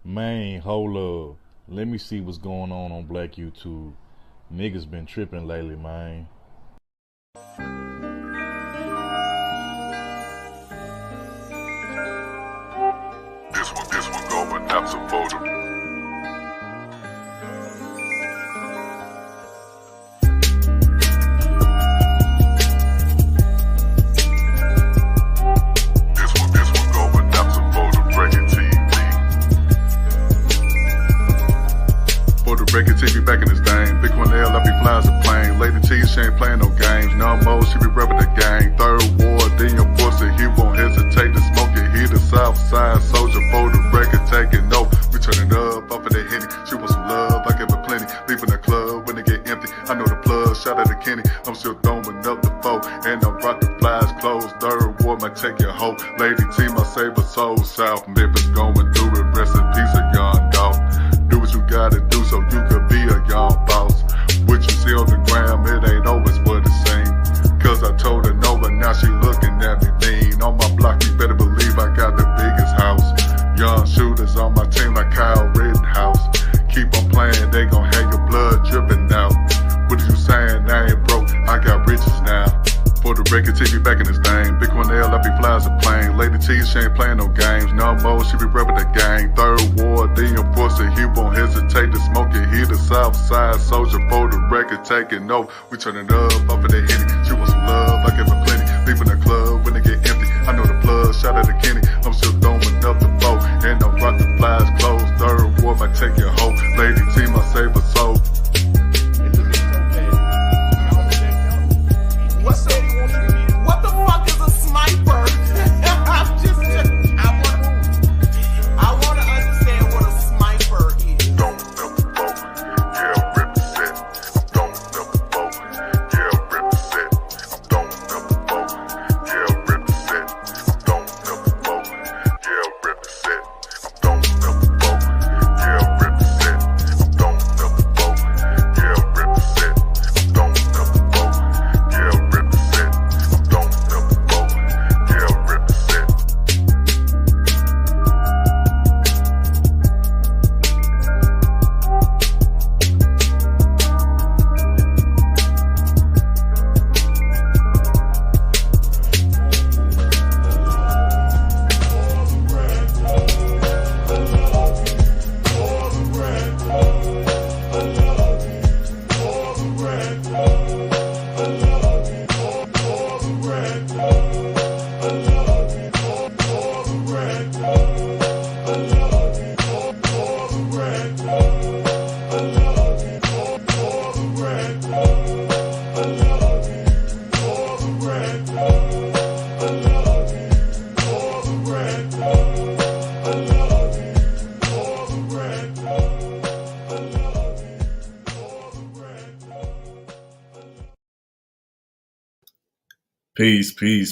Man, hold up. Let me see what's going on Black YouTube. Niggas been tripping lately, man. This one going out to photo. This one going out to photo breaking TV. For the record TV back in this thing. Big one L, I be flying a plane. Lady T, she ain't playing no games. No more, she be rubbing the gang. Third war, then your pussy, he won't hesitate to smoke it. He the south side soldier for the record taking no. We turn it up off of the Henny. She want some love, I give her plenty. Leaving the club when they get empty. I know the plug, shout out to Kenny. I'm still throwing up the foe. And I'm rock the flies closed. Third war might take your hoe. Lady T, my save her soul. South Memphis going through it. Rest in peace, a young dog. Do what you gotta do so you could be a young boss. What you see on the gram, it ain't always what it seems. Cause I told her no, but now she looking at me mean. On my block, you better believe I got the biggest house. Young shooters on my team like Kyle Rittenhouse. Keep on playing, they gon' have your blood dripping out. What are you saying? I ain't broke, I got riches now. For the record, TV back in this thing. Big one L, I be flies a plane. Lady T, she ain't playing no games. No more, she be rubbing the gang. Third war, then your pussy, he won't hesitate to smoke it. He the south side soldier for the record taking no. We turn it up off of the Henny. She want some love, I give her plenty. Leaving the club when they get empty. I know the plug, shout out to Kenny. I'm still throwing up the foe. And I'm rock the flies closed. Third war might take your hoe. Lady T, my save her soul. What's up? What the fuck is a sniper? I want to understand what a sniper is. Don't never vote, yeah, represent. Don't never vote, yeah, represent. Don't never vote, yeah, represent. Don't never vote, yeah, represent. Don't never vote, yeah, represent. Don't never vote, yeah, represent. Don't never vote, yeah, represent. Don't never vote, yeah, represent.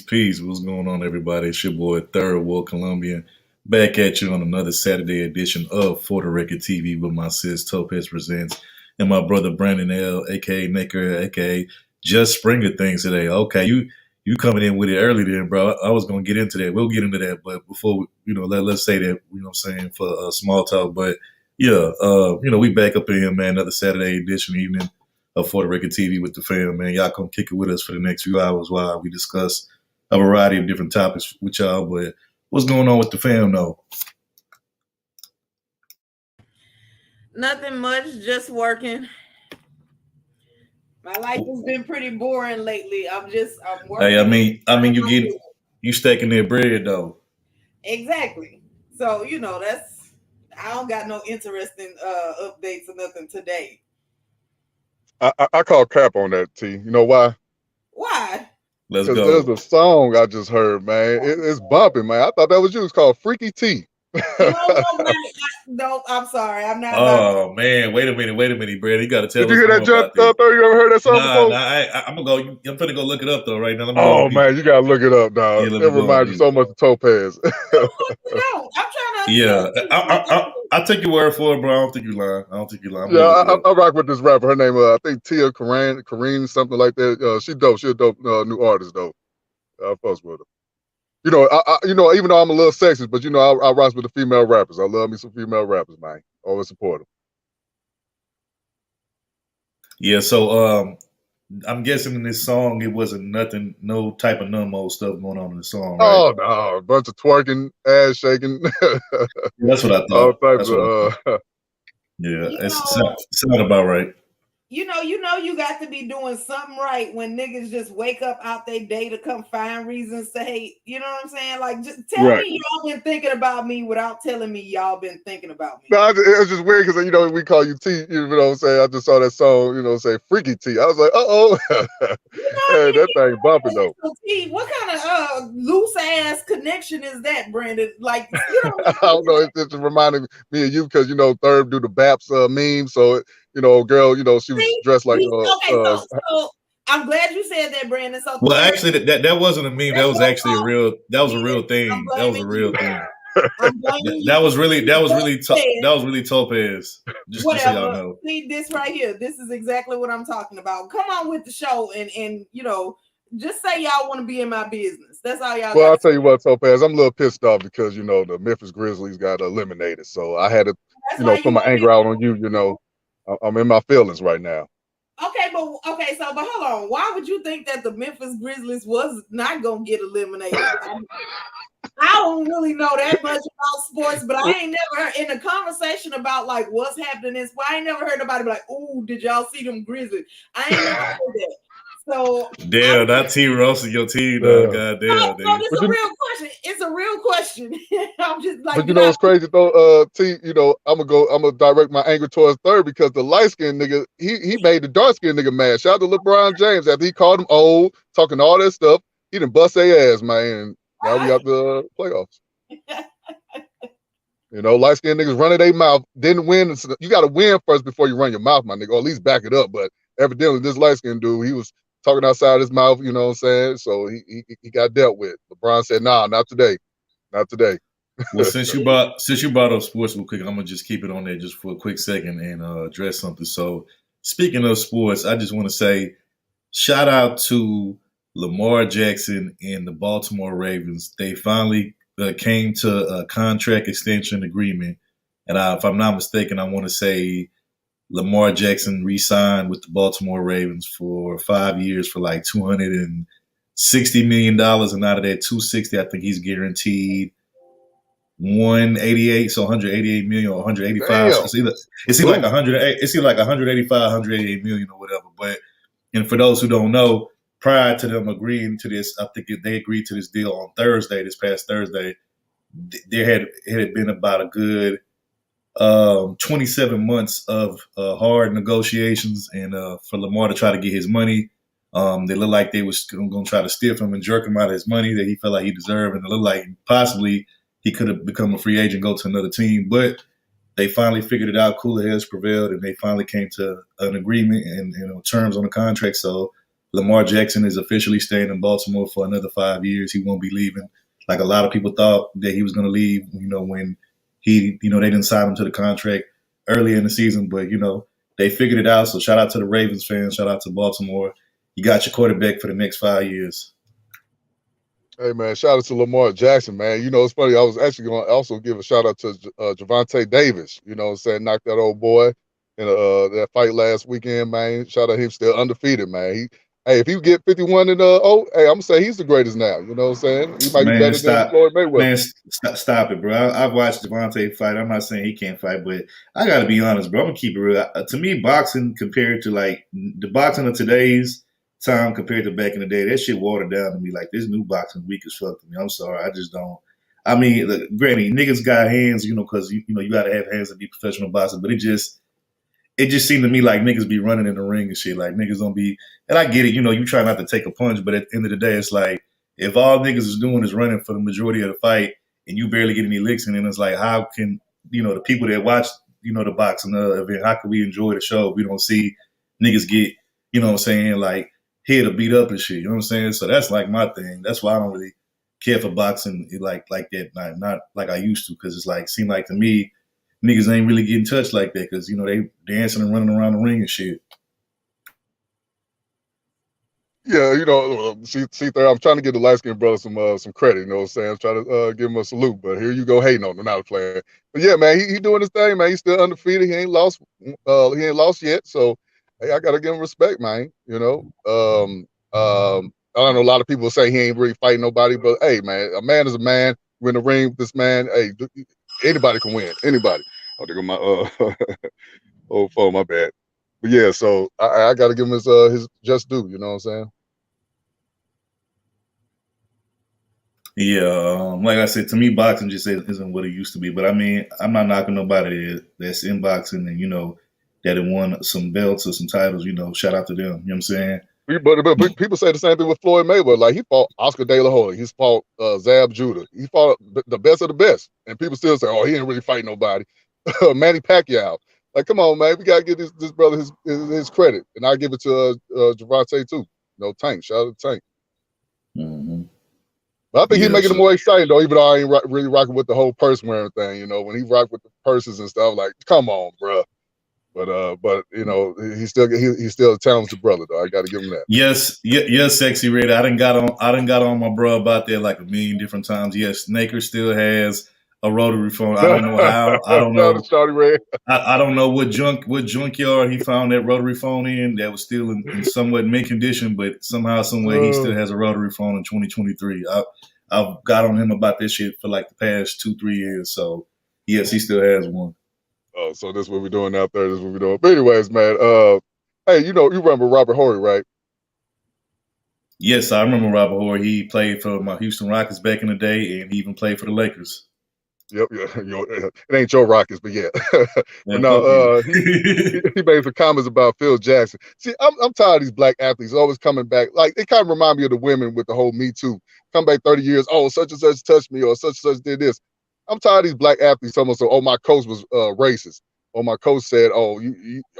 Peace. What's going on, everybody? It's your boy, Third World Colombian, back at you on another Saturday edition of For the Record TV with my sis Topaz Presents and my brother Brandon L, aka Maker, aka Just Springer things today. Okay, you coming in with it early then, bro. I was gonna get into that. We'll get into that, but before let's say that, you know what I'm saying, for small talk. But yeah, we back up in here, man. Another Saturday edition evening For the Record TV with the fam, man. Y'all come kick it with us for the next few hours while we discuss a variety of different topics with y'all. But what's going on with the fam, though? Nothing much, just working. My life has been pretty boring lately. I'm working. Hey, I mean, you stacking that bread though. Exactly. So I don't got no interesting updates or nothing today. I call cap on that, T. You know why? Why? Let's go. Because there's a song I just heard, man. It's bumping, man. I thought that was you. It's called Freaky T. No, I'm sorry. I'm not. Oh man, wait a minute, Brad. You got to tell us. Did you hear that jump? You ever heard that song before? I'm gonna go. I'm gonna go look it up though right now. Man, you gotta look it up, dog. It reminds you so much of Topaz. I'm trying to. Yeah, I take your word for it, bro. I don't think you lying. Yeah, I rock with this rapper. Her name, I think Tia Corrine, something like that. She dope. She a dope new artist though. I fuss with her. You know, even though I'm a little sexist, but I rise with the female rappers. I love me some female rappers, man. Always support them. Yeah, so I'm guessing in this song it wasn't nothing, no type of numbo stuff going on in the song, right? Oh no, a bunch of twerking, ass shaking, That's what I all thought. types That's what I thought. of. Yeah, You it's know, not about right. you got to be doing something right when niggas just wake up out their day to come find reasons to hate. You know what I'm saying? Like, just tell Right. me y'all been thinking about me without telling me y'all been thinking about me. No, it was just weird because we call you T. You know what I'm saying? I just saw that song, say Freaky T. I was like, You know what I hey, mean? that thing bumping though. What kind of loose ass connection is that, Brandon? Like, you know, I don't know. It's just reminding me of you because Third do the Baps meme. So girl, she was see, dressed like okay, so I'm glad you said that, Brandon. So Well, 3 actually, that wasn't a meme. That was actually a real. That was a real I'm thing. That was a blaming real you. thing. I'm blaming you. That was really Said, that was really Topaz. Just so y'all whatever. know. See this right here. This is exactly what I'm talking about. Come on with the show and just say y'all want to be in my business. That's all y'all Well, got I'll to say. tell you what, Topaz, I'm a little pissed off because the Memphis Grizzlies got eliminated. So I had to, That's why put you my want me. anger out on you. I'm in my feelings right now. Okay, but hold on. Why would you think that the Memphis Grizzlies was not gonna get eliminated? I don't really know that much about sports, but I ain't never heard in a conversation about like what's happening in sports. I ain't never heard nobody be like, "Oh, did y'all see them Grizzlies?" I ain't never heard that. So Damn, that T roasting your team, dog. Yeah. God no, damn, nigga. it's But a real question. It's a real question. I'm just like, But did I? what's crazy though, T, I'm gonna direct my anger towards Third because the light skinned nigga, he made the dark skinned nigga mad. Shout out to LeBron James after he called him old, talking all that stuff. He done bust their ass, man. And now we got the playoffs. Light skinned niggas running their mouth, didn't win. You gotta win first before you run your mouth, my nigga, or at least back it up. But evidently this light skinned dude, he was talking outside his mouth, you know what I'm saying? So he got dealt with. LeBron said, nah, not today. Not today. Well, since you brought up sports real quick, I'm gonna just keep it on there just for a quick second and address something. So, speaking of sports, I just want to say shout out to Lamar Jackson and the Baltimore Ravens. They finally came to a contract extension agreement, and if I'm not mistaken, I want to say Lamar Jackson re-signed with the Baltimore Ravens for 5 years for like $260 million, and out of that 260, I think he's guaranteed 188, so 188 million or 185. So Damn. it's either like 108, it's either like 185, 188 million or whatever. But and for those who don't know, prior to them agreeing to this, I think they agreed to this deal on Thursday, this past Thursday. It had been about a good 27 months of hard negotiations, and for Lamar to try to get his money. They looked like they was going to try to stiff him and jerk him out of his money that he felt like he deserved, and it looked like possibly he could have become a free agent, go to another team. But they finally figured it out. Cooler heads prevailed, and they finally came to an agreement and terms on the contract. So Lamar Jackson is officially staying in Baltimore for another 5 years. He won't be leaving. Like a lot of people thought that he was going to leave, when they didn't sign him to the contract early in the season, but they figured it out. So shout out to the Ravens fans, shout out to Baltimore. You got your quarterback for the next 5 years. Hey man, shout out to Lamar Jackson, man. It's funny. I was actually going to also give a shout out to Javante Davis. You know what I'm saying? Knocked that old boy in that fight last weekend, man. Shout out him, still undefeated, man. If he get 51 and hey, I'm gonna say he's the greatest now. You know what I'm saying? He might be Man, better than stop. Floyd Mayweather. Man, stop it, bro. I've watched Devontae fight. I'm not saying he can't fight, but I got to be honest, bro. I'm going to keep it real. To me, boxing compared to like the boxing of today's time compared to back in the day, that shit watered down to me. Like this new boxing weak as fuck to me. I'm sorry. I just don't. I mean, look, granted, niggas got hands, because you got to have hands to be professional boxing, but it just seemed to me like niggas be running in the ring and shit. Like niggas don't be, and I get it, you try not to take a punch, but at the end of the day, it's like if all niggas is doing is running for the majority of the fight and you barely get any licks in, and it's like how can the people that watch the boxing event, how can we enjoy the show if we don't see niggas get what I'm saying, like hit or beat up and shit. You know what I'm saying? So that's like my thing. That's why I don't really care for boxing like that, not like I used to, because it's like seem like to me niggas ain't really getting touched like that because they dancing and running around the ring and shit. Yeah, see there, I'm trying to give the light skinned brother some credit, you know what I'm saying? I'm trying to give him a salute, but here you go hating on him, not playing. But yeah, man, he doing his thing, man. He's still undefeated. He ain't lost yet. So hey, I gotta give him respect, man. I don't know, a lot of people say he ain't really fighting nobody, but hey, man, a man is a man. We're in the ring with this man. Hey, anybody can win. Anybody. Oh, there go my old phone, my bad. But yeah, so I gotta give him his just due, you know what I'm saying? Yeah, like I said, to me, boxing just isn't what it used to be. But I mean, I'm not knocking nobody that's in boxing and that it won some belts or some titles. Shout out to them. You know what I'm saying? But people say the same thing with Floyd Mayweather. Like he fought Oscar De La Hoya, he's fought Zab Judah, he fought the best of the best, and people still say, "Oh, he didn't really fight nobody." Manny Pacquiao, like, come on, man, we gotta give this brother his credit, and I give it to Javante too. Tank, shout out to Tank. Mm-hmm. But I think he's Yeah. making it more exciting though, even though I ain't really rocking with the whole purse wearing thing. When he rocked with the purses and stuff, like, come on, bro. But he's still a talented brother though. I got to give him that. Yes, sexy red. I done got on my bro about that like a million different times. Yes, Naker still has a rotary phone. I don't know how. I don't Shout out know. to Shawty Red. I don't know what junkyard he found that rotary phone in that was still in somewhat mint condition, but somehow, some way, he still has a rotary phone in 2023. I've got on him about this shit for like the past 2-3 years. So yes, he still has one. Oh, so this is what we're doing out there. This is what we're doing. But anyways, man, hey, you remember Robert Horry, right? Yes, I remember Robert Horry. He played for my Houston Rockets back in the day, and he even played for the Lakers. Yep, yeah. It ain't your Rockets, but yeah. But Man, no, fuck you. he made some comments about Phil Jackson. See, I'm tired of these black athletes always coming back. Like, they kind of remind me of the women with the whole Me Too. Come back 30 years, oh, such and such touched me, or such and such did this. I'm tired of these black athletes almost so, oh, my coach was racist. Or my coach said, oh,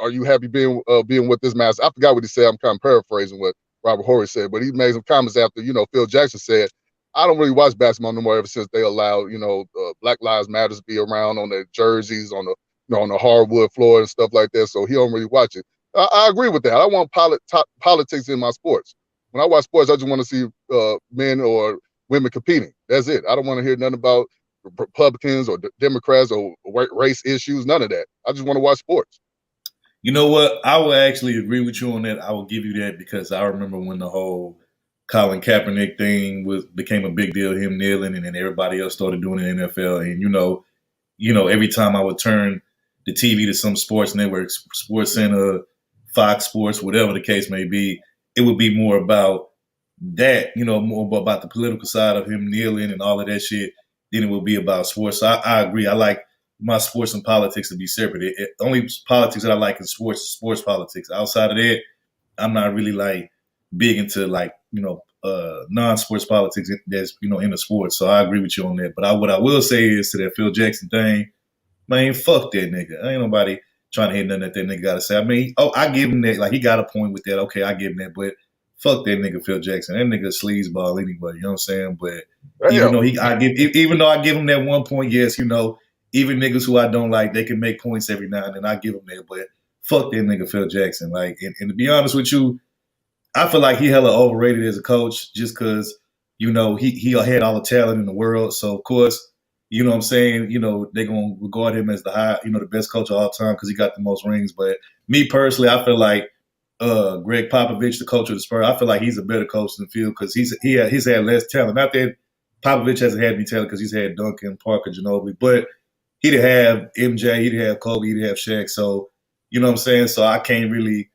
are you happy being with this master? I forgot what he said. I'm kind of paraphrasing what Robert Horry said, but he made some comments after, Phil Jackson said, I don't really watch basketball no more ever since they allowed, Black Lives Matter to be around on their jerseys, on the hardwood floor and stuff like that. So he don't really watch it. I agree with that. I want politics in my sports. When I watch sports, I just want to see men or women competing. That's it. I don't want to hear nothing about Republicans or Democrats or race issues. None of that. I just want to watch sports. You know what? I will actually agree with you on that. I will give you that because I remember when the whole Colin Kaepernick thing became a big deal, him kneeling, and then everybody else started doing it in the NFL. And every time I would turn the TV to some sports network, Sports Center, Fox Sports, whatever the case may be, it would be more about that, more about the political side of him kneeling and all of that shit than it would be about sports. So I agree. I like my sports and politics to be separate. Only politics that I like in sports is sports politics. Outside of that, I'm not really like big into like non-sports politics that's in the sports. So I agree with you on that. But what I will say is to that Phil Jackson thing, man, fuck that nigga. Ain't nobody trying to hear nothing that nigga got to say. I mean, I give him that. Like, he got a point with that. Okay, I give him that. But fuck that nigga Phil Jackson. That nigga sleazeball anyway. You know what I'm saying? But even though I give him that 1 point, yes, even niggas who I don't like, they can make points every now and then. I give him that. But fuck that nigga Phil Jackson. Like, and to be honest with you, I feel like he hella overrated as a coach just because, he had all the talent in the world. So, of course, you know what I'm saying, they're going to regard him as the best coach of all time because he got the most rings. But me personally, I feel like Greg Popovich, the coach of the Spurs, I feel like he's a better coach than Phil because he's had less talent. Not that Popovich hasn't had any talent because he's had Duncan, Parker, Ginobili, but he'd have MJ, he'd have Kobe, he'd have Shaq. So, you know what I'm saying? So I can't really,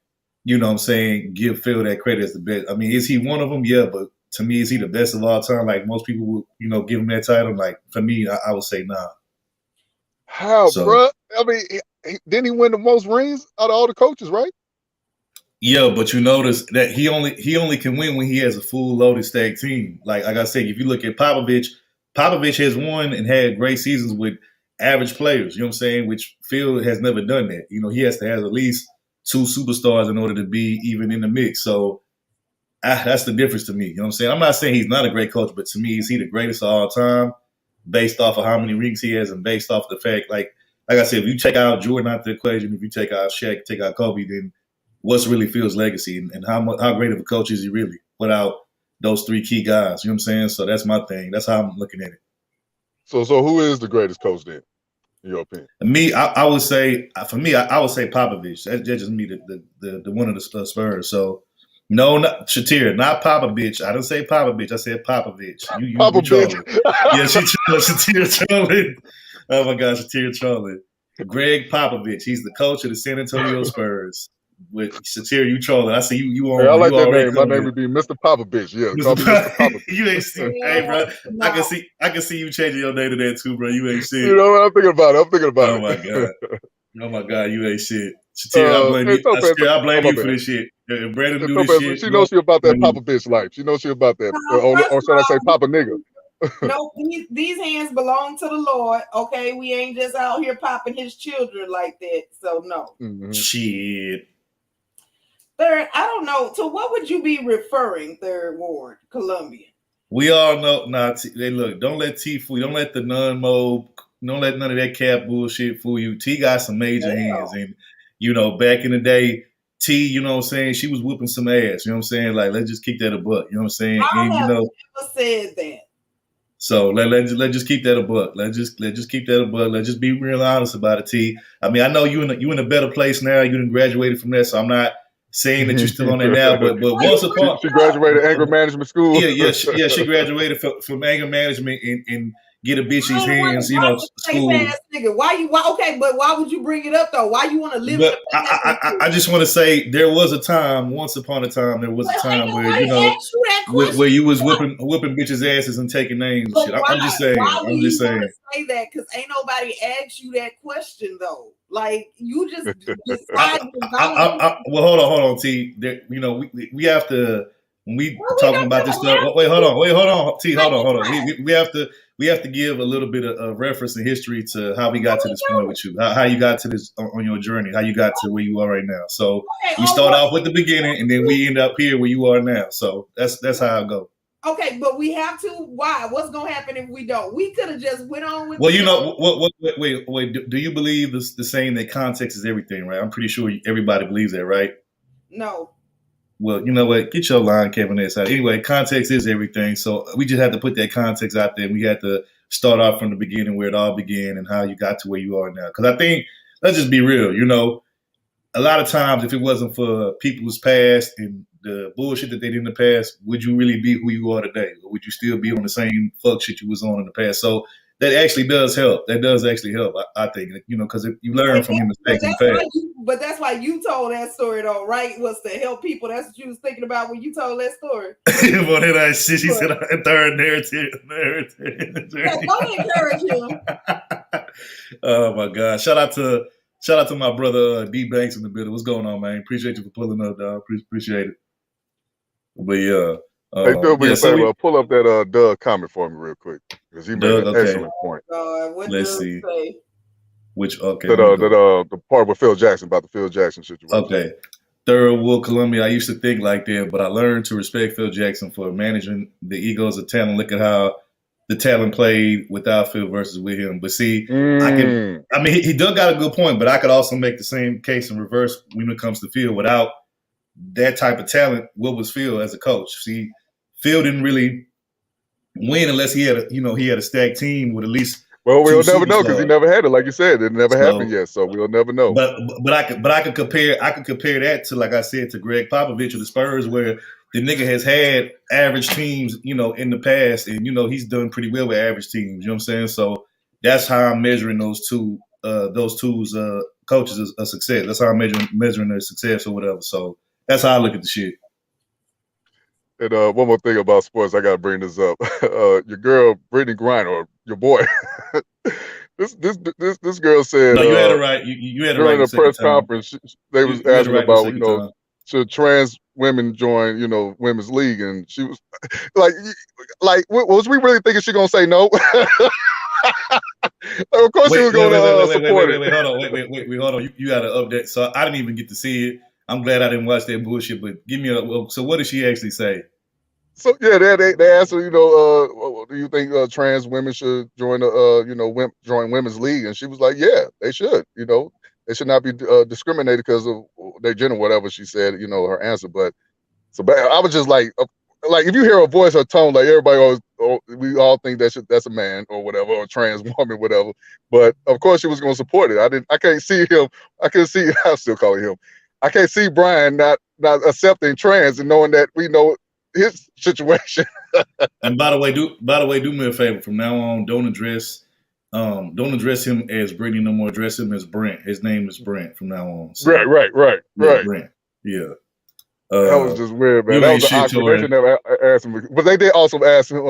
give Phil that credit as the best. I mean, is he one of them? Yeah, but to me, is he the best of all time? Like most people would, give him that title. Like for me, I would say nah. How, So bruh? I mean, didn't he win the most rings out of all the coaches, right? yeah, but you notice that he only can win when he has a full loaded stack team. Like I said, if you look at Popovich, Popovich has won and had great seasons with average players. You know what I'm saying? Which Phil has never done that. He has to have at least two superstars in order to be even in the mix. So that's the difference to me. You know what I'm saying? I'm not saying he's not a great coach, but to me, is he the greatest of all time based off of how many rings he has and based off the fact, like I said, if you take out Jordan out the equation, if you take out Shaq, take out Kobe, then what's really Phil's legacy and how great of a coach is he really without those three key guys. You know what I'm saying? So that's my thing. That's how I'm looking at it. So who is the greatest coach then, in your opinion? Me, I would say for me, I would say Popovich. That's just me, the one of the Spurs. So no, not Shatir, not Popovich. I didn't say Popovich. I said Popovich. You trolling? Yeah, Shatir trolling. Oh my gosh, Shatir trolling. Greg Popovich. He's the coach of the San Antonio Spurs. With Shatir, you trolling. I see you on. Hey, I like you that name. My name would be Mr. Popovich. Yeah, call me Mr. Popovich. You ain't see, hey, bro. No. I can see you changing your name to that too, bro. You ain't shit. You know what I'm thinking about? Oh my god. Oh my god, you ain't shit. Shatir, I blame you. I blame you for this shit. If Brandon do this shit, she knows she about that Popovich life. She knows she about that, or should I say, Papa nigga? No, these hands belong to the Lord. Okay, we ain't just out here popping his children like that. So no. Mm-hmm. Shit. Third, I don't know. To what would you be referring, Third Ward, Colombian? We all know. Look. Don't let T fool you. Don't let the non-mo. Don't let none of that cap bullshit fool you. T got some major hands, and back in the day, T, you know what I'm saying, she was whooping some ass. You know what I'm saying? Like, let's just kick that a buck. You know what I'm saying? I never said that. So let's just keep that a buck. Let's just keep that a buck. Let's just be real honest about it, T. I mean, I know you in a better place now. You done graduated from there, so I'm not saying that you're still on there now, but once upon she graduated anger management school. She graduated from anger management and get a bitch's hands, school. Nigga. Okay, but why would you bring it up though? Why you want to live? But I just want to say there was a time, once upon a time, where where you was whooping bitches' asses and taking names and shit. I'm just saying. I'm just saying. Say that because ain't nobody asked you that question though. Like you just decided. Well, hold on, T. There, we have to when we talking about this stuff. Wait, hold on, T. Hold on. We have to give a little bit of reference and history to how we got to this point with you, how you got to this on your journey, how you got to where you are right now. So we start off with the beginning, and then we end up here where you are now. So that's how I go. Okay, but we have to. Why? What's gonna happen if we don't? We could have just went on with. Well, wait. Do you believe the saying that context is everything, right? I'm pretty sure everybody believes that, right? No. Well, you know what? Get your line, Kevin, out. Anyway, context is everything. So we just had to put that context out there. And we had to start off from the beginning where it all began and how you got to where you are now. Because I think, let's just be real, a lot of times if it wasn't for people's past and the bullshit that they did in the past, would you really be who you are today? Or would you still be on the same fuck shit you was on in the past? So that actually does help. That does actually help, I think, because you learn from your mistakes in the past. But that's why you told that story, though, right? Was to help people. That's what you was thinking about when you told that story. Well, then I shit. She said, third narrative. Don't encourage him. Oh my God! Shout out to my brother D Banks in the building. What's going on, man? Appreciate you for pulling up, dog. Appreciate it. But yeah. Hey, do me a favor. Pull up that Doug comment for me real quick because he made an excellent point. Let's see. Say? Which the part with Phil Jackson about the Phil Jackson situation. Okay. Third World Columbia. I used to think like that, but I learned to respect Phil Jackson for managing the egos of talent. Look at how the talent played without Phil versus with him. But see, he does got a good point, but I could also make the same case in reverse when it comes to Phil. Without that type of talent, what was Phil as a coach? See, Phil didn't really win unless he had a stacked team with at least. Well, we'll never know because he never had it, like you said. It never happened yet, so we'll never know. But I could compare that to, like I said, to Greg Popovich of the Spurs, where the nigga has had average teams, in the past, and he's done pretty well with average teams. You know what I'm saying? So that's how I'm measuring those two coaches a success. That's how I'm measuring their success or whatever. So that's how I look at the shit. And one more thing about sports, I gotta bring this up. Your girl Brittany Griner, or your boy, this girl said. No, you had it right. You had it right. During a press conference, they was asking about should trans women join women's league, and she was like, was we really thinking she gonna say no? Of course she was gonna support it. Wait, hold on. You got to update. So I didn't even get to see it. I'm glad I didn't watch that bullshit, but give me so what did she actually say? So yeah, they asked her, do you think trans women should join join women's league? And she was like, yeah, they should. They should not be discriminated because of general, whatever she said, you know, her answer. But so, but I was just like if you hear her voice, her tone, like everybody always, we all think that's a man or whatever, or a trans woman, whatever. But of course, she was going to support it. I can't see him. I can see. I'm still calling him. I can't see Brian not accepting trans and knowing that we know his situation. And by the way, do me a favor. From now on, don't address him as Brittany no more. Address him as Brent. His name is Brent from now on. So, Right. Yeah, Brent. Yeah. That was just weird, man. You That ain't was shit, awkward. They Tori. should never ask him. But they did also ask him.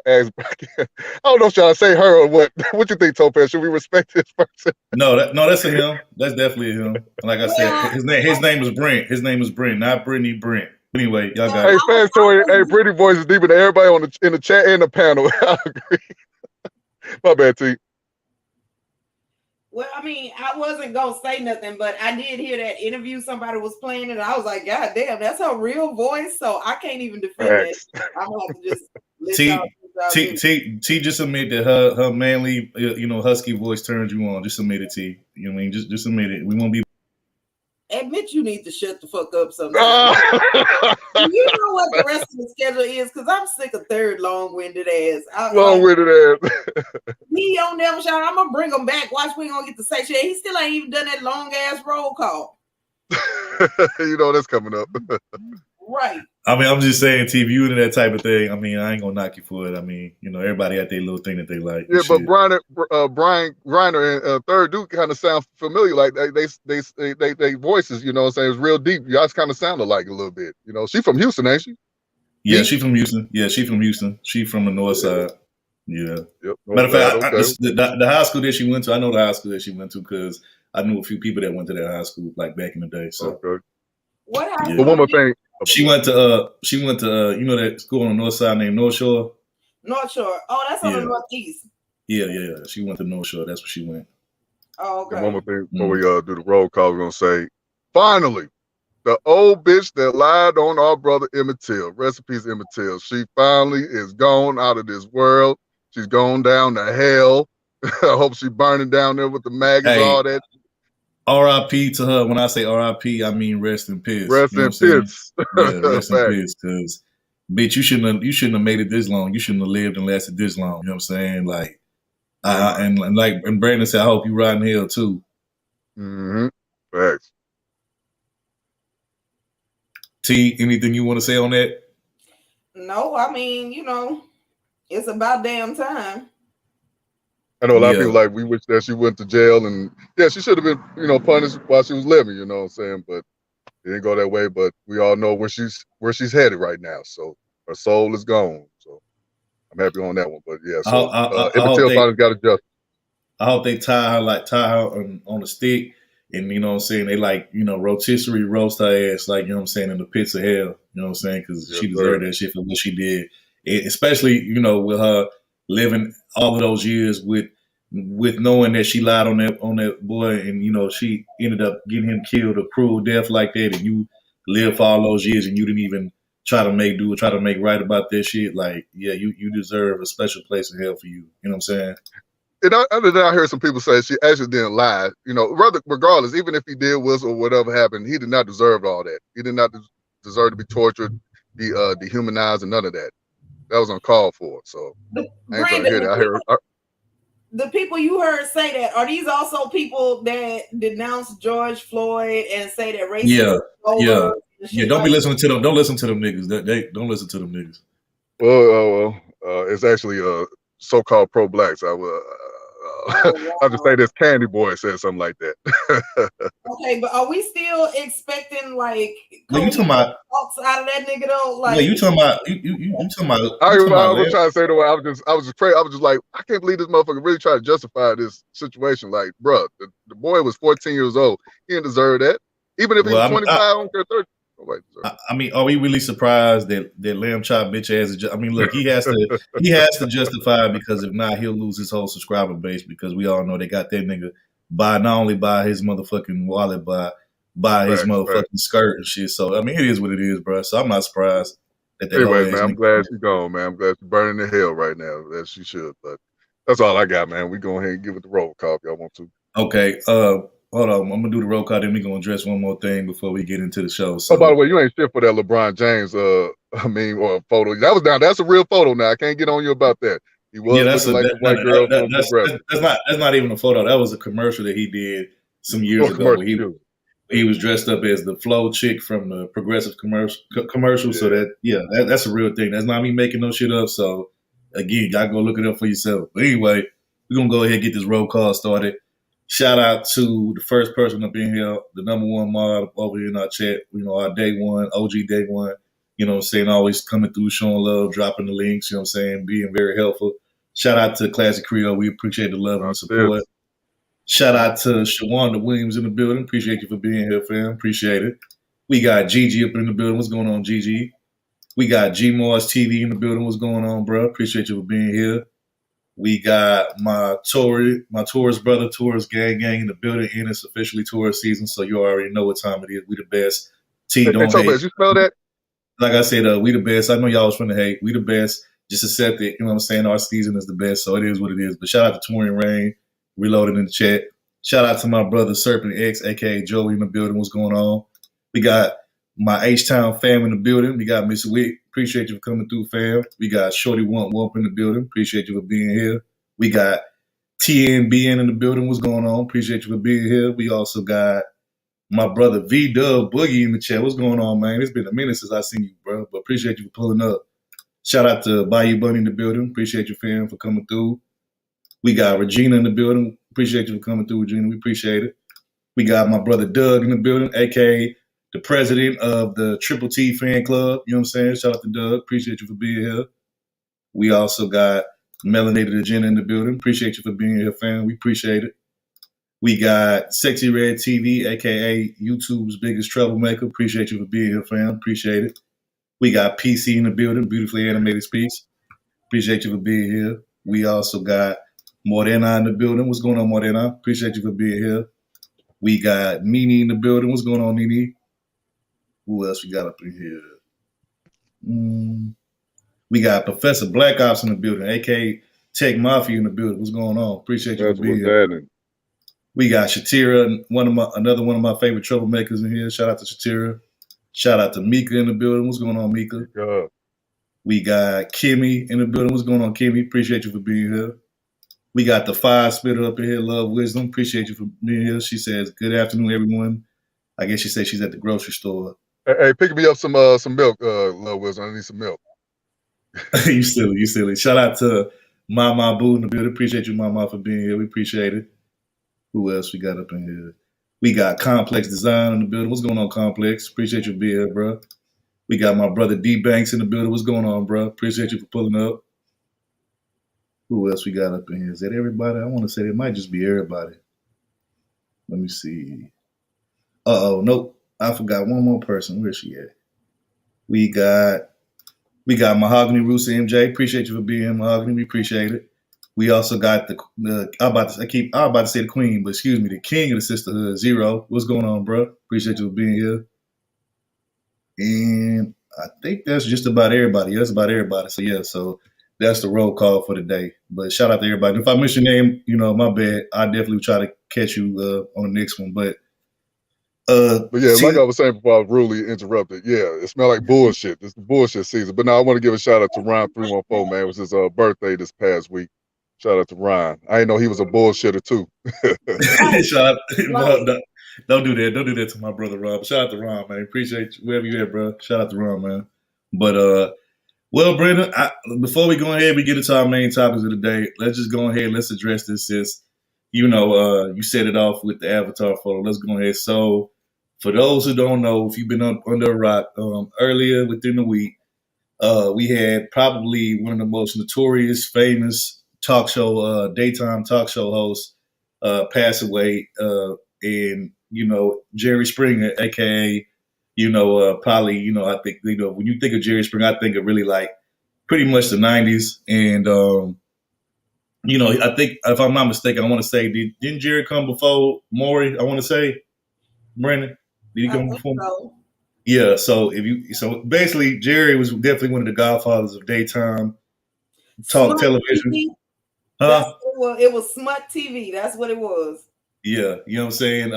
Ask, I don't know if y'all say her or what. What you think, Topaz? Should we respect this person? No, that's a him. That's definitely a him. Like I said, Well, his name is Brent. His name is Brent, not Brittany. Brent. Anyway, y'all got Hey, it. fans, Tori. Hey, pretty voice is deeper than everybody in the chat and the panel. I agree. My bad, T. Well, I mean, I wasn't gonna say nothing, but I did hear that interview somebody was playing, and I was like, God damn, that's her real voice. So I can't even defend that. I'm gonna have to just let T just admit that her manly, husky voice turns you on. Just admit it, T. You know what I mean? Just admit it. We won't be. Admit you need to shut the fuck up sometimes. You know what the rest of the schedule is? Because I'm sick of third long-winded ass. Long-winded ass. He on them shout. I'm gonna bring him back. Watch, we ain't gonna get to say shit. He still ain't even done that long ass roll call. You know that's coming up. Right. I mean, I'm just saying, T, if you into that type of thing, I mean, I ain't gonna knock you for it. I mean, everybody had their little thing that they like. Yeah, but Brian Reiner and Third Duke kind of sound familiar. Like they voices, you know what I'm saying? It's real deep. Y'all kind of sound alike a little bit. You know, she from Houston, ain't she? Yeah, she from Houston. Yeah, she from Houston. She from the north side. Yeah. Yep, Matter of fact, the high school that she went to, I know the high school that she went to because I knew a few people that went to that high school like back in the day. So what high school? But one more thing. She went to that school on the north side named North Shore. North Shore. Oh, that's on the northeast. Yeah. She went to North Shore. That's where she went. Oh, okay. And one more thing before we do the roll call, we're gonna say, finally, the old bitch that lied on our brother Emmett Till. Rest in peace, Emmett Till. She finally is gone out of this world. She's gone down to hell. I hope she's burning down there with the maggots, all that. R.I.P. to her. When I say R.I.P., I mean rest in peace. Rest in peace. Yeah, rest in peace. Because, bitch, you shouldn't have made it this long. You shouldn't have lived and lasted this long. You know what I'm saying? Like, and Brandon said, I hope you ride in hell too. Mm-hmm. Facts. T, anything you want to say on that? No, I mean, it's about damn time. I know a lot of people like, we wish that she went to jail, and yeah, she should have been, punished while she was living, you know what I'm saying? But it didn't go that way. But we all know where she's headed right now. So her soul is gone. So I'm happy on that one. But yeah, so Emmett Till finally got adjusted. I hope they tie her on a stick, and you know what I'm saying, they rotisserie roast her ass, like, you know what I'm saying, in the pits of hell. You know what I'm saying? Because she deserved that shit for what she did. Especially, with her living all of those years with knowing that she lied on that boy, and she ended up getting him killed a cruel death like that, and you lived for all those years and you didn't even try to make right about that shit. Like, yeah, you deserve a special place in hell for you. You know what I'm saying? And I heard some people say she actually didn't lie. Regardless, even if he did whistle or whatever happened, he did not deserve all that. He did not deserve to be tortured, be dehumanized, and none of that. That was uncalled for. So I ain't trying to hear that. The people you heard say that, are these also people that denounce George Floyd and say that racism? Yeah. Don't be listening to them. Don't listen to them niggas. They don't listen to them niggas. Well, it's actually so-called pro-blacks. I'll just say this Candy Boy said something like that. Okay, but are we still expecting like you talking about out of that nigga though? Like, you talking about you talking about? I was trying to say the way I was just crazy. I was just like, I can't believe this motherfucker really tried to justify this situation. Like, bruh, the boy was 14 years old. He didn't deserve that. Even if he was 25, I don't care 30. I mean, are we really surprised that lamb chop bitch ass? I mean, look, he has to justify it, because if not, he'll lose his whole subscriber base, because we all know they got that nigga not only by his motherfucking wallet, by his motherfucking skirt and shit. So I mean, it is what it is, bro. So I'm not surprised that. Anyway, man, I'm glad she's gone, man. I'm glad she's burning in hell right now, as she should. But that's all I got, man. We go ahead and give it the roll call if y'all want to. Okay. hold on. I'm gonna do the roll call. Then we're gonna address one more thing before we get into the show. Oh, by So the way, you ain't shit for that LeBron James or photo. That was down. That's a real photo now. I can't get on you about that. He yeah, was looking like the white girl from Progressive. that's not even a photo. That was a commercial that he did some years Or ago. commercial. Where he was dressed up as the Flow chick from the Progressive commercial. So that's a real thing. That's not me making no shit up. So again, y'all go look it up for yourself. But anyway, we're gonna go ahead and get this roll call started. Shout out to the first person up in here, the number one mod over here in our chat. You know, our day one, OG day one. You know what I'm saying? Always coming through, showing love, dropping the links, you know what I'm saying? Being very helpful. Shout out to Classic Creole. We appreciate the love and the support. Shout out to Shawanda Williams in the building. Appreciate you for being here, fam. Appreciate it. We got Gigi up in the building. What's going on, Gigi? We got G Mars TV in the building. What's going on, bro? Appreciate you for being here. We got my tourist brother, tourist gang in the building, and it's officially tourist season, so you already know what time it is. We the best. Don't hate. You spell that? Like I said, we the best. I know y'all was finna hate. We the best. Just accept it. You know what I'm saying? Our season is the best, so it is what it is. But shout out to Torian Rain, reloaded in the chat. Shout out to my brother Serpent X, aka Joey, in the building. What's going on? We got my H-Town fam in the building. We got Miss Wick. Appreciate you for coming through, fam. We got Shorty Want Wump in the building. Appreciate you for being here. We got TNBN in the building. What's going on? Appreciate you for being here. We also got my brother V-Dub Boogie in the chat. What's going on, man? It's been a minute since I seen you, bro. But appreciate you for pulling up. Shout out to Bayou Bunny in the building. Appreciate you, fam, for coming through. We got Regina in the building. Appreciate you for coming through, Regina. We appreciate it. We got my brother Doug in the building, a.k.a. the president of the Triple T fan club. You know what I'm saying? Shout out to Doug. Appreciate you for being here. We also got Melanated Agenda in the building. Appreciate you for being here, fam. We appreciate it. We got Sexy Red TV, a.k.a. YouTube's biggest troublemaker. Appreciate you for being here, fam. Appreciate it. We got PC in the building, beautifully animated speech. Appreciate you for being here. We also got Morena in the building. What's going on, Morena? Appreciate you for being here. We got Nene in the building. What's going on, Nene? Who else we got up in here? We got Professor Black Ops in the building, a.k.a. Tech Mafia in the building. What's going on? Appreciate you for being here. We got Shatira, another one of my favorite troublemakers in here. Shout out to Shatira. Shout out to Mika in the building. What's going on, Mika? We got Kimmy in the building. What's going on, Kimmy? Appreciate you for being here. We got the Five Spitter up in here, Love Wisdom. Appreciate you for being here. She says, good afternoon, everyone. I guess she said she's at the grocery store. Hey, pick me up some milk, Love Wisdom. I need some milk. You silly. Shout out to Mama Boo in the building. Appreciate you, Mama, for being here. We appreciate it. Who else we got up in here? We got Complex Design in the building. What's going on, Complex? Appreciate you being here, bro. We got my brother D Banks in the building. What's going on, bro? Appreciate you for pulling up. Who else we got up in here? Is that everybody? I want to say it might just be everybody. Let me see. Nope. I forgot one more person. Where's she at? We got Mahogany Rooster MJ. Appreciate you for being here, Mahogany. We appreciate it. We also got I'm about to say the queen, but excuse me, the king of the sisterhood, Zero. What's going on, bro? Appreciate you for being here. And I think that's just about everybody. That's about everybody. So yeah, so that's the roll call for today. But shout out to everybody. If I miss your name, my bad. I definitely try to catch you on the next one. But yeah, like I was saying before I was rudely interrupted. Yeah, it smelled like bullshit. It's the bullshit season. But now I want to give a shout out to Ryan 314, man. It was his birthday this past week. Shout out to Ryan. I didn't know he was a bullshitter too. Shout out, no, don't do that. Don't do that to my brother Rob. Shout out to Ron, man. Appreciate you wherever you at, bro. Shout out to Ron, man. But well, Brandon, before we go ahead, we get into our main topics of the day. Let's just go ahead. Let's address this since you set it off with the avatar photo. Let's go ahead. So, for those who don't know, if you've been under a rock, earlier within the week, we had probably one of the most notorious, famous daytime talk show hosts pass away, and Jerry Springer, aka probably I think when you think of Jerry Springer, I think of really like pretty much the '90s, and I think if I'm not mistaken, I want to say didn't Jerry come before Maury? I want to say, Brandon, did he come before? So. Yeah, so basically Jerry was definitely one of the godfathers of daytime talk Smut television. TV? It was Smut TV. That's what it was. Yeah, you know what I'm saying.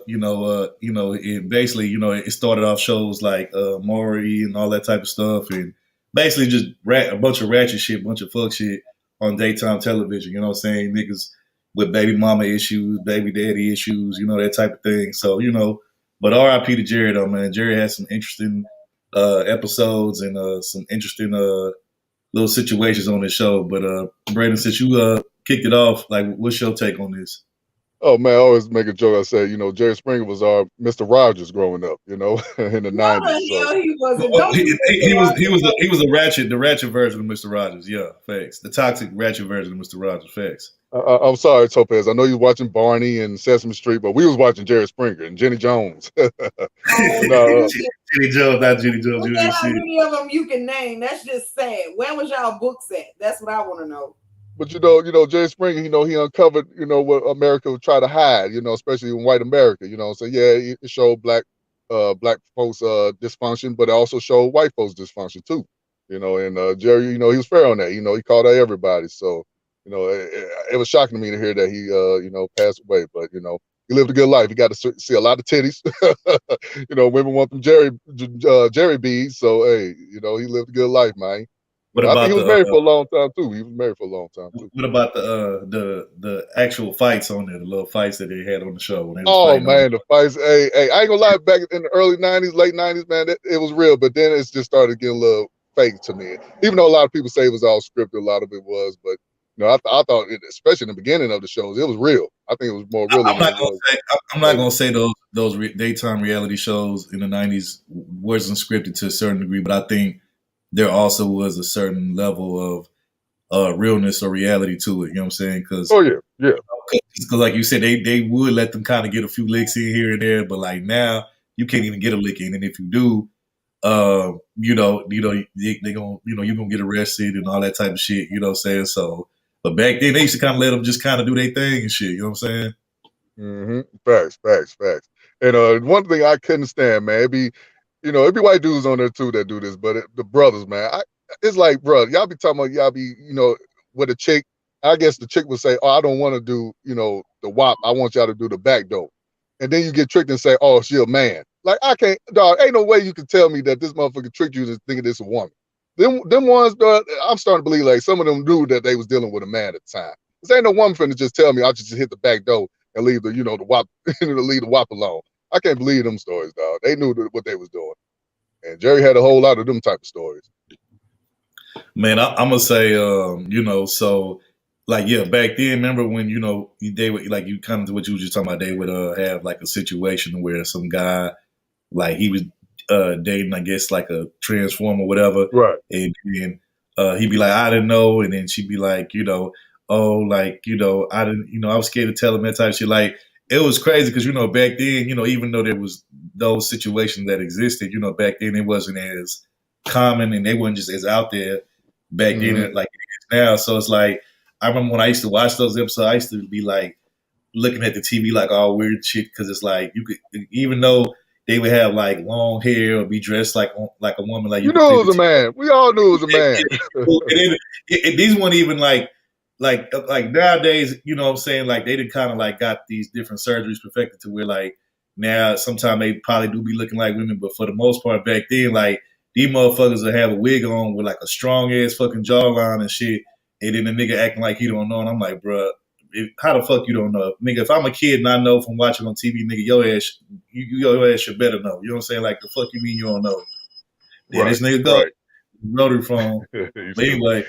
It basically, it started off shows like Maury and all that type of stuff, and basically just a bunch of ratchet shit, bunch of fuck shit on daytime television. You know what I'm saying? Niggas with baby mama issues, baby daddy issues, that type of thing. So but R.I.P. to Jerry though, man. Jerry had some interesting episodes and some interesting little situations on the show. But Brandon, since you kicked it off, like, what's your take on this? Oh man, I always make a joke. I say, Jerry Springer was our Mr. Rogers growing up, in the No, the '90s. So hell he wasn't. Well, Don't do he was the ratchet version of Mr. Rogers. Yeah, facts. The toxic ratchet version of Mr. Rogers. Facts. I'm sorry, Topaz. I know you was watching Barney and Sesame Street, but we was watching Jerry Springer and Jenny Jones. Oh, No, Jenny Jones, not Jenny Jones. look You at ain't how see it. many of them you can name. That's just sad. Where was y'all books at? That's what I want to know. but Jerry Springer, he uncovered, what America would try to hide, especially in white America, So yeah, it showed black folks dysfunction, but it also showed white folks dysfunction too, And Jerry, he was fair on that, he called out everybody. So, it was shocking to me to hear that he, passed away, but he lived a good life. He got to see a lot of titties. Women want them Jerry beads. So hey, he lived a good life, man. What I think about he was married for a long time too. He was married for a long time too. what about the actual fights on there? The little fights that they had on the show when they was Oh fighting on man, the fights. Hey, I ain't gonna lie. Back in the early '90s, late '90s, man, it was real. But then it's just started getting a little fake to me. Even though a lot of people say it was all scripted, a lot of it was. But I thought, especially in the beginning of the shows, it was real. I think it was more real than it was. I'm not gonna say those daytime reality shows in the '90s wasn't scripted to a certain degree, but I think there also was a certain level of realness or reality to it. You know what I'm saying? Because Oh yeah. like you said, they would let them kind of get a few licks in here and there, but like now you can't even get a lick in, and if you do, they gonna you're gonna get arrested and all that type of shit. You know what I'm saying? So, but back then they used to kind of let them just kind of do their thing and shit. You know what I'm saying? Facts. And one thing I couldn't stand, man, it'd be white dudes on there too that do this, but the brothers, man, it's like, bro, y'all be talking about y'all be, with a chick. I guess the chick would say, "Oh, I don't want to do, the WAP. I want y'all to do the back door," and then you get tricked and say, "Oh, she a man." Like I can't, dog. Ain't no way you can tell me that this motherfucker tricked you into thinking this a woman. Them ones, dog, I'm starting to believe like some of them knew that they was dealing with a man at the time. This ain't no woman finna just tell me I just hit the back door and leave the, the WAP, leave the WAP alone. I can't believe them stories, dog. They knew what they was doing. And Jerry had a whole lot of them type of stories. Man, I'm gonna say, so like, yeah, back then, remember when they would, like, you kind of what you were just talking about, they would have like a situation where some guy, like, he was dating, I guess, like a transformer or whatever, Right. and then he'd be like, I didn't know, and then she'd be like, oh, like, I didn't, I was scared to tell him, that type of shit. Like, it was crazy because back then, even though there was those situations that existed, back then it wasn't as common and they weren't just as out there back then like it is now. So it's like, I remember when I used to watch those episodes, I used to be like looking at the TV like all weird shit because it's like you could, even though they would have like long hair or be dressed like a woman, like you knew it was a man. We all knew it was a man. These weren't even like nowadays, you know what I'm saying? Like they did kind of like got these different surgeries perfected to where like now sometimes they probably do be looking like women, but for the most part back then, like these motherfuckers would have a wig on with like a strong ass fucking jawline and shit, and then the nigga acting like he don't know, and I'm like, bruh, how the fuck you don't know? Nigga, if I'm a kid and I know from watching on TV, nigga, your ass should better know. You know what I'm saying? Like, the fuck you mean you don't know? Yeah, Right, this nigga go. right. Rotary phone. But anyway.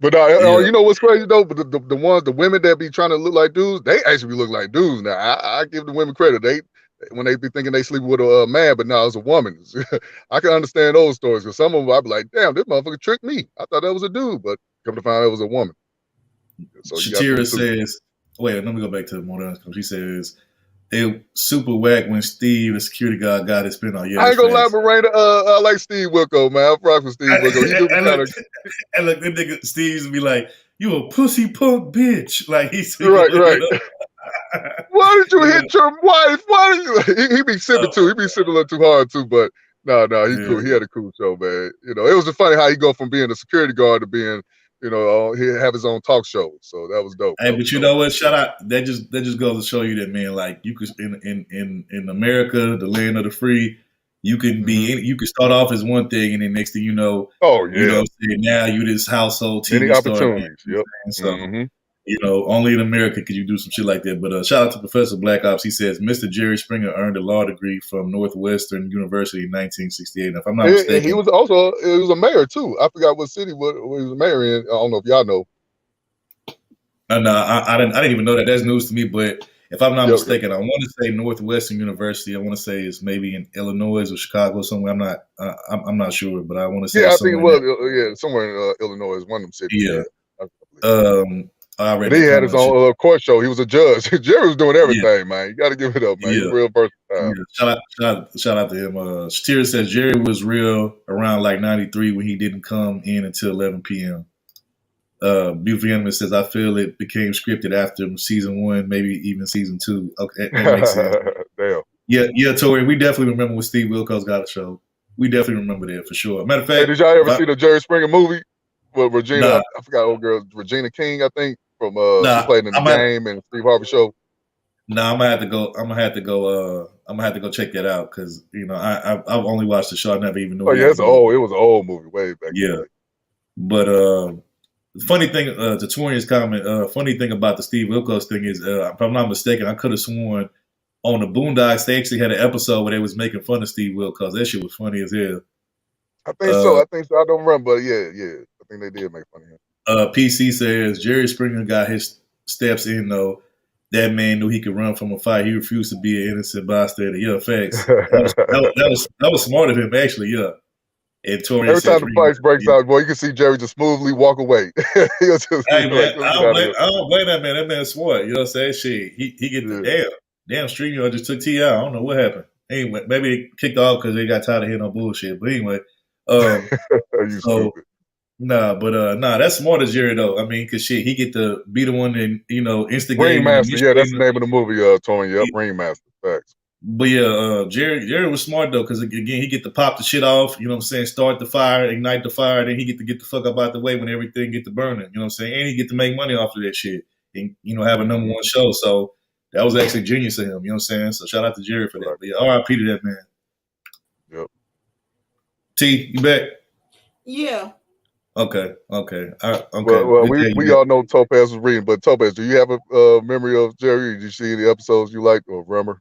But you know what's crazy though? But the women that be trying to look like dudes, they actually look like dudes. Now I give the women credit. They when they be thinking they sleeping with a man, but now it's a woman. I can understand those stories because some of them I'd be like, damn, this motherfucker tricked me. I thought that was a dude, but come to find out it was a woman. So Shatira says, wait, let me go back to the more. She says, it super whack when Steve, the security guard, got his spin on. Yeah, I ain't gonna lie, Miranda. I like Steve Wilco, man. I'm rock with Steve Wilco. He do be kind of. And look, the nigga Steve's be like, "You a pussy punk bitch!" Like he's right. Why did you hit your wife? Why did you? He be sipping too. He be sipping a little too hard too. But no, he cool. He had a cool show, man. It was just funny how he go from being a security guard to being he'd have his own talk show. So that was dope. Hey, but you know what? Shout out. That just goes to show you that, man. Like you could in America, the land of the free, you can be you can start off as one thing, and then next thing you know, Oh yeah, now you this household many TV star. Man, opportunities. Yep. And so only in America could you do some shit like that. But shout out to Professor Black Ops. He says Mr. Jerry Springer earned a law degree from Northwestern University in 1968. If I'm not mistaken, he was also a mayor too. I forgot what city what he was a mayor in. I don't know if y'all know. No, I didn't even know that. That's news to me. But if I'm not mistaken, I want to say Northwestern University. I want to say it's maybe in Illinois or Chicago somewhere. I'm not sure, but I want to say I think it was somewhere in Illinois is one of them cities. I read. He had his own court show. He was a judge. Jerry was doing everything, man. You got to give it up, man. He's real versatile. Shout out to him. Shatira says Jerry was real around like 93 when he didn't come in until 11 p.m. Beautiful Animal says, I feel it became scripted after season 1, maybe even season 2. Okay, that makes sense. Damn. Yeah, Tori, we definitely remember when Steve Wilkos got a show. We definitely remember that for sure. Matter of fact, did y'all ever see the Jerry Springer movie with Regina? I forgot old girl, Regina King, I think, from she played in the game and Steve Harvey show. I'm gonna have to go check that out because I've only watched the show. I never even knew. Oh yeah, it was an old movie way back. Yeah, but the funny thing, to Torian's comment, funny thing about the Steve Wilkos thing is, if I'm not mistaken, I could have sworn on the Boondocks they actually had an episode where they was making fun of Steve Wilkos. That shit was funny as hell. I think so. I don't remember, but yeah. I think they did make fun of him. PC says Jerry Springer got his steps in though. That man knew he could run from a fight. He refused to be an innocent bystander. Yeah, facts. That was smart of him, actually. Yeah. And every time the fight breaks out, boy, you can see Jerry just smoothly walk away. Hey man, I don't blame that man. That man's smart. You know what I'm saying? Shit, he get the damn StreamYard just took T out. I don't know what happened. Anyway, maybe they kicked off because they got tired of hearing no bullshit. But anyway, stupid. That's smart of Jerry though. I mean, because shit, he get to be the one and instigate. Ringmaster, yeah, that's the name of the movie. Tony, yep, Ringmaster. Facts. But yeah, Jerry was smart though, because again, he get to pop the shit off. You know what I'm saying? Start the fire, ignite the fire, then he get the fuck up out the way when everything get to burning. You know what I'm saying? And he get to make money off of that shit and have a number 1 show. So that was actually genius of him. You know what I'm saying? So shout out to Jerry for that. But yeah, R.I.P. to that man. Yep. T, you back? Yeah. Okay. Well, we all know Topaz was reading, but Topaz, do you have a memory of Jerry? Did you see any episodes you liked or remember?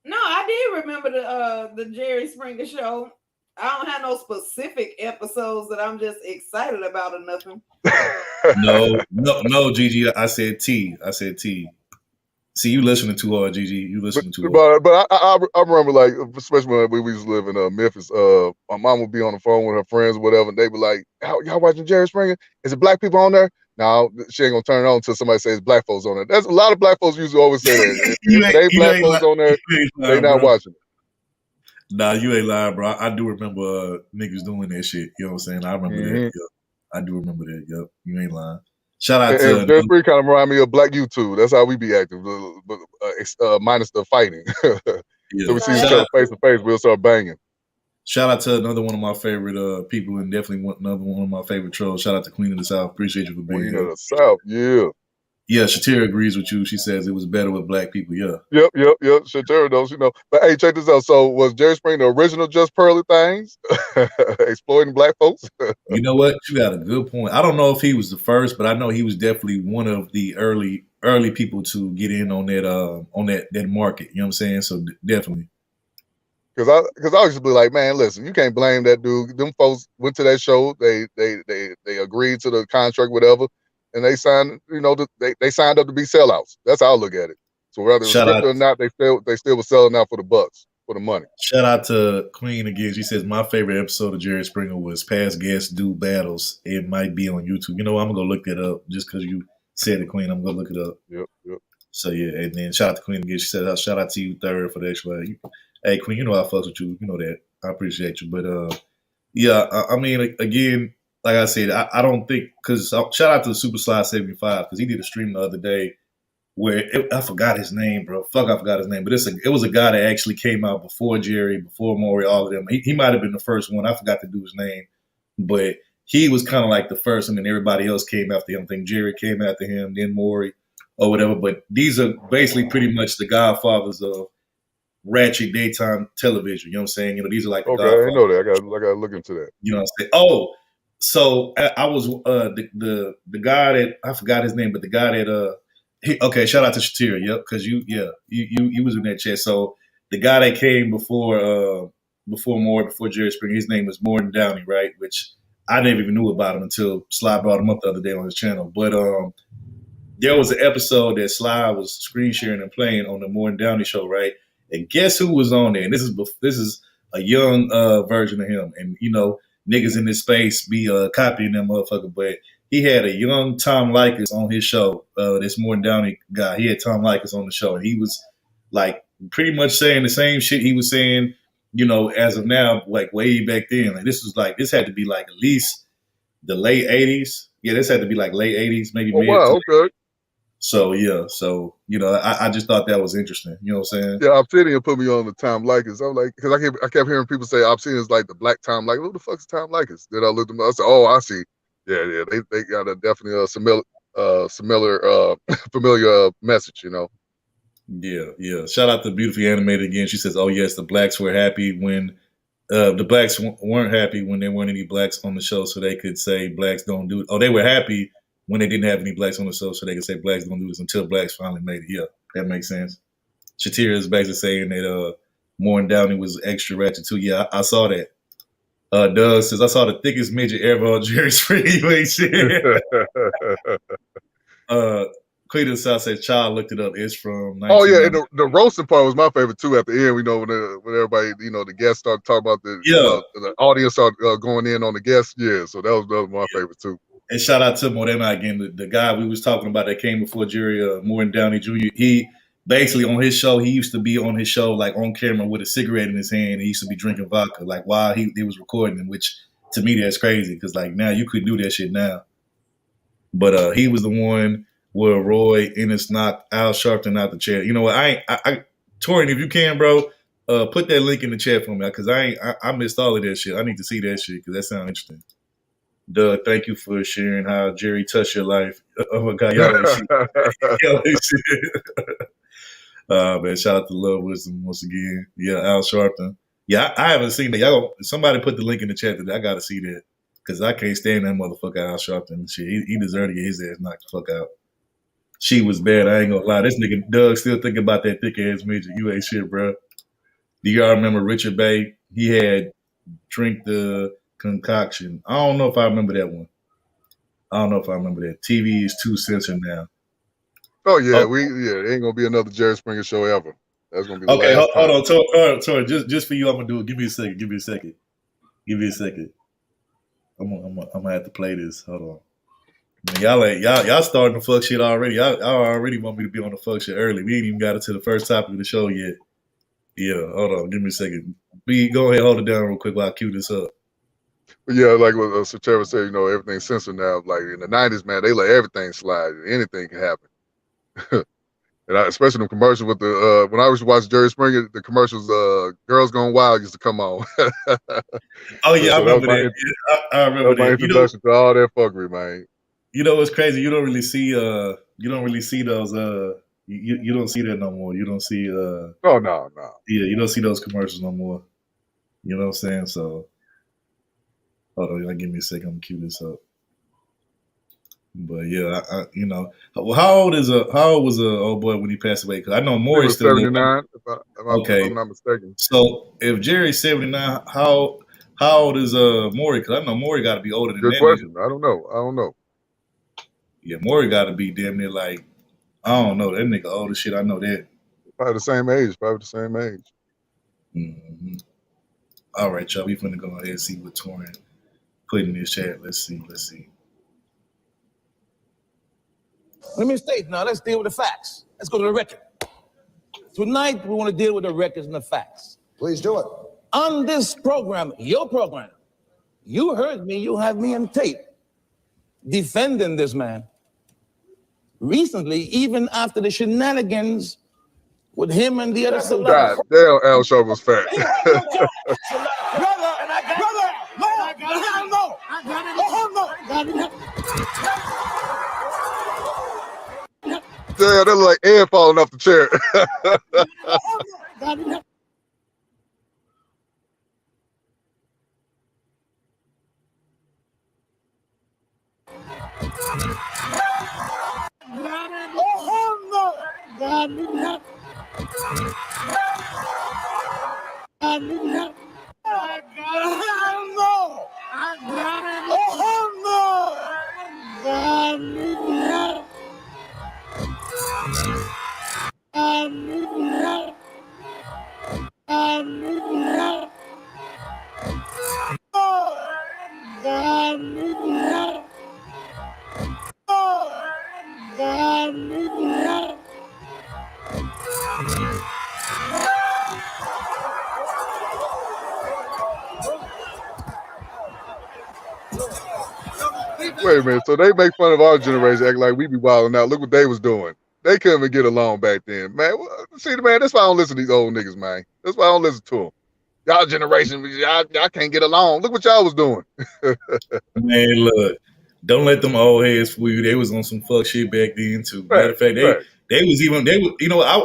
No, I did remember the Jerry Springer show. I don't have no specific episodes that I'm just excited about or nothing. No, Gigi. I said T. See, you listening too hard, Gigi. You listening too hard. But I remember, like, especially when we used to live in Memphis, my mom would be on the phone with her friends or whatever, and they'd be like, y'all watching Jerry Springer? Is it black people on there? No, she ain't gonna turn it on until somebody says black folks on there. There's a lot of black folks usually always say that. If they black folks on there, they not watching it. Nah, you ain't lying, bro. I do remember niggas doing that shit. You know what I'm saying? I remember that. Yep. I do remember that. Yep. You ain't lying. Shout out to Jerry Springer kind of remind me of Black YouTube. That's how we be active, minus the fighting. So we see each other face to face, we'll start banging. Shout out to another one of my favorite people, and definitely another one of my favorite trolls. Shout out to Queen of the South. Appreciate you for being here. Queen of the South, yeah. Yeah, Shatira agrees with you. She says it was better with black people. Yeah. Yep. Shatira knows, But hey, check this out. So was Jerry Springer the original Just Pearly Things, exploiting black folks? You know what? You got a good point. I don't know if he was the first, but I know he was definitely one of the early people to get in on that market. You know what I'm saying? So definitely. Because I used to be like, man, listen, you can't blame that dude. Them folks went to that show. They agreed to the contract, whatever, and they signed. They signed up to be sellouts. That's how I look at it. So whether it's scripted or not, they still were selling out for the bucks, for the money. Shout out to Queen again. She says my favorite episode of Jerry Springer was Past Guests Do Battles. It might be on YouTube. You know what? I'm gonna go look that up just because you said it, Queen. I'm gonna look it up. Yep. So yeah, and then shout out to Queen again. She said shout out to you third for the extra. Hey Queen, you know I fucks with you. You know that. I appreciate you. But yeah, I mean again, like I said, I don't think because shout out to the Super Slide 75 because he did a stream the other day where I forgot his name, bro. I forgot his name. But it was a guy that actually came out before Jerry, before Maury, all of them. He might have been the first one. I forgot to do his name, but he was kind of like the first, and then everybody else came after him. I think Jerry came after him, then Maury, or whatever. But these are basically pretty much the godfathers of ratchet daytime television. You know what I'm saying? These are like the Okay, I didn't godfathers. know that. I gotta look into that. You know what I'm saying? Oh, so I was the guy that I forgot his name, but the guy that okay, shout out to Shatira, yep, because you was in that chat. So the guy that came before Jerry Springer, his name was Morton Downey, right? Which I never even knew about him until Sly brought him up the other day on his channel. But there was an episode that Sly was screen sharing and playing on the Morton Downey show, right? And guess who was on there? And this is a young version of him. And niggas in this space be copying that motherfucker, but he had a young Tom Likas on his show. This Morton Downey guy, he had Tom Likas on the show, and he was like pretty much saying the same shit he was saying, as of now, like way back then. Like this had to be like at least the late '80s. Yeah, this had to be like late '80s, maybe Oh mid. wow, okay. So yeah, I just thought that was interesting. You know what I'm saying? Yeah, Obsidian put me on the Tom Likas. I'm like, because I kept hearing people say Obsidian is like the black Tom Likas. Who the fuck is Tom Likas? Then I looked them up. I said, oh, I see. Yeah, they got a definitely similar familiar message, Yeah. Shout out to Beautifully Animated again. She says, "Oh yes, the blacks were happy when the blacks weren't happy when there weren't any blacks on the show, so they could say blacks don't do it. Oh, they were happy when they didn't have any blacks on the show, so they could say blacks don't do this until blacks finally made it." Yeah, that makes sense. Shatira is basically saying that Morton Downey was extra ratchet too. Yeah, I saw that. Doug says, "I saw the thickest midget ever on Jerry Springer." You ain't shit. Cleveland South says, "Child looked it up. It's from." Oh yeah, and the roasting part was my favorite too. At the end, when everybody, the guests started talking about the audience started going in on the guests. Yeah, so that was my favorite too. And shout out to Morena again, the guy we was talking about that came before Jerry, Morton Downey Jr. He basically on his show, he used to be on his show like on camera with a cigarette in his hand. He used to be drinking vodka like while he was recording, which to me that's crazy because like now you couldn't do that shit now. But he was the one where Roy Ennis knocked Al Sharpton out the chair. You know what? I Torian, if you can, bro, put that link in the chat for me because I missed all of that shit. I need to see that shit because that sounds interesting. Doug, thank you for sharing how Jerry touched your life. Oh my God, y'all ain't shit. Man, shout out to Love Wisdom once again. Yeah, Al Sharpton. Yeah, I haven't seen that. Somebody put the link in the chat today. I got to see that because I can't stand that motherfucker Al Sharpton. Shit, he deserved to get his ass knocked the fuck out. She was bad. I ain't gonna lie. This nigga Doug still thinking about that thick ass midget. You ain't shit, bro. Do y'all remember Richard Bay? He had Drink the Concoction. I don't know if I remember that one. TV is too censored now. Oh yeah, it ain't gonna be another Jerry Springer show ever. That's gonna be the okay. last Hold on, Tori. Just for you, I'm gonna do it. Give me a second. I'm gonna have to play this. Hold on. Man, y'all starting to fuck shit already. Y'all already want me to be on the fuck shit early. We ain't even got it to the first topic of the show yet. Yeah, hold on. Give me a second. Go ahead, hold it down real quick while I cue this up. But yeah, like what Satara said, everything's censored now. Like in the 90s, man, they let everything slide. Anything can happen. And especially the commercials with the when I used to watch Jerry Springer, the commercials, "Girls Gone Wild" used to come on. Oh yeah, I remember that. I remember that. My introduction to all that fuckery, man. You know what's crazy? You don't really see those you don't see that no more. You don't see no. Yeah, you don't see those commercials no more. You know what I'm saying? So hold on, give me a second, I'm gonna cue this up. But yeah, how old was old boy when he passed away? Because I know Maury's still 79. If I'm not mistaken. So if Jerry's 79, how old is Maury? Because I know Maury got to be older than that. Good question. I don't know. Yeah, Maury got to be damn near like I don't know that nigga old as shit. I know that. Probably the same age. Mm-hmm. All right, y'all. We finna go ahead and see what Torian put in his chat. Let's see. Let me state now, let's deal with the facts. Let's go to the record. Tonight, we want to deal with the records and the facts. Please do it. On this program, your program, you heard me, you have me on tape defending this man. Recently, even after the shenanigans with him and the other soldiers. God damn, Al Sharpton was fat. Brother, I got it. Yeah, that's like air falling off the chair. Wait a minute. So they make fun of our generation, act like we be wilding out. Look what they was doing. They couldn't even get along back then, man. See, man, that's why I don't listen to these old niggas, man. That's why I don't listen to them. Y'all generation, y'all can't get along. Look what y'all was doing. Man, look, don't let them old heads fool you. They was on some fuck shit back then too. Matter of fact, they was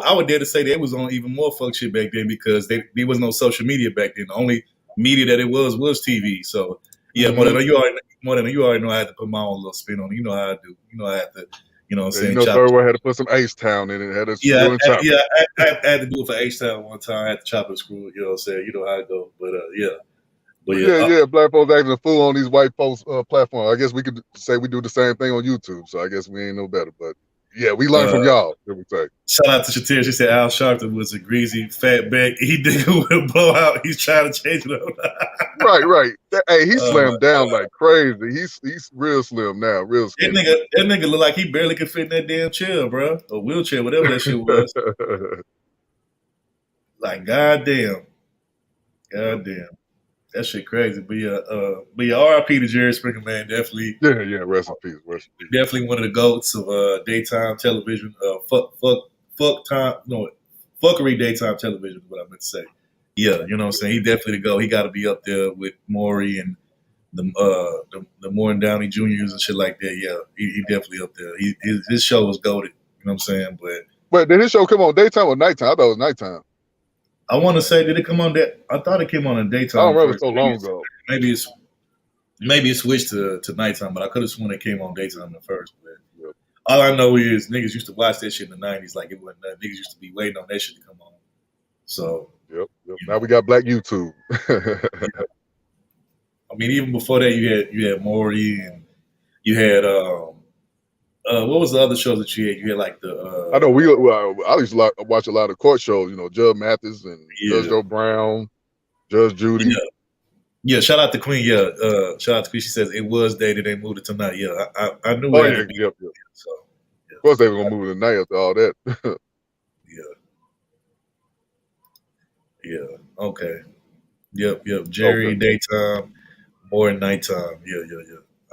I would dare to say they was on even more fuck shit back then because there was no social media back then. The only media that it was TV. So yeah, more than you already know I had to put my own little spin on it. You know how I do. You know I had to, you know what I'm saying, chop. Third World had to put some Ace Town in it, had to screw and chop. Yeah, I had to do it for H-Town one time. I had to chop and screw it, you know what I'm saying? You know how it go. But yeah. But yeah, black folks acting a fool on these white folks platforms. I guess we could say we do the same thing on YouTube, so I guess we ain't no better. But yeah, we learn from y'all, let me say. Shout out to Shatir. She said Al Sharpton was a greasy, fat back. He nigga with a blowout. He's trying to change it up. Right. Hey, he slimmed down like crazy. He's real slim now, real skinny. That nigga look like he barely could fit in that damn chair, bro. Or wheelchair, whatever that shit was. Like, goddamn. That shit crazy. But yeah, R.I.P. to Jerry Springer, man. Definitely. Yeah, rest in peace. Definitely one of the goats of daytime television. Fuckery daytime television is what I meant to say. Yeah, you know what I'm saying? He definitely the GOAT. He got to be up there with Maury and the Morton Downey Juniors and shit like that. Yeah, he definitely up there. His show was goated. You know what I'm saying? But did his show come on daytime or nighttime? I thought it was nighttime. I want to say, did it come on that? I thought it came on in daytime. I don't remember so long ago. Maybe it switched to nighttime, but I could have sworn it came on daytime at first. But all I know is niggas used to watch that shit in the 90s like it wasn't nothing. Niggas used to be waiting on that shit to come on. So Yep. Now we got Black YouTube. I mean, even before that, you had Maury and you had what was the other shows that you had? You had like the I know I used to watch a lot of court shows. You know, Judge Mathis and Judge Joe Brown, Judge Judy. Yeah, shout out to Queen. Yeah, shout out to Queen. She says it was day that they moved it tonight. Yeah, I knew. Yep. So, of course, they were gonna move it tonight after all that. Yeah. Okay. Yep. Jerry daytime, more nighttime. Yeah.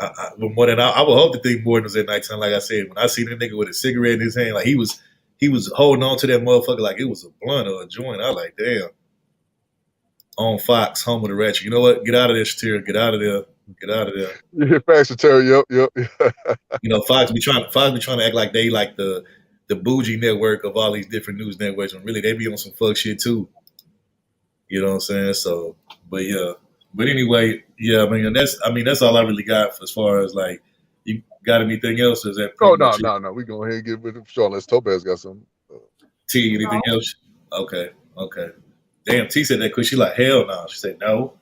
I would hope to think Morton was at nighttime. Like I said, when I see the nigga with a cigarette in his hand, like he was holding on to that motherfucker like it was a blunt or a joint. I was like, damn. On Fox, home of the ratchet. You know what? Get out of there, Shatir. Get out of there. Yeah, facts, Shatir. Yep. You know, Fox be trying to act like they like the bougie network of all these different news networks, and really they be on some fuck shit too. You know what I'm saying? So, but yeah. But anyway, yeah, that's all I really got as far as like, you got anything else? Or is that no. We go ahead and get with it for sure. Unless Topaz got something. T, anything else? Okay. Damn, T said that because she like, hell no. She said no.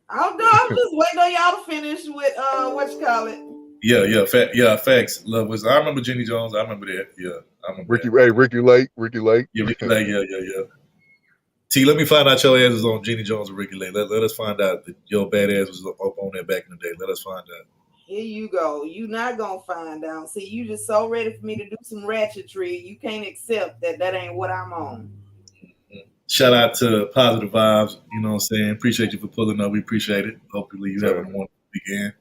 I'm just waiting on y'all to finish with what you call it. Yeah, facts. Love was. I remember Jenny Jones. I remember that. Yeah, I remember Ricky Lake. Yeah, Ricky Lake. Yeah. T, let me find out your ass was on Jenny Jones or Ricky Lake. Let us find out that your bad ass was up on that back in the day. Let us find out. Here you go. You not gonna find out. See, you just so ready for me to do some ratchetry. You can't accept that ain't what I'm on. Shout out to Positive Vibes. You know what I'm saying? Appreciate you for pulling up. We appreciate it. Hopefully you having a wonderful weekend.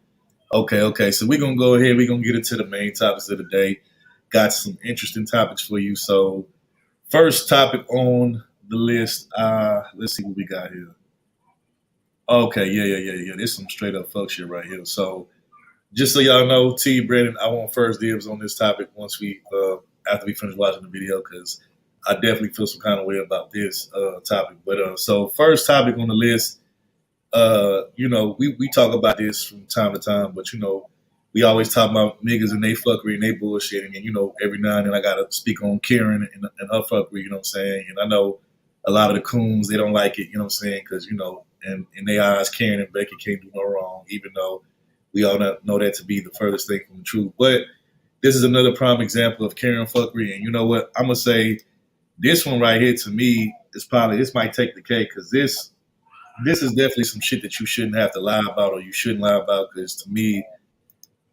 Okay. So we're going to go ahead. We're going to get into the main topics of the day. Got some interesting topics for you. So first topic on the list. Let's see what we got here. Okay. Yeah. This is some straight up fuck shit right here. So just so y'all know, T. Brandon, I want first dibs on this topic once we after we finish watching the video because I definitely feel some kind of way about this topic. But so first topic on the list, we talk about this from time to time, but we always talk about niggas and they fuckery and they bullshitting, and every now and then I gotta speak on Karen and her fuckery, you know what I'm saying? And I know a lot of the coons, they don't like it, you know what I'm saying? Because in their eyes, Karen and Becky can't do no wrong, even though we all know that to be the furthest thing from the truth. But this is another prime example of Karen fuckery, and you know what? I'm gonna say this one right here to me this might take the cake because this is definitely some shit that you shouldn't have to lie about or you shouldn't lie about because to me,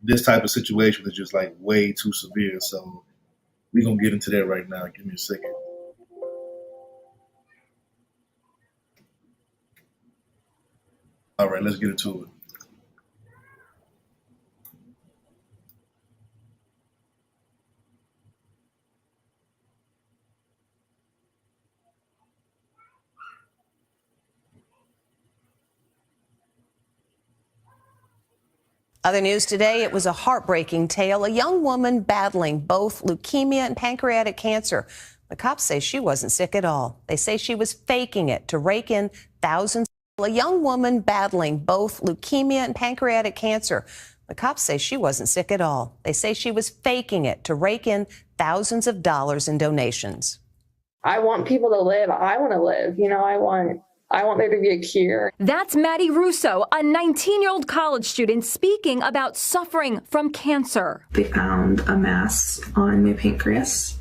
this type of situation is just like way too severe. So we're gonna get into that right now. Give me a second. All right, let's get into it. Other news today, it was a heartbreaking tale. A young woman battling both leukemia and pancreatic cancer. The cops say she wasn't sick at all. They say she was faking it to rake in thousands. A young woman battling both leukemia and pancreatic cancer. The cops say she wasn't sick at all. They say she was faking it to rake in thousands of dollars in donations. I want people to live. I want to live. I want there to be a cure. That's Maddie Russo, a 19-year-old college student speaking about suffering from cancer. They found a mass on my pancreas,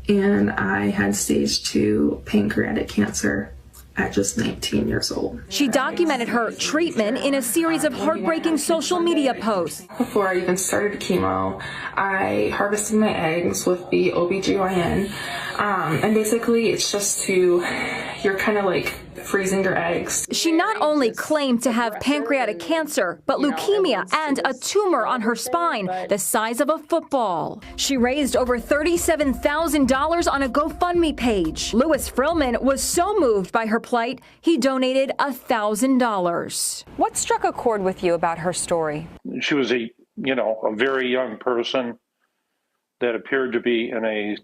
and I had stage 2 pancreatic cancer at just 19 years old. She documented her treatment in a series of heartbreaking social media posts. Before I even started chemo, I harvested my eggs with the OBGYN. And basically it's just you're kind of like freezing your eggs. She not only claimed to have pancreatic cancer, but leukemia and a tumor on her spine the size of a football. She raised over $37,000 on a GoFundMe page. Louis Frillman was so moved by her plight, he donated $1,000. What struck a chord with you about her story? She was a very young person that appeared to be in a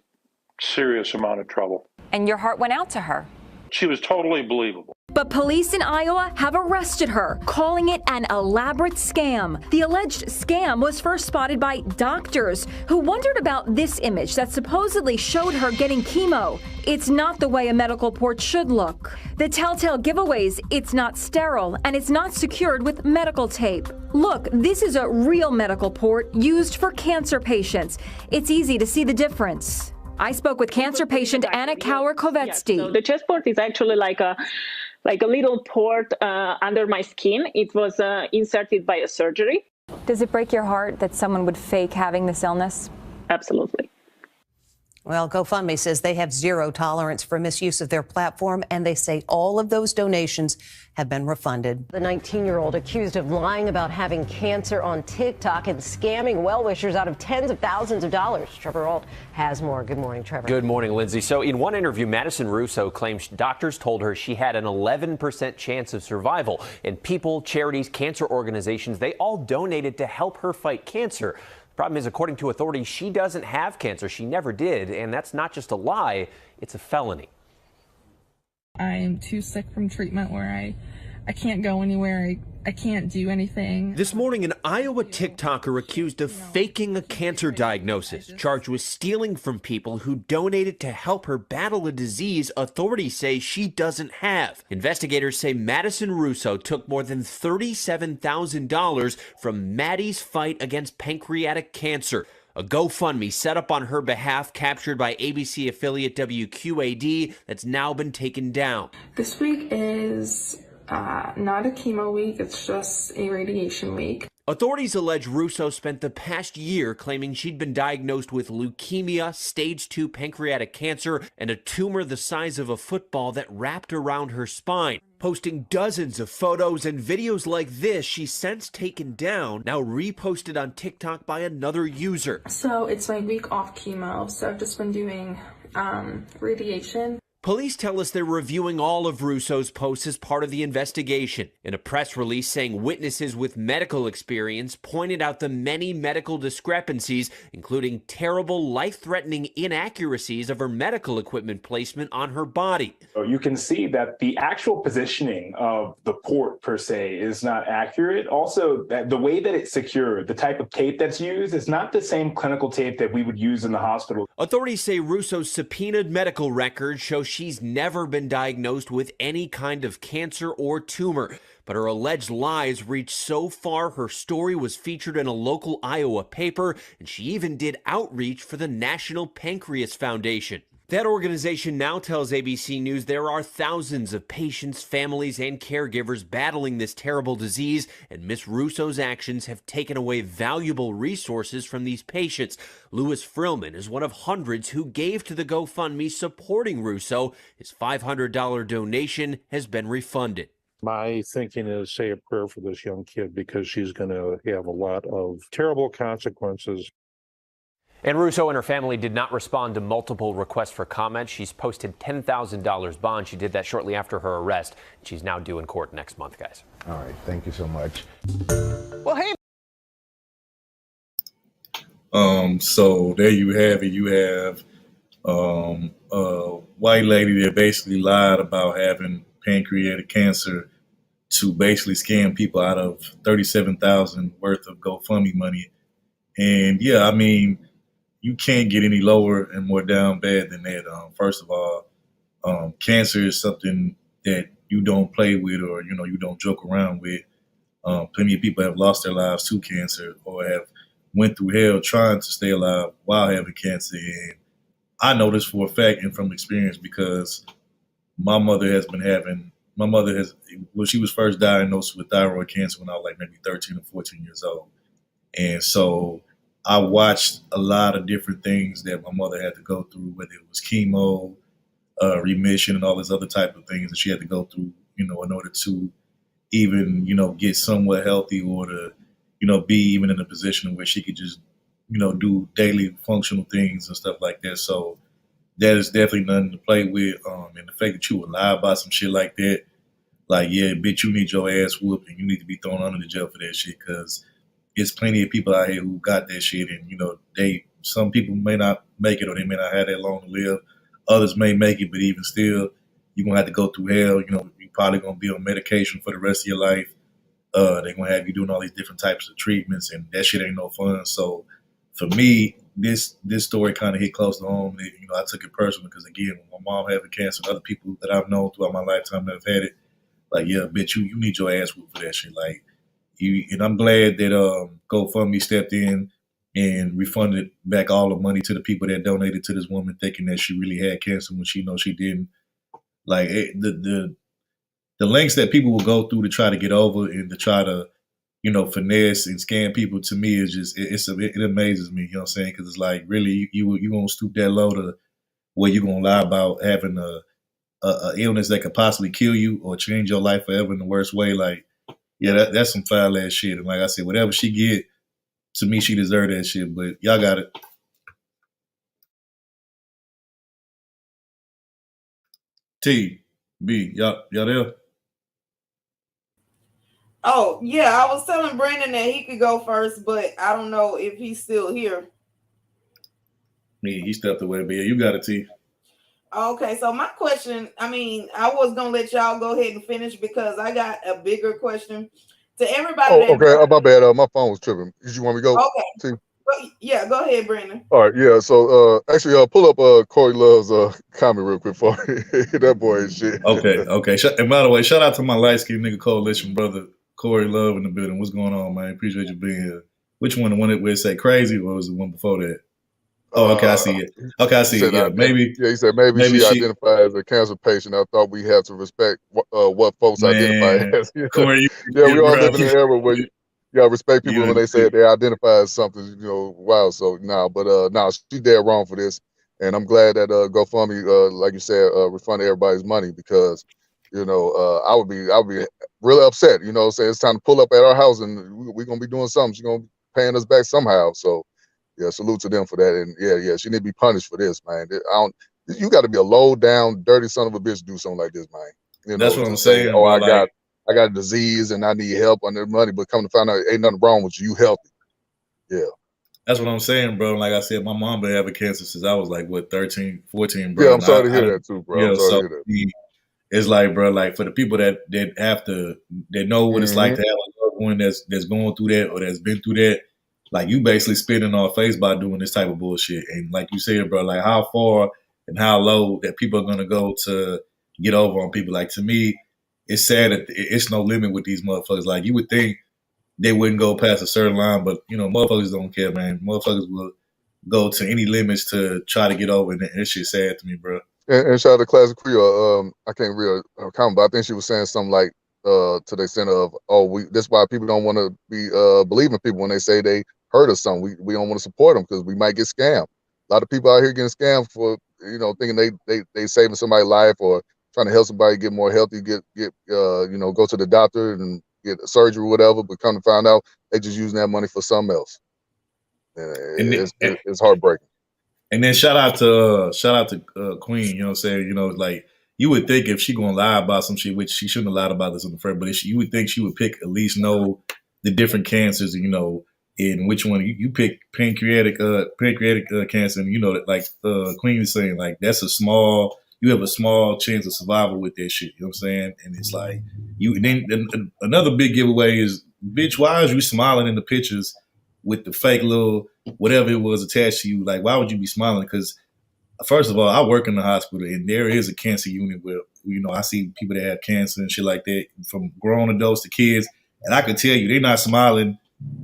serious amount of trouble. And your heart went out to her. She was totally believable. But police in Iowa have arrested her, calling it an elaborate scam. The alleged scam was first spotted by doctors who wondered about this image that supposedly showed her getting chemo. It's not the way a medical port should look. The telltale giveaways, it's not sterile and it's not secured with medical tape. Look, this is a real medical port used for cancer patients. It's easy to see the difference. I spoke with cancer patient Anna Kauer-Kovetsky. So the chest port is actually like a little port under my skin. It was inserted by a surgery. Does it break your heart that someone would fake having this illness? Absolutely. Well, GoFundMe says they have zero tolerance for misuse of their platform, and they say all of those donations have been refunded. The 19-year-old accused of lying about having cancer on TikTok and scamming well-wishers out of tens of thousands of dollars. Trevor Ault has more. Good morning, Trevor. Good morning, Lindsay. So in one interview, Madison Russo claims doctors told her she had an 11% chance of survival. And people, charities, cancer organizations, they all donated to help her fight cancer. Problem is, according to authorities, she doesn't have cancer. She never did. And that's not just a lie. It's a felony. I am too sick from treatment where I can't go anywhere. I can't do anything. This morning, an Iowa TikToker accused of faking a cancer diagnosis, charged with stealing from people who donated to help her battle a disease authorities say she doesn't have. Investigators say Madison Russo took more than $37,000 from Maddie's fight against pancreatic cancer. A GoFundMe set up on her behalf, captured by ABC affiliate WQAD, that's now been taken down. This week is not a chemo week, it's just a radiation week. Authorities allege Russo spent the past year claiming she'd been diagnosed with leukemia, stage 2 pancreatic cancer, and a tumor the size of a football that wrapped around her spine. Posting dozens of photos and videos like this she's since taken down, now reposted on TikTok by another user. So it's my week off chemo, so I've just been doing radiation. Police tell us they're reviewing all of Russo's posts as part of the investigation. In a press release saying witnesses with medical experience pointed out the many medical discrepancies, including terrible, life-threatening inaccuracies of her medical equipment placement on her body. So you can see that the actual positioning of the port per se is not accurate. Also, that the way that it's secured, the type of tape that's used is not the same clinical tape that we would use in the hospital. Authorities say Russo's subpoenaed medical records show she's never been diagnosed with any kind of cancer or tumor, but her alleged lies reached so far her story was featured in a local Iowa paper, and she even did outreach for the National Pancreas Foundation. That organization now tells ABC News there are thousands of patients, families, and caregivers battling this terrible disease, and Miss Russo's actions have taken away valuable resources from these patients. Louis Frillman is one of hundreds who gave to the GoFundMe supporting Russo. His $500 donation has been refunded. My thinking is say a prayer for this young kid because she's going to have a lot of terrible consequences. And Russo and her family did not respond to multiple requests for comment. She's posted $10,000 bond. She did that shortly after her arrest. She's now due in court next month, guys. All right. Thank you so much. Well, hey. So there you have it. You have a white lady that basically lied about having pancreatic cancer to basically scam people out of $37,000 worth of GoFundMe money. And yeah, I mean, you can't get any lower and more down bad than that. First of all, cancer is something that you don't play with, or you don't joke around with. Plenty of people have lost their lives to cancer, or have went through hell trying to stay alive while having cancer. And I know this for a fact and from experience, because my mother has, she was first diagnosed with thyroid cancer when I was like maybe 13 or 14 years old. And so I watched a lot of different things that my mother had to go through, whether it was chemo, remission, and all this other type of things that she had to go through, in order to even, get somewhat healthy, or to, be even in a position where she could just, do daily functional things and stuff like that. So that is definitely nothing to play with. And the fact that you would lie about some shit like that, like, yeah, bitch, you need your ass whooped and you need to be thrown under the jail for that shit, because it's plenty of people out here who got that shit, and some people may not make it, or they may not have that long to live. Others may make it, but even still, you're gonna have to go through hell. You're probably gonna be on medication for the rest of your life. They're gonna have you doing all these different types of treatments, and that shit ain't no fun. So for me, this story kind of hit close to home. I took it personal because, again, when my mom having cancer, and other people that I've known throughout my lifetime that have had it, like, yeah, bitch, you need your ass whooped for that shit. Like, and I'm glad that GoFundMe stepped in and refunded back all the money to the people that donated to this woman, thinking that she really had cancer when she knows she didn't. Like, the lengths that people will go through to try to get over and to try to, finesse and scam people, to me is just it amazes me. You know what I'm saying? Because it's like, really, you gonna stoop that low to where you gonna lie about having a illness that could possibly kill you or change your life forever in the worst way? Like, yeah, that's some foul ass shit. And like I said, whatever she get, to me, she deserved that shit. But y'all got it. T, B, y'all there? Oh, yeah, I was telling Brandon that he could go first, but I don't know if he's still here. Me, he stepped away, but yeah, you got it, T. Okay, so my question, I was going to let y'all go ahead and finish because I got a bigger question to everybody. Oh, okay, my bad. My phone was tripping. Did you want me to go? Okay. T? Yeah, go ahead, Brandon. All right, yeah. So actually, pull up Corey Love's comment real quick for me. That boy is shit. Okay. And by the way, shout out to my light skinned nigga coalition brother Corey Love in the building. What's going on, man? Appreciate you being here. Which one? The one that where it say crazy, or was the one before that? Oh, okay, I see it. Okay, I see it. Yeah, maybe. Yeah, he said maybe she identified as a cancer patient. I thought we had to respect what folks identify as. Corey, yeah, we all live in an era where you gotta respect people when they say they identify as something. Wow. So she's dead wrong for this, and I'm glad that GoFundMe, like you said, refunded everybody's money, because I would be really upset. Saying it's time to pull up at our house and we're gonna be doing something. She's gonna be paying us back somehow. So. Yeah, salute to them for that, and yeah, she need to be punished for this, man. You got to be a low down, dirty son of a bitch to do something like this, man. You That's know, what I'm just say, saying, oh, bro. I got a disease and I need help and their money, but come to find out ain't nothing wrong with you. You healthy. Yeah. That's what I'm saying, bro. Like I said, my mom been having cancer since I was like, what, 13, 14, Yeah, bro. I'm And sorry to hear that too, bro. I'm sorry so to hear that. it's like, bro, like for the people that have to, that know what it's like Mm-hmm. to have a loved one that's going through that or that's been through that, like you basically spitting on our face by doing this type of bullshit. And like you said, bro, like how far and how low that people are gonna go to get over on people. Like to me, it's sad that it's no limit with these motherfuckers. Like you would think they wouldn't go past a certain line, but you know, motherfuckers don't care, man. Motherfuckers will go to any limits to try to get over, and that shit's sad to me, bro. And shout out to Classic Creole. I can't read her comment, but I think she was saying something like to the extent of, oh, that's why people don't want to be believing people when they say they heard of something. We don't want to support them because we might get scammed. A lot of people out here getting scammed for, you know, thinking they saving somebody's life or trying to help somebody get more healthy, get you know, go to the doctor and get surgery or whatever, but come to find out they just using that money for something else. And It's heartbreaking. And then shout out to Queen. You know what I'm saying? You know, like you would think if she gonna lie about some shit, which she shouldn't have lied about this in the first, but you would think she would pick at least know the different cancers. You know, in which one you pick pancreatic cancer, and you know that like Queen is saying, like that's you have a small chance of survival with that shit. You know what I'm saying? And it's like then another big giveaway is, bitch, why is you smiling in the pictures with the fake little whatever it was attached to you? Like, why would you be smiling? Because first of all, I work in the hospital and there is a cancer unit where, you know, I see people that have cancer and shit like that, from grown adults to kids, and I can tell you they're not smiling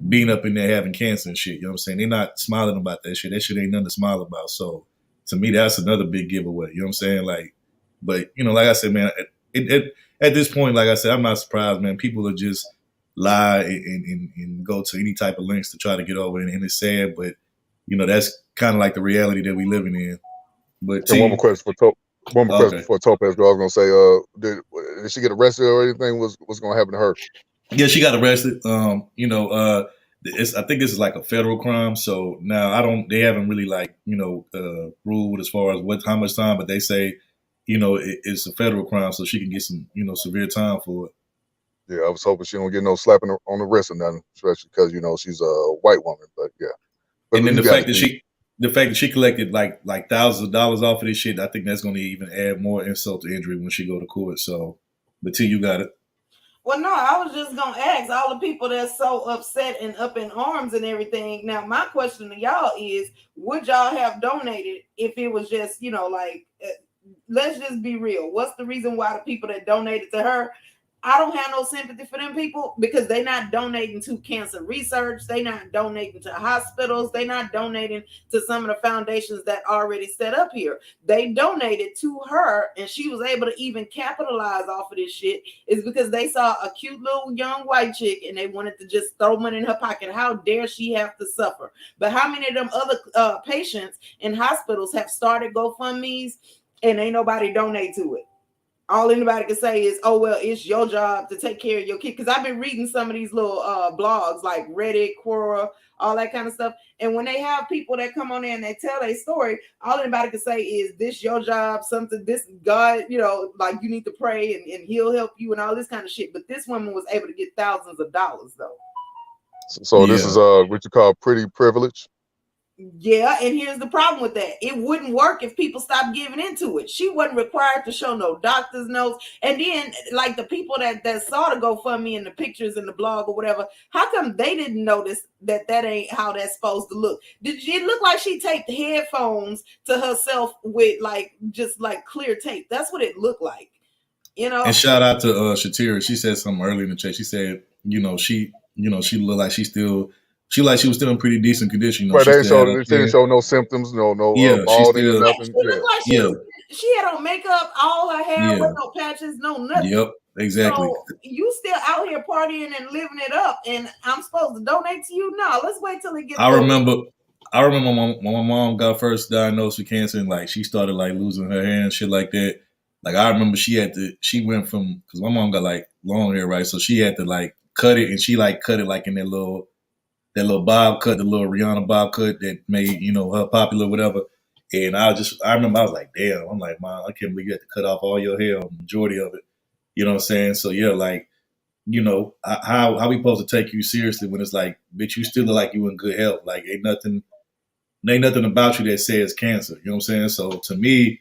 being up in there having cancer and shit. You know what I'm saying? They're not smiling about that shit. That shit ain't nothing to smile about. So to me, that's another big giveaway. You know what I'm saying? Like, but you know, like I said, man, at this point, like I said, I'm not surprised, man. People are just lie and go to any type of lengths to try to get over it, and it's sad, but you know that's kind of like the reality that we living in. But And one more question for Topaz. I was gonna say, did she get arrested or anything? What's gonna happen to her? Yeah, she got arrested. You know, I think this is like a federal crime. So now they haven't really like, you know, ruled as far as how much time, but they say, you know, it's a federal crime, so she can get some, you know, severe time for it. Yeah, I was hoping she don't get no slapping on the wrist or nothing, especially because, you know, she's a white woman. But yeah. But and then the fact that she collected like thousands of dollars off of this shit, I think that's going to even add more insult to injury when she go to court. So, but T, you got it. Well, no, I was just gonna ask all the people that's so upset and up in arms and everything. Now, my question to y'all is, would y'all have donated if it was just, you know, like, let's just be real. What's the reason why the people that donated to her? I don't have no sympathy for them people because they're not donating to cancer research. They're not donating to hospitals. They're not donating to some of the foundations that already set up here. They donated to her, and she was able to even capitalize off of this shit is because they saw a cute little young white chick and they wanted to just throw money in her pocket. How dare she have to suffer? But how many of them other patients in hospitals have started GoFundMe's and ain't nobody donate to it? All anybody can say is, oh, well, it's your job to take care of your kid. Because I've been reading some of these little blogs like Reddit, Quora, all that kind of stuff. And when they have people that come on there and they tell their story, all anybody can say is, this your job, something, this God, you know, like you need to pray and he'll help you and all this kind of shit. But this woman was able to get thousands of dollars, though. So this is what you call pretty privilege. Yeah, and here's the problem with that. It wouldn't work if people stopped giving into it. She wasn't required to show no doctor's notes. And then, like, the people that saw the GoFundMe and the pictures and the blog or whatever, how come they didn't notice that ain't how that's supposed to look? Did it look like she taped headphones to herself with, like, just, like, clear tape? That's what it looked like, you know? And shout out to Shatira. She said something earlier in the chat. She said, she looked like she was still in pretty decent condition. You know, Right, she didn't show no symptoms, no balding or nothing. She looked like she had on makeup, all her hair with no patches, no nothing. Yep, exactly. So you still out here partying and living it up, and I'm supposed to donate to you? No, let's wait till it gets. I remember when my mom got first diagnosed with cancer, and like she started like losing her hair and shit like that. Like I remember she went from, because my mom got like long hair, right? So she had to like cut it, and she like cut it like in that little bob cut, the little Rihanna bob cut that made, you know, her popular, whatever. And I remember I was like, damn, I'm like, man, I can't believe you had to cut off all your hair, or the majority of it. You know what I'm saying? So yeah, like, how we supposed to take you seriously when it's like, bitch, you still look like you in good health. Like, ain't nothing about you that says cancer. You know what I'm saying? So to me,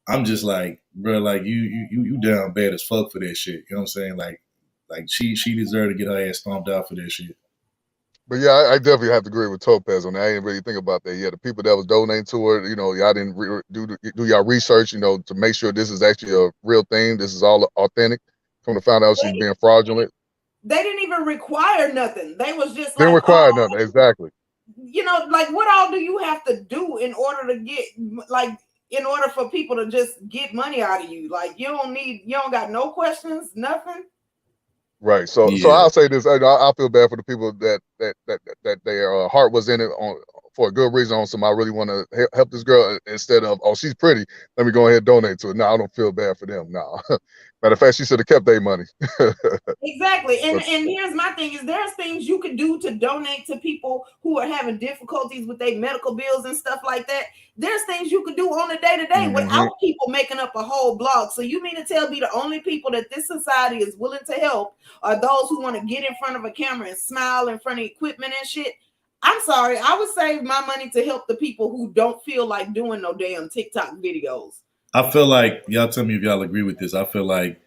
I'm just like, bro, like you down bad as fuck for that shit. You know what I'm saying? Like she deserved to get her ass stomped out for that shit. But yeah, I definitely have to agree with Topaz on that. I didn't really think about that. Yeah, the people that was donating to her, y'all didn't do y'all research, to make sure this is actually a real thing. This is all authentic. From the found out she's being fraudulent. They didn't even require nothing. They was just Didn't like, require nothing. Exactly. Like what all do you have to do in order to get, like, in order for people to just get money out of you? Like, you don't got no questions, nothing. Right. So I'll say this. I feel bad for the people that their heart was in it for a good reason. On some, I really want to help this girl instead of, oh, she's pretty, let me go ahead and donate to it. No, I don't feel bad for them. No. Matter of fact, she should have kept their money. Exactly. And here's my thing is there's things you could do to donate to people who are having difficulties with their medical bills and stuff like that. There's things you could do on a day-to-day without people making up a whole blog. So you mean to tell me the only people that this society is willing to help are those who want to get in front of a camera and smile in front of equipment and shit? I'm sorry. I would save my money to help the people who don't feel like doing no damn TikTok videos. I feel like, y'all tell me if y'all agree with this. I feel like,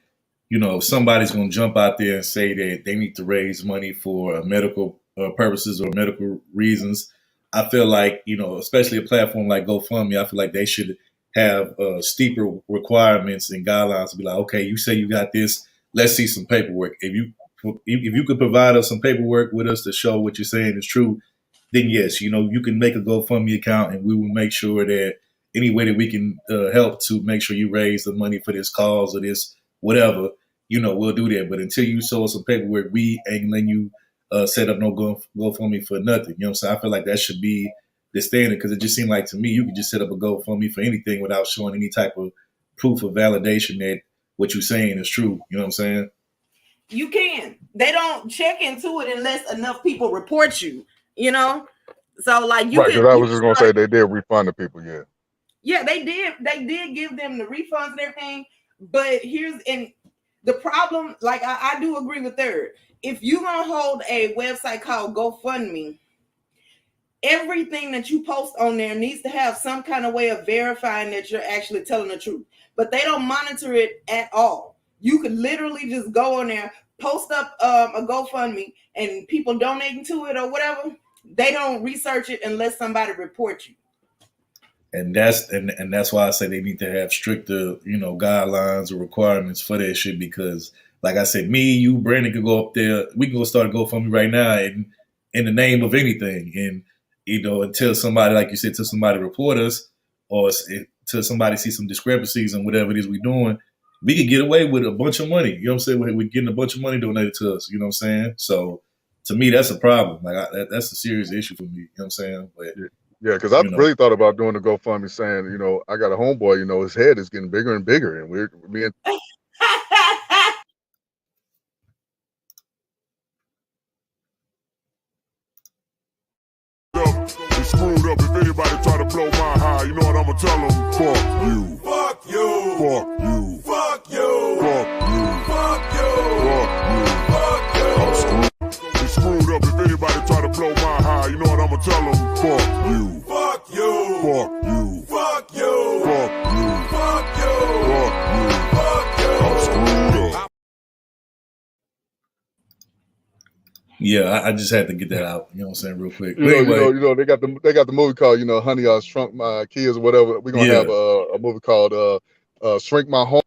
if somebody's going to jump out there and say that they need to raise money for medical purposes or medical reasons, I feel like, especially a platform like GoFundMe, I feel like they should have steeper requirements and guidelines to be like, okay, you say you got this, let's see some paperwork. If you could provide us some paperwork with us to show what you're saying is true, then yes, you can make a GoFundMe account and we will make sure that any way that we can help to make sure you raise the money for this cause or this whatever, we'll do that. But until you show us some paperwork, we ain't letting you set up no GoFundMe for nothing. You know what I'm saying? I feel like that should be the standard because it just seemed like to me you could just set up a GoFundMe for anything without showing any type of proof of validation that what you're saying is true. You know what I'm saying? You can. They don't check into it unless enough people report you, So like you right, because I was just gonna say they did refund the people, yeah. Yeah, they did. They did give them the refunds and everything. But the problem, like I do agree with Third. If you're gonna hold a website called GoFundMe, everything that you post on there needs to have some kind of way of verifying that you're actually telling the truth. But they don't monitor it at all. You could literally just go on there, post up a GoFundMe, and people donating to it or whatever. They don't research it unless somebody reports you. And that's why I say they need to have stricter, guidelines or requirements for that shit. Because, like I said, me, you, Brandon could go up there. We can go start a GoFundMe right now, and in the name of anything, and until somebody, like you said, till somebody report us, or till somebody see some discrepancies in whatever it is we're doing, we could get away with a bunch of money. You know what I'm saying? We're getting a bunch of money donated to us. You know what I'm saying? So to me, that's a problem. Like that's a serious issue for me. You know what I'm saying? But yeah, because I really thought about doing the GoFundMe, saying, I got a homeboy, his head is getting bigger and bigger, and we're being. It's screwed up. If anybody try to blow my high, you know what I'ma tell them? Fuck you. Fuck you. Fuck you. Fuck you. Fuck you. Fuck you. Fuck you. I'm screwed. It's screwed up. If anybody try to blow my high, you know what I'ma tell them? Fuck you. Fuck you. Fuck you. Fuck you. Fuck you. Fuck you. Fuck you. Fuck you. I'm screwed up. Yeah, I just had to get that out. You know what I'm saying, real quick. Anyway. They got the movie called, Honey, I Shrunk My Kids or whatever. We're gonna have a movie called Shrink My Home.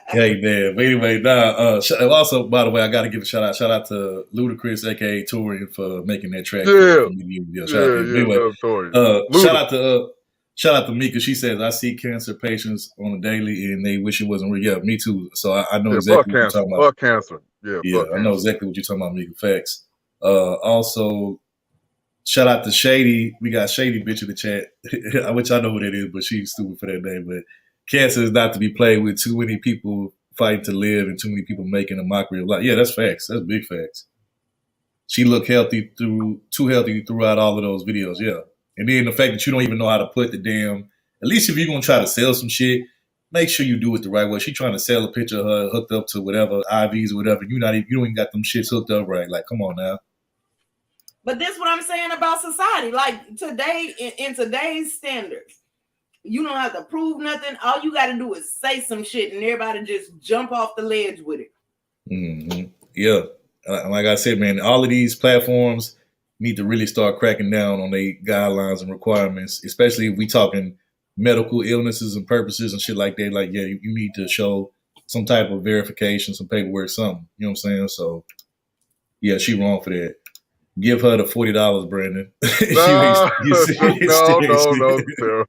Hey man, but anyway, also by the way, I got to give a shout out to Ludacris, aka Torian, for making that track. Shout out to Mika. She says, I see cancer patients on a daily and they wish it wasn't real. Yeah, me too. So I know exactly what you're talking about. Fuck cancer. Yeah, I know exactly what you're talking about, Mika. Facts. Also, shout out to Shady. We got Shady bitch in the chat, which I know who that is, but she's stupid for that name. But cancer is not to be played with. Too many people fighting to live and too many people making a mockery of life. Yeah, that's facts. That's big facts. she looked too healthy throughout all of those videos. Yeah. And then the fact that you don't even know how to put the damn, at least if you're going to try to sell some shit, make sure you do it the right way. She trying to sell a picture of her hooked up to whatever, IVs or whatever. You don't even got them shits hooked up right. Like, come on now. But this is what I'm saying about society. Like today, in today's standards, you don't have to prove nothing. All you got to do is say some shit and everybody just jump off the ledge with it. Mm-hmm. Yeah. Like I said, man, all of these platforms need to really start cracking down on their guidelines and requirements, especially if we talking medical illnesses and purposes and shit like that. Like, yeah, you need to show some type of verification, some paperwork, something. You know what I'm saying? So, yeah, she wrong for that. Give her the $40, Brandon. No, no.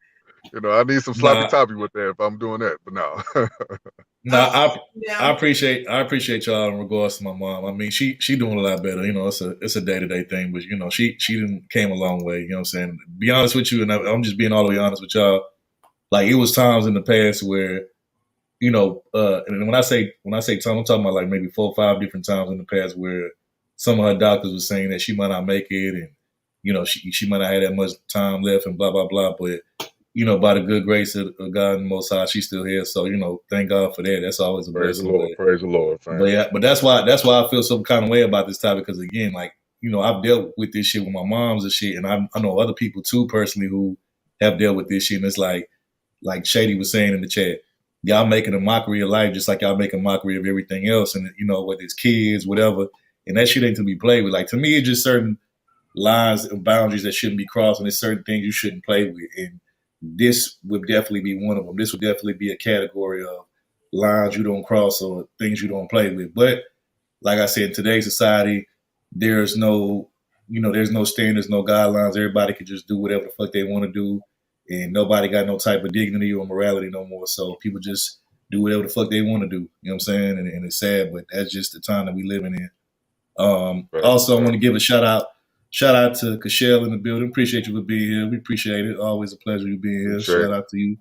You know, I need some sloppy toppy with that if I'm doing that, but no. I appreciate y'all in regards to my mom. I mean, she doing a lot better. You know, it's a day-to-day thing, but you know, she didn't came a long way. You know what I'm saying? Be honest with you, and I'm just being all the way honest with y'all. Like, it was times in the past where, you know, and when I say time, I'm talking about like maybe 4 or 5 different times in the past where some of her doctors were saying that she might not make it, and you know, she might not have that much time left, and blah blah blah. But you know, by the good grace of God and the Most High, she's still here. So, you know, thank God for that. That's always a blessing. Praise the Lord. But yeah, but that's why I feel some kind of way about this topic. Because again, like, you know, I've dealt with this shit with my moms and shit, and I know other people too personally who have dealt with this shit. And it's like Shady was saying in the chat, y'all making a mockery of life just like y'all make a mockery of everything else. And you know, whether it's kids, whatever, and that shit ain't to be played with. Like, to me, it's just certain lines and boundaries that shouldn't be crossed, and there's certain things you shouldn't play with. And this would definitely be one of them. This would definitely be a category of lines you don't cross or things you don't play with. But like I said, in today's society, there's no standards, no guidelines. Everybody can just do whatever the fuck they want to do, and nobody got no type of dignity or morality no more. So people just do whatever the fuck they want to do. You know what I'm saying? And it's sad, but that's just the time that we living in. Also, I want to give a shout out to Cashel in the building. Appreciate you for being here. We appreciate it. Always a pleasure you being here. Sure. Shout out to you.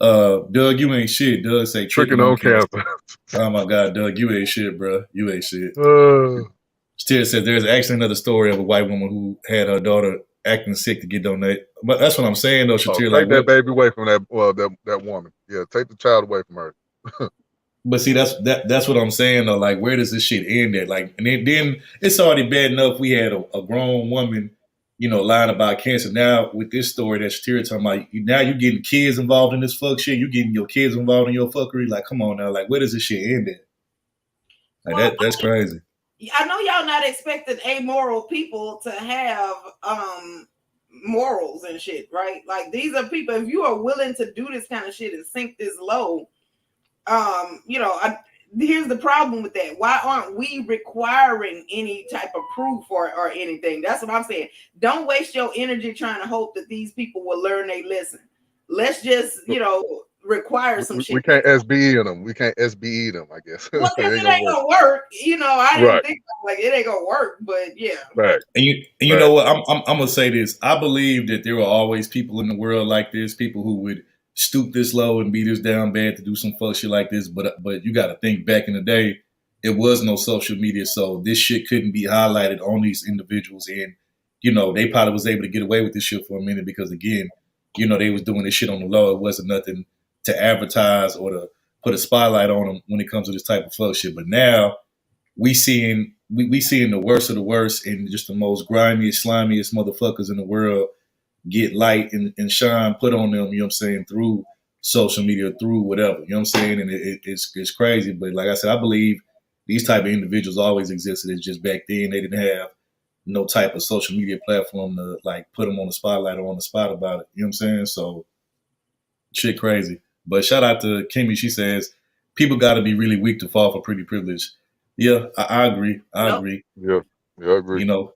Doug, you ain't shit. Doug say tricking on cancer. Oh my God, Doug, you ain't shit, bro. You ain't shit. Still said there's actually another story of a white woman who had her daughter acting sick to get donated. But that's what I'm saying though, Shatir. Take that baby away from that woman. Yeah, take the child away from her. But see, that's what I'm saying though. Like, where does this shit end at? Like, and then it's already bad enough we had a grown woman, you know, lying about cancer. Now with this story that Shatir talking about, now you're getting kids involved in this fuck shit. You're getting your kids involved in your fuckery. Like, come on now. Like, where does this shit end at? Like, that's crazy. I know y'all not expecting amoral people to have morals and shit, right? Like, these are people, if you are willing to do this kind of shit and sink this low, you know, here's the problem with that. Why aren't we requiring any type of proof or anything? That's what I'm saying. Don't waste your energy trying to hope that these people will learn their lesson. Let's just, you know, require some shit. We can't SBE them. We can't SBE them, I guess. Well, it ain't gonna work. You know, I didn't think like it ain't gonna work, but yeah. Right. And you know what? I'm gonna say this. I believe that there are always people in the world like this, people who would stoop this low and be this down bad to do some fuck shit like this. But you got to think, back in the day, it was no social media, so this shit couldn't be highlighted on these individuals. And you know, they probably was able to get away with this shit for a minute because, again, you know, they was doing this shit on the low. It wasn't nothing to advertise or to put a spotlight on them when it comes to this type of fuck shit. But now we seeing the worst of the worst and just the most grimiest, slimiest motherfuckers in the world get light and shine put on them, you know what I'm saying, through social media, through whatever, you know what I'm saying? And it's crazy. But like I said, I believe these type of individuals always existed. It's just back then they didn't have no type of social media platform to like put them on the spotlight or on the spot about it. You know what I'm saying? So shit crazy. But shout out to Kimmy. She says, people got to be really weak to fall for pretty privilege. Yeah, I agree. I agree. Yeah, I agree. You know,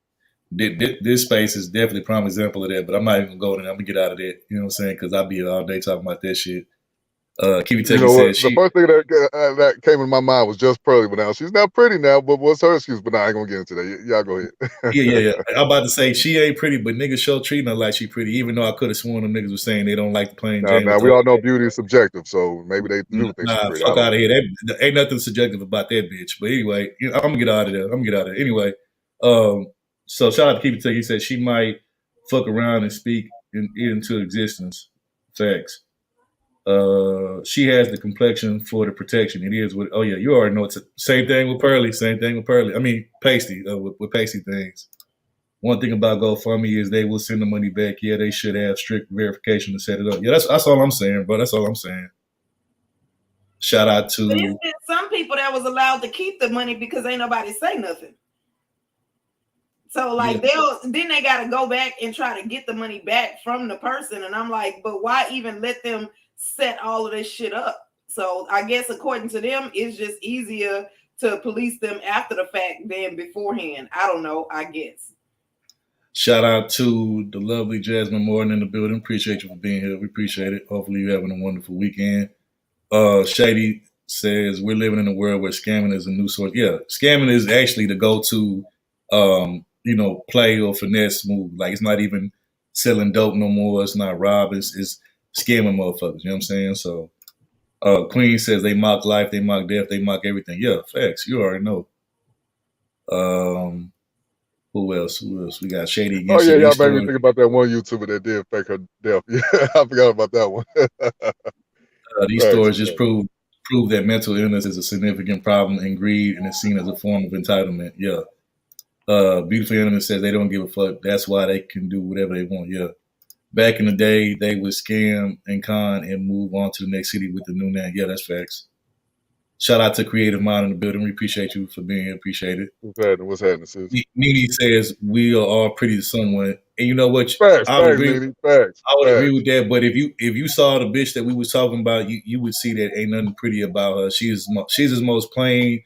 this space is definitely a prime example of that, but I'm not even going to go there. I'm going to get out of that. You know what I'm saying? Because I'll be here all day talking about that shit. Kimmy Taker says the first thing that came in my mind was just Pearly, but now she's not pretty now, but what's her excuse? But now I ain't going to get into that. Y'all go ahead. Yeah. I'm about to say she ain't pretty, but niggas show treating her like she pretty, even though I could have sworn them niggas were saying they don't like the plain Jane. Now we all know beauty is subjective, so maybe they do think she's pretty. Fuck out of here. Ain't nothing subjective about that bitch. But anyway, I'm going to get out of there. Anyway, So shout out to Keep It Tick. He said she might fuck around and speak into existence. Facts. She has the complexion for the protection. It is what. Oh yeah, you already know. It's same thing with Pearly. Same thing with Pearly. I mean, Pasty with Pasty things. One thing about GoFundMe is they will send the money back. Yeah, they should have strict verification to set it up. Yeah, that's all I'm saying, bro. That's all I'm saying. Shout out to. But it's been some people that was allowed to keep the money because ain't nobody say nothing. So like then they got to go back and try to get the money back from the person, and I'm like, but why even let them set all of this shit up? So I guess according to them, it's just easier to police them after the fact than beforehand. I don't know. I guess. Shout out to the lovely Jasmine Morton in the building. Appreciate you for being here. We appreciate it. Hopefully you're having a wonderful weekend. Shady says we're living in a world where scamming is a new source. Yeah, scamming is actually the go-to, play or finesse move. Like it's not even selling dope no more. It's not robbing. It's scamming motherfuckers. You know what I'm saying? So, Queen says they mock life, they mock death, they mock everything. Yeah, facts. You already know. Who else? We got Shady again. Oh yeah, y'all made me think about that one YouTuber that did fake her death. Yeah, I forgot about that one. These stories just prove that mental illness is a significant problem and greed and is seen as a form of entitlement. Yeah. Beautiful Enemy says they don't give a fuck. That's why they can do whatever they want. Yeah. Back in the day, they would scam and con and move on to the next city with the new name. Yeah, that's facts. Shout out to Creative Mind in the building. We appreciate you for being here. Appreciate it. What's happening, sis? Nene says we are all pretty to someone. And you know what? Facts, I would agree with that. But if you saw the bitch that we was talking about, you would see that ain't nothing pretty about her. She's as most plain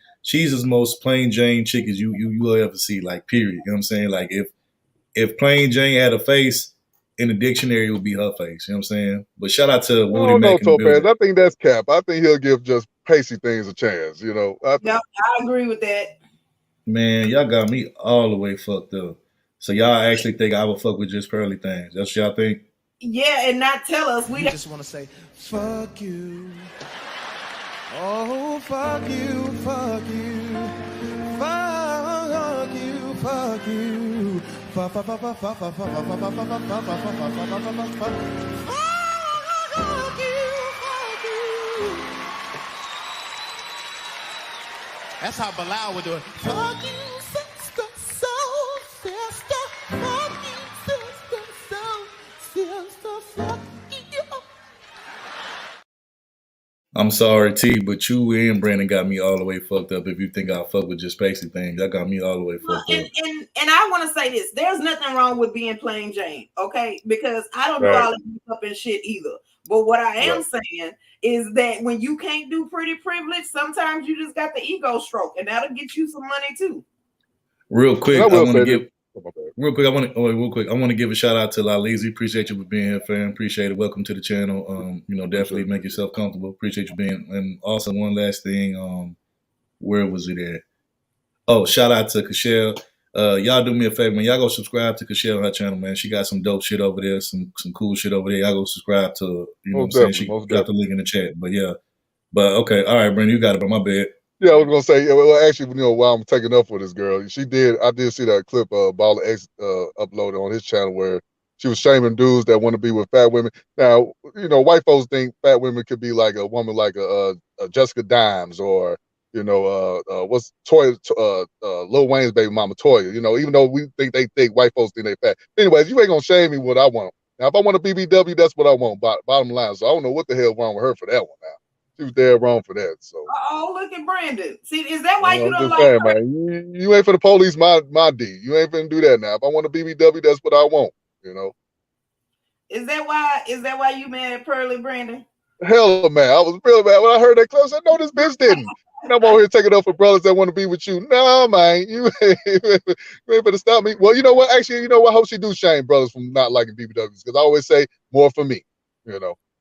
Jane chick as you will ever see. Like period. You know what I'm saying? Like if plain Jane had a face in the dictionary, it would be her face. You know what I'm saying? But shout out to Woody Mac in the building. I think that's cap. I think he'll give just pacey things a chance. You know. I agree with that. Man, y'all got me all the way fucked up. So y'all actually think I would fuck with just Pearly things? That's what y'all think? Yeah, and not tell us. We just want to say, fuck you. Oh, fuck you, fuck you. Fuck you, fuck you. Fuck, fuck, fuck, fuck, fuck, fuck, fuck, fuck, fuck, fuck, fuck, fuck, fuck, fuck, fuck you, fuck you. That's how Bilal would do it. Fuck you, sister, soul, sister. Fuck you, sister, soul, sister. Fuck you. I'm sorry, T, but you and Brandon got me all the way fucked up. If you think I'll fuck with just basic things, y'all got me all the way fucked up. And I want to say this: there's nothing wrong with being plain Jane, okay? Because I don't do all that makeup and shit either. But what I am saying is that when you can't do pretty privilege, sometimes you just got the ego stroke, and that'll get you some money too. Real quick, I want to give a shout out to Lalizi. Appreciate you for being here, fam. Appreciate it. Welcome to the channel. Definitely make yourself comfortable. Appreciate you being. And also one last thing. Where was it at? Oh, shout out to Kashelle. Y'all do me a favor, man. Y'all go subscribe to Kashelle on her channel, man. She got some dope shit over there, some cool shit over there. Y'all go subscribe to her. You know what I'm saying? She got the link in the chat. But yeah. But okay, all right, Brandon, you got it, but my bad. Yeah, I was gonna say. Well, actually, while I'm taking up for this girl, I did see that clip Baller X uploaded on his channel where she was shaming dudes that want to be with fat women. Now, white folks think fat women could be like a woman like a Jessica Dimes or what's Toya, Lil Wayne's baby mama Toya. Even though they think white folks think they fat. Anyways, you ain't gonna shame me what I want. Now, if I want a BBW, that's what I want. Bottom line. So I don't know what the hell wrong with her for that one. Now she was dead wrong for that. So. Oh, look at Brandon. See, is that why you don't like saying, man, you ain't for the police my D. You ain't finna do that now. If I want a BBW, that's what I want. Is that why you mad at Pearly, Brandon? Hell, man, I was real mad when I heard that clip. I said, no, this bitch didn't. And I'm over here taking up for brothers that want to be with you. No, man, you ain't gonna stop me. Well, you know what? Actually, I hope she do shame brothers from not liking BBWs because I always say more for me.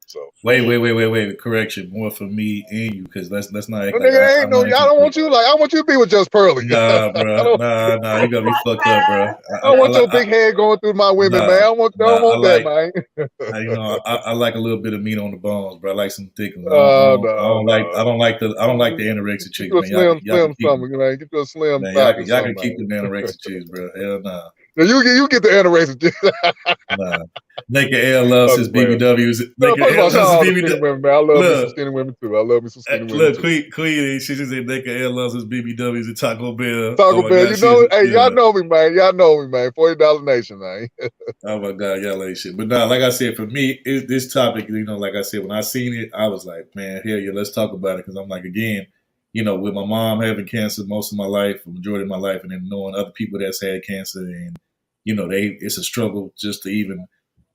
So Wait. Correction, more for me and you, because let's not act like nigga, ain't I'm no. not I don't want you like. I want you to be with just Pearly. Nah, I bro. don't. Nah. You gotta be fucked up, bro. I don't want your big head going through my women, man. I don't want that, man. I like a little bit of meat on the bones, bro. I like some thick ones. No. I don't like the anorexic Get chicks, you a man. slim Y'all can keep them. something, man. Get you a slim Man, thigh or y'all something, can keep man. them anorexic chicks, bro. Hell nah. You get the anorexic. Nah. Naked L loves his BBWs. No, Naked first of L all, shout loves out his all the skinny BBW. women, man. I love me some Look, skinny women too. I love me some skinny women too. Queen, she just said Naked L loves his BBWs at Taco Bell. Taco Oh my Bell, God, hey, y'all know me, man. $40 Nation, man. Oh my God, y'all ain't shit. But nah, like I said, for me, this topic, like I said, when I seen it, I was like, man, hell yeah, let's talk about it. Because I'm like, again, with my mom having cancer most of my life, the majority of my life, and then knowing other people that's had cancer, and it's a struggle just to even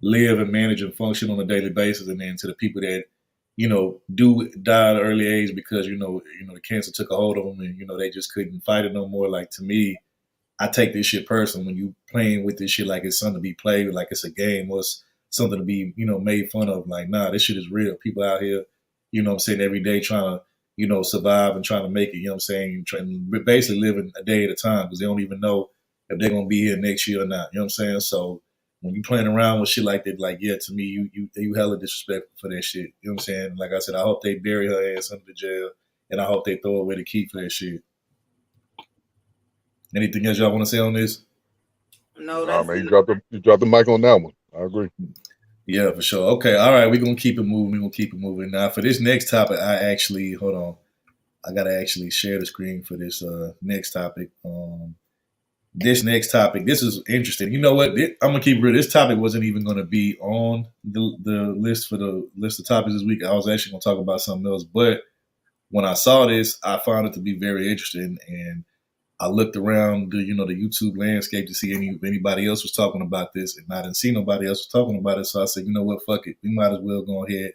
live and manage and function on a daily basis. And then to the people that do die at an early age because the cancer took a hold of them, and they just couldn't fight it no more. Like, to me, I take this shit personal when you playing with this shit like it's something to be played with, like it's a game or it's something to be, made fun of. Like, nah, this shit is real. People out here, what I'm saying, every day trying to, survive and trying to make it, you know what I'm saying, basically living a day at a time because they don't even know if they're going to be here next year or not. You know what I'm saying? So when you playing around with shit like that, like, yeah, to me, you hella disrespectful for that shit. You know what I'm saying? Like I said, I hope they bury her ass under the jail and I hope they throw away the key for that shit. Anything else y'all want to say on this? No, that's man. You dropped the mic on that one. I agree. Yeah, for sure. Okay, all right. We're gonna keep it moving. Now for this next topic, hold on. I gotta actually share the screen for this next topic. This next topic, this is interesting. You know what? I'm gonna keep it real. This topic wasn't even gonna be on the list for the list of topics this week. I was actually gonna talk about something else, but when I saw this, I found it to be very interesting, and I looked around the YouTube landscape to see if anybody else was talking about this, and I didn't see nobody else was talking about it. So I said, you know what, fuck it. We might as well go ahead,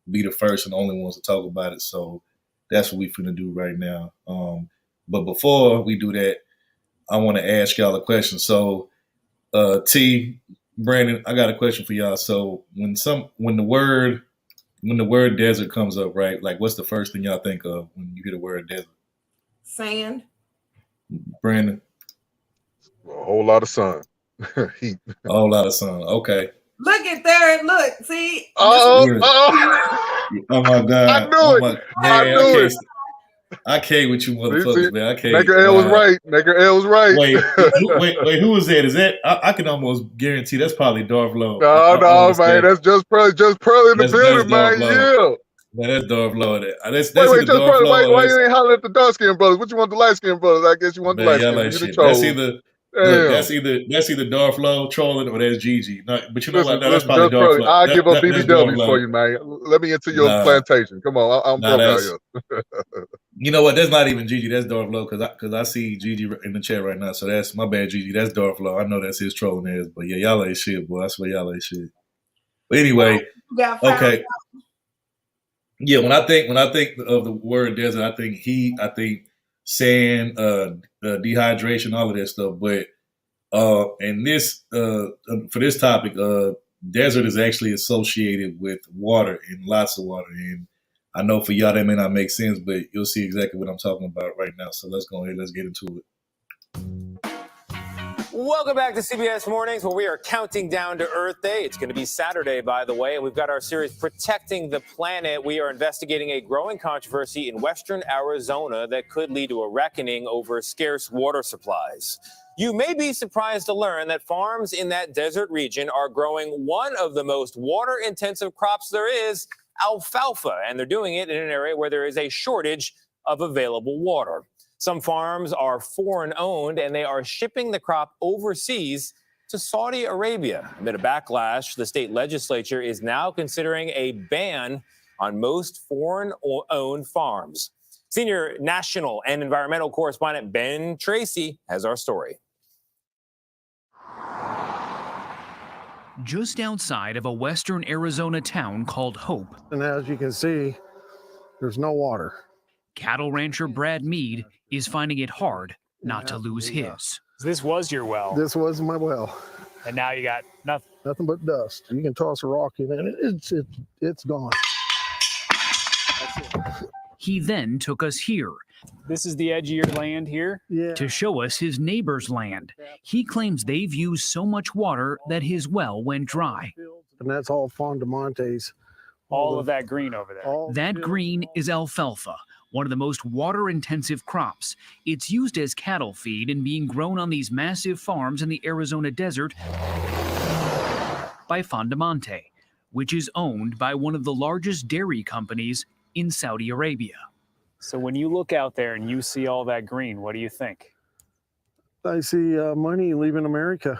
be the first and only ones to talk about it. So that's what we're finna do right now. But before we do that, I want to ask y'all a question. So T, Brandon, I got a question for y'all. So when the word desert comes up, right? Like, what's the first thing y'all think of when you hear the word desert? Sand. Brandon? A whole lot of sun. Heat. A whole lot of sun. Okay. Look at there. Look. See? Oh my God. I knew it. Man, I can't with you motherfuckers, man. I can't. Nigga L was right. Nigga L was right. Wait, who was that? Is that I can almost guarantee that's probably Darth Lowe. No, man. That's just Pearly in the building, man. Yeah. Man, that's Darth Lowe. That's wait, either just Darth Pearly, Lowe. why you ain't hollering at the dark skinned brothers? What you want the light skinned brothers? I guess you want the light skinned. You the chose. That's either Darth Lowe trolling or that's Gigi. No, but you know what? No, that's probably just Darth Lowe. I'll give up BBWs for you, man. Let me into your plantation. Come on, I'm broke out here. You know what? That's not even Gigi. That's Darth Lowe because I see Gigi in the chat right now. So that's my bad, Gigi. That's Darth Lowe. I know that's his trolling ass. But yeah, y'all ain't shit, boy. I swear y'all ain't shit. But anyway, okay. Yeah, when I think of the word desert, I think heat, I think sand, dehydration, all of that stuff. But and this for this topic, desert is actually associated with water and lots of water. And I know for y'all that may not make sense, but you'll see exactly what I'm talking about right now. So let's go ahead, let's get into it. Welcome back to CBS Mornings, where we are counting down to Earth Day. It's going to be Saturday, by the way, and we've got our series Protecting the Planet. We are investigating a growing controversy in western Arizona that could lead to a reckoning over scarce water supplies. You may be surprised to learn that farms in that desert region are growing one of the most water-intensive crops there is, alfalfa, and they're doing it in an area where there is a shortage of available water. Some farms are foreign-owned, and they are shipping the crop overseas to Saudi Arabia. Amid a backlash, the state legislature is now considering a ban on most foreign-owned farms. Senior national and environmental correspondent Ben Tracy has our story. Just outside of a western Arizona town called Hope. And as you can see, there's no water. Cattle rancher Brad Mead is finding it hard not to lose his. This was your well. This was my well. And now you got nothing. Nothing but dust. You can toss a rock in it, it's gone. He then took us here. This is the edge of your land here? Yeah. To show us his neighbor's land. He claims they've used so much water that his well went dry. And that's all Fondamonte's. All of that green over there. That green is alfalfa, one of the most water-intensive crops. It's used as cattle feed and being grown on these massive farms in the Arizona desert by Fondamonte, which is owned by one of the largest dairy companies in Saudi Arabia. So when you look out there and you see all that green, what do you think? I see money leaving America.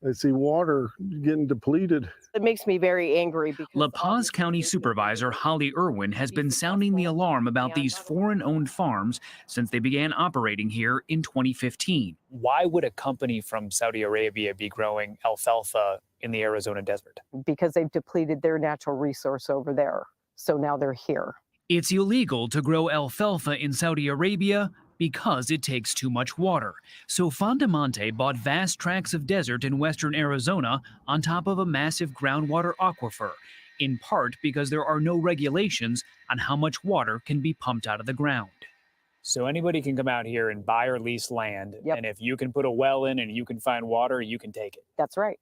I see water getting depleted. It makes me very angry because La Paz County Supervisor Holly Irwin has been sounding the alarm about these foreign-owned farms since they began operating here in 2015. Why would a company from Saudi Arabia be growing alfalfa in the Arizona desert? because they've depleted their natural resource over there. So now they're here. It's illegal to grow alfalfa in Saudi Arabia because it takes too much water. So Fondamonte bought vast tracts of desert in western Arizona on top of a massive groundwater aquifer, in part because there are no regulations on how much water can be pumped out of the ground. So anybody can come out here and buy or lease land, and if you can put a well in and you can find water, you can take it. That's right.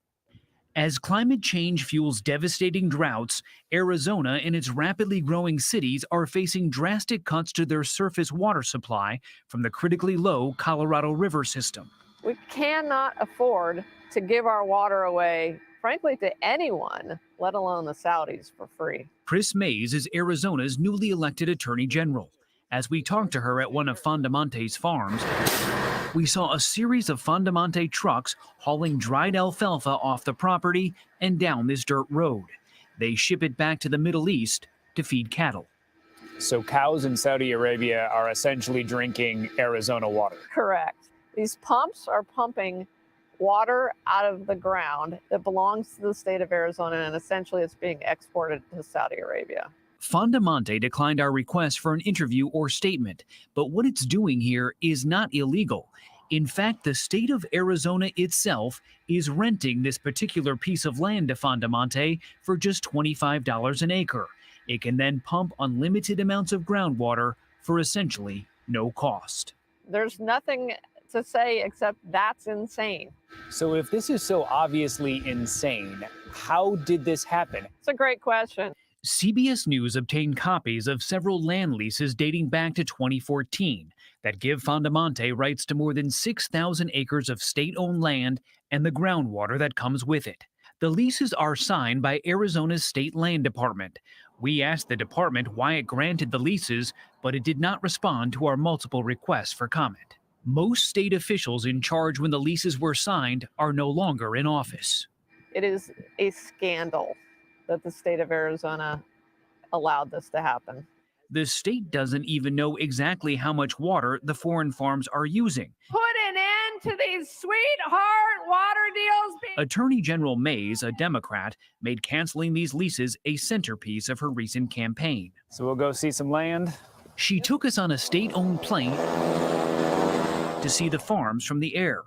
As climate change fuels devastating droughts, Arizona and its rapidly growing cities are facing drastic cuts to their surface water supply from the critically low Colorado River system. We cannot afford to give our water away, frankly, to anyone, let alone the Saudis, for free. Chris Mays is Arizona's newly elected Attorney General. As we talked to her at one of Fondamonte's farms, we saw a series of Fondamonte trucks hauling dried alfalfa off the property and down this dirt road. They ship it back to the Middle East to feed cattle. So cows in Saudi Arabia are essentially drinking Arizona water. Correct. These pumps are pumping water out of the ground that belongs to the state of Arizona, and essentially it's being exported to Saudi Arabia. Fondamonte declined our request for an interview or statement, but what it's doing here is not illegal. In fact, the state of Arizona itself is renting this particular piece of land to Fondamonte for just $25 an acre. It can then pump unlimited amounts of groundwater for essentially no cost. There's nothing to say except that's insane. So if this is so obviously insane, how did this happen? It's a great question. CBS News obtained copies of several land leases dating back to 2014 that give Fondamonte rights to more than 6,000 acres of state-owned land and the groundwater that comes with it. The leases are signed by Arizona's State Land Department. We asked the department why it granted the leases, but it did not respond to our multiple requests for comment. Most state officials in charge when the leases were signed are no longer in office. It is a scandal that the state of Arizona allowed this to happen. The state doesn't even know exactly how much water the foreign farms are using. Put an end to these sweetheart water deals. Attorney General Mays, a Democrat, made canceling these leases a centerpiece of her recent campaign. So we'll go see some land. She took us on a state-owned plane to see the farms from the air.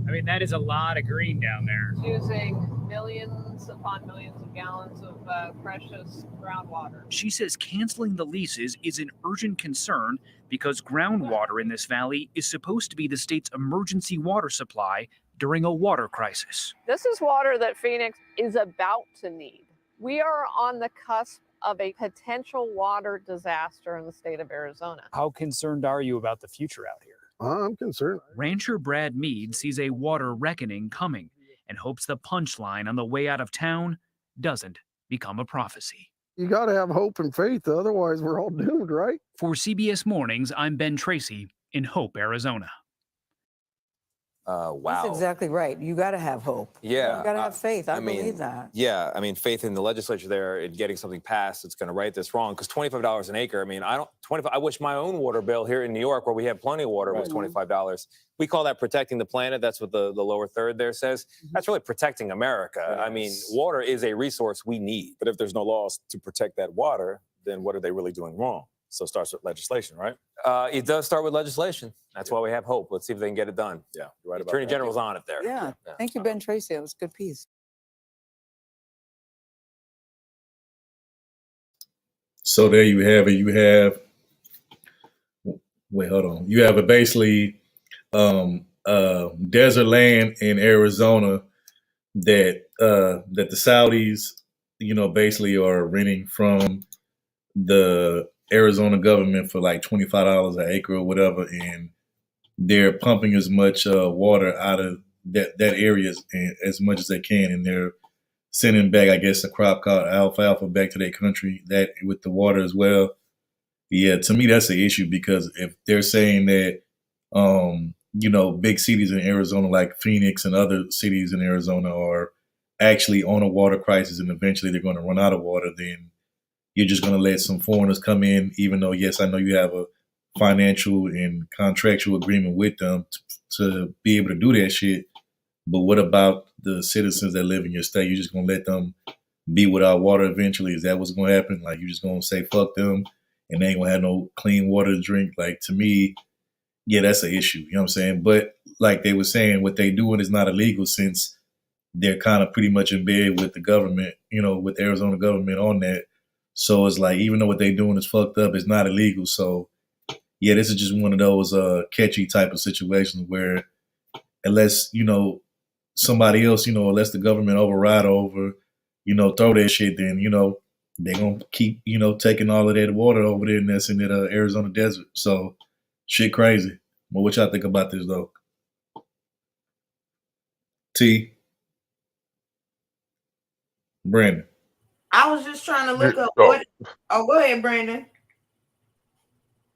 I mean, that is a lot of green down there. Using millions upon millions of gallons of precious groundwater. She says canceling the leases is an urgent concern because groundwater in this valley is supposed to be the state's emergency water supply during a water crisis. This is water that Phoenix is about to need. We are on the cusp of a potential water disaster in the state of Arizona. How concerned are you about the future out here? I'm concerned. Rancher Brad Mead sees a water reckoning coming and hopes the punchline on the way out of town doesn't become a prophecy. You got to have hope and faith, otherwise we're all doomed, right? For CBS Mornings, I'm Ben Tracy in Hope, Arizona. Wow. That's exactly right. You got to have hope. Yeah. You got to have faith. I mean, believe that. Yeah. I mean, faith in the legislature there in getting something passed that's going to right this wrong. Because $25 an acre, I mean, I wish my own water bill here in New York, where we have plenty of water, was $25. We call that protecting the planet. That's what the lower third there says. That's really protecting America. Yes. I mean, water is a resource we need. But if there's no laws to protect that water, then what are they really doing wrong? So it starts with legislation, right? It does start with legislation. That's why we have hope. Let's see if they can get it done. Yeah, you're right The about Attorney that. General's on it there. Yeah. Thank you, Ben Tracy. That was a good piece. So there you have it. You have, wait, hold on. You have basically desert land in Arizona that that the Saudis, basically are renting from the Arizona government for like $25 an acre or whatever, and they're pumping as much water out of that area as much as they can, and they're sending back, I guess, a crop called alfalfa back to their country that with the water as well. Yeah, to me that's an issue because if they're saying that, big cities in Arizona like Phoenix and other cities in Arizona are actually on a water crisis and eventually they're going to run out of water, then you're just going to let some foreigners come in, even though, yes, I know you have a financial and contractual agreement with them to be able to do that shit. But what about the citizens that live in your state? You're just going to let them be without water eventually? Is that what's going to happen? Like, you're just going to say, fuck them, and they ain't going to have no clean water to drink? Like, to me, yeah, that's an issue. You know what I'm saying? But like they were saying, what they doing is not illegal since they're kind of pretty much in bed with the government, with the Arizona government on that. So it's like, even though what they're doing is fucked up, it's not illegal. So yeah, this is just one of those catchy type of situations where unless, somebody else, unless the government override over, throw that shit, then, they're going to keep, taking all of that water over there and that's in that Arizona desert. So shit crazy. Well, what y'all think about this though? T. Brandon. I was just trying to look up what. Oh, go ahead, Brandon.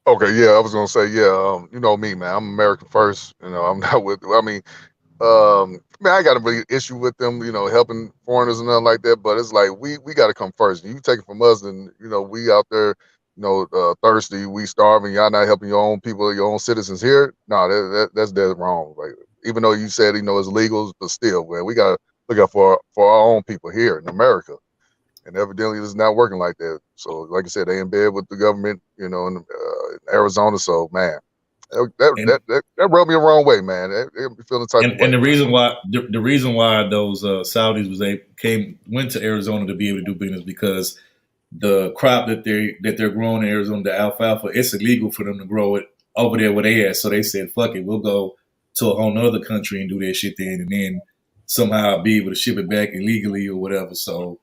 Okay, yeah, I was gonna say, yeah, you know me, man. I'm American first. I'm not with. I mean, man, I got a big issue with them, helping foreigners and nothing like that. But it's like we got to come first. You take it from us, and we out there, thirsty, we starving. Y'all not helping your own people, your own citizens here. No, that's dead wrong. Like, even though you said it's legal, but still, man, we got to look out for our own people here in America. And evidently, it's not working like that. So, like I said, they in bed with the government, in Arizona. So, man, that rubbed me the wrong way, man. It be feeling type of way. And the reason why those Saudis went to Arizona to be able to do business because the crop that they're growing in Arizona, the alfalfa, it's illegal for them to grow it over there where they at. So they said, "Fuck it, we'll go to a whole nother country and do that shit then, and then somehow be able to ship it back illegally or whatever." So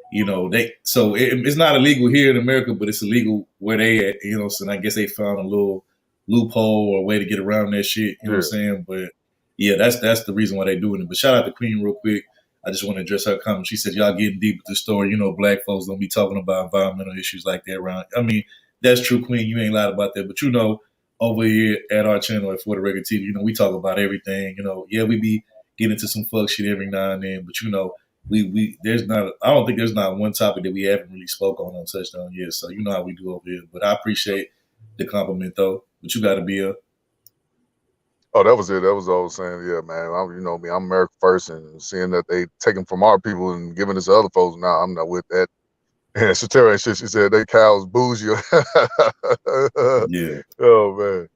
it's not illegal here in America, but it's illegal where they at. So I guess they found a little loophole or a way to get around that shit. You know what I'm saying? But yeah, that's the reason why they're doing it. But shout out to Queen real quick. I just want to address her comment. She said, y'all getting deep with the story. Black folks don't be talking about environmental issues like that around. I mean, that's true, Queen. You ain't lied about that. But over here at our channel at For the Record TV, we talk about everything. Yeah, we be getting into some fuck shit every now and then. But I don't think there's not one topic that we haven't really spoke on Touchdown yet. So you know how we do over here. But I appreciate the compliment though. But you got to be a. Oh, that was it. That was all I was saying. Yeah, man. Me. I'm America first, and seeing that they taking from our people and giving it to other folks. Nah, I'm not with that. And Shatera shit, she said they cows bougie. Yeah. Oh man.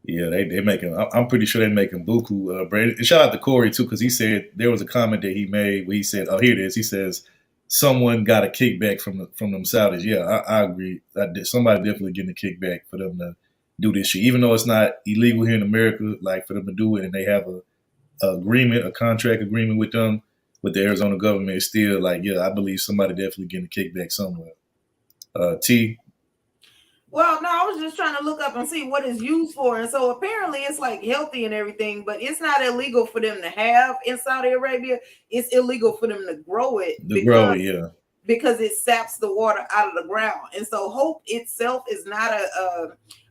Yeah, they making. I'm pretty sure they're making buku. Brandon. And shout out to Corey too, because he said there was a comment that he made where he said, "Oh, here it is." He says someone got a kickback from them Saudis. Yeah, I agree. Somebody definitely getting a kickback for them to do this shit, even though it's not illegal here in America. Like for them to do it, and they have a contract agreement with them, with the Arizona government. It's still like, yeah, I believe somebody definitely getting a kickback somewhere. T. Well, no, I was just trying to look up and see what it's used for. And so apparently it's like healthy and everything, but it's not illegal for them to have in Saudi Arabia. It's illegal for them to grow it. Because it saps the water out of the ground. And so Hope itself is not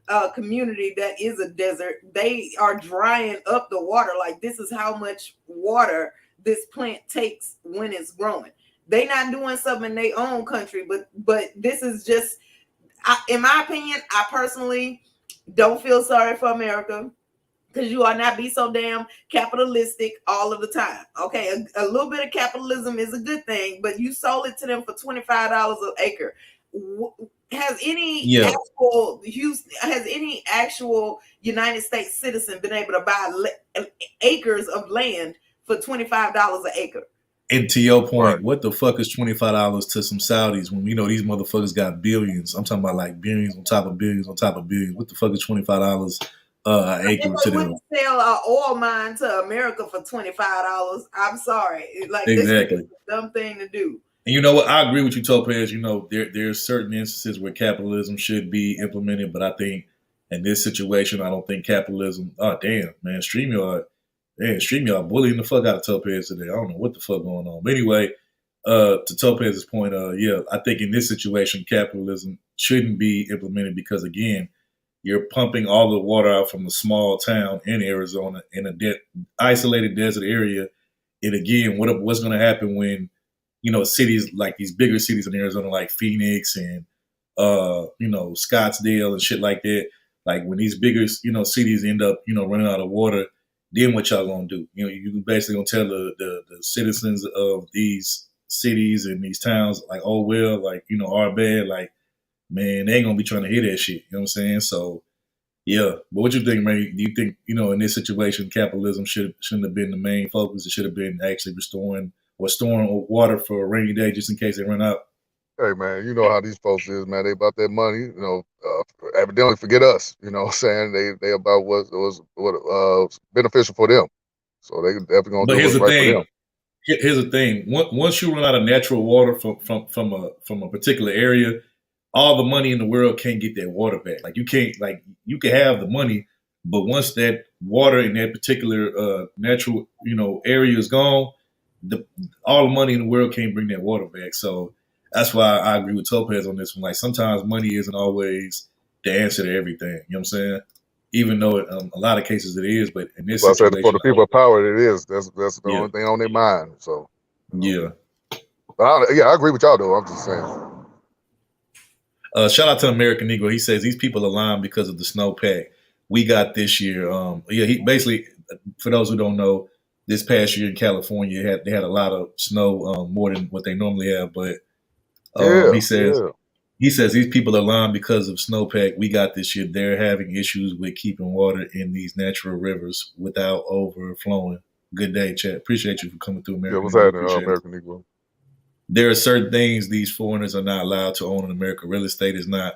a community that is a desert. They are drying up the water. Like, this is how much water this plant takes when it's growing. They not doing something in their own country, but this is just, in my opinion, I personally don't feel sorry for America, because you are not be so damn capitalistic all of the time. Okay, a little bit of capitalism is a good thing, but you sold it to them for $25 an acre. Has any Yeah, actual United States citizen been able to buy acres of land for $25 an acre? and to your Right. point, what the fuck is $25 to some Saudis when you know these motherfuckers got billions? I'm talking about like billions on top of billions on top of billions. What the fuck is $25 an acre If to they them? wouldn't sell an oil mine to America for $25, I'm sorry. Like, this is Exactly. a dumb thing to do. And you know what? I agree with you, Topaz. You know, there's certain instances where capitalism should be implemented, but I think in this situation, I don't think capitalism. Oh damn, man, StreamYard bullying the fuck out of Topaz today. I don't know what the fuck going on. But anyway, to Topaz's point, yeah, I think in this situation, capitalism shouldn't be implemented because again, you're pumping all the water out from a small town in Arizona in a isolated desert area. And again, what's going to happen when you know cities like these bigger cities in Arizona, like Phoenix and you know Scottsdale and shit like that. Like when these bigger cities end up running out of water, then what y'all gonna do? You know, you basically gonna tell the citizens of these cities and these towns like, oh well, like our bad, like man, they ain't gonna be trying to hear that shit. You know what I'm saying? So yeah, but what you think, man? Do you think in this situation, capitalism shouldn't have been the main focus? It should have been actually restoring or storing water for a rainy day just in case they run out. Hey man, you know how these folks is, man. They about that money, evidently forget us. You know what I'm saying? They about what beneficial for them. So they definitely gonna But do here's what's the right for thing. them. Here's the thing. Once you run out of natural water from a particular area, all the money in the world can't get that water back. Like you can have the money, but once that water in that particular natural area is gone, all the money in the world can't bring that water back. So that's why I agree with Topaz on this one. Like sometimes money isn't always the answer to everything. You know what I'm saying? Even though a lot of cases it is, but in this So I said for situation, the people of power, it is. That's the yeah, only thing on their mind. So yeah. but I agree with y'all though. I'm just saying. Shout out to American Negro. He says these people are lying because of the snowpack we got this year. Yeah, he basically, for those who don't know, this past year in California they had a lot of snow, more than what they normally have. But Yeah, he says these people are lying because of snowpack we got this year. They're having issues with keeping water in these natural rivers without overflowing. Good day, Chad. Appreciate you for coming through, Yeah, American what's Negro. happening, Appreciate it. American Negro? There are certain things these foreigners are not allowed to own in America. Real estate is not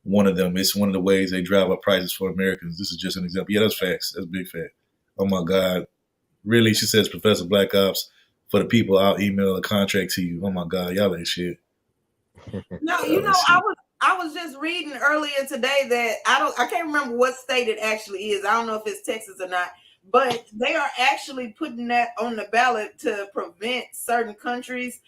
one of them. It's one of the ways they drive up prices for Americans. This is just an example. Yeah, that's facts. That's big fact. Oh my God. Really? She says, Professor Black Ops, for the people, I'll email a contract to you. Oh my God, y'all ain't shit. No, I was just reading earlier today that I can't remember what state it actually is. I don't know if it's Texas or not, but they are actually putting that on the ballot to prevent certain countries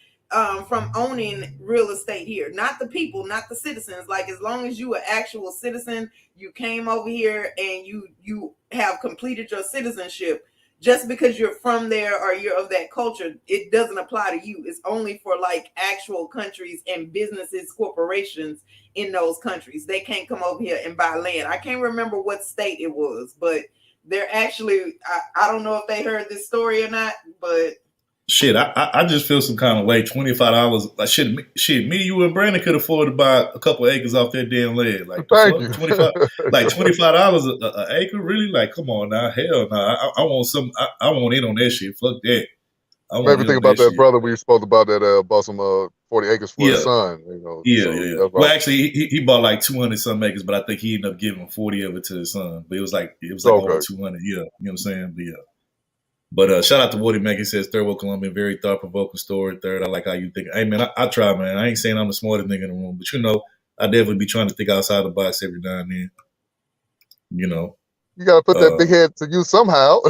from owning real estate here. Not the people, not the citizens. Like as long as you an actual citizen, you came over here and you have completed your citizenship. Just because you're from there or you're of that culture, it doesn't apply to you. It's only for like actual countries and businesses, corporations in those countries. They can't come over here and buy land. I can't remember what state it was, but they're actually, I don't know if they heard this story or not, but shit, I just feel some kind of way. $25, like shit. Me, you, and Brandon could afford to buy a couple acres off that damn land. Like the Thank fuck, you. 25, like $25 an acre, really? Like, come on now, hell no. I want some. I want in on that shit. Fuck that. I want Maybe in think on about that that shit. brother we spoke about that bought some 40 acres for his Yeah, son. yeah. That's Well, right. actually, he bought like 200 some acres, but I think he ended up giving 40 of it to his son. But it was like over Okay. 200. Yeah, you know what I'm saying? But yeah. But shout out to Woody Mack. He says, Third World Colombian, very thought provoking story. Third, I like how you think. Hey, man, I try, man. I ain't saying I'm the smartest nigga in the room, but I definitely be trying to think outside the box every now and then. You gotta put that big head to use somehow.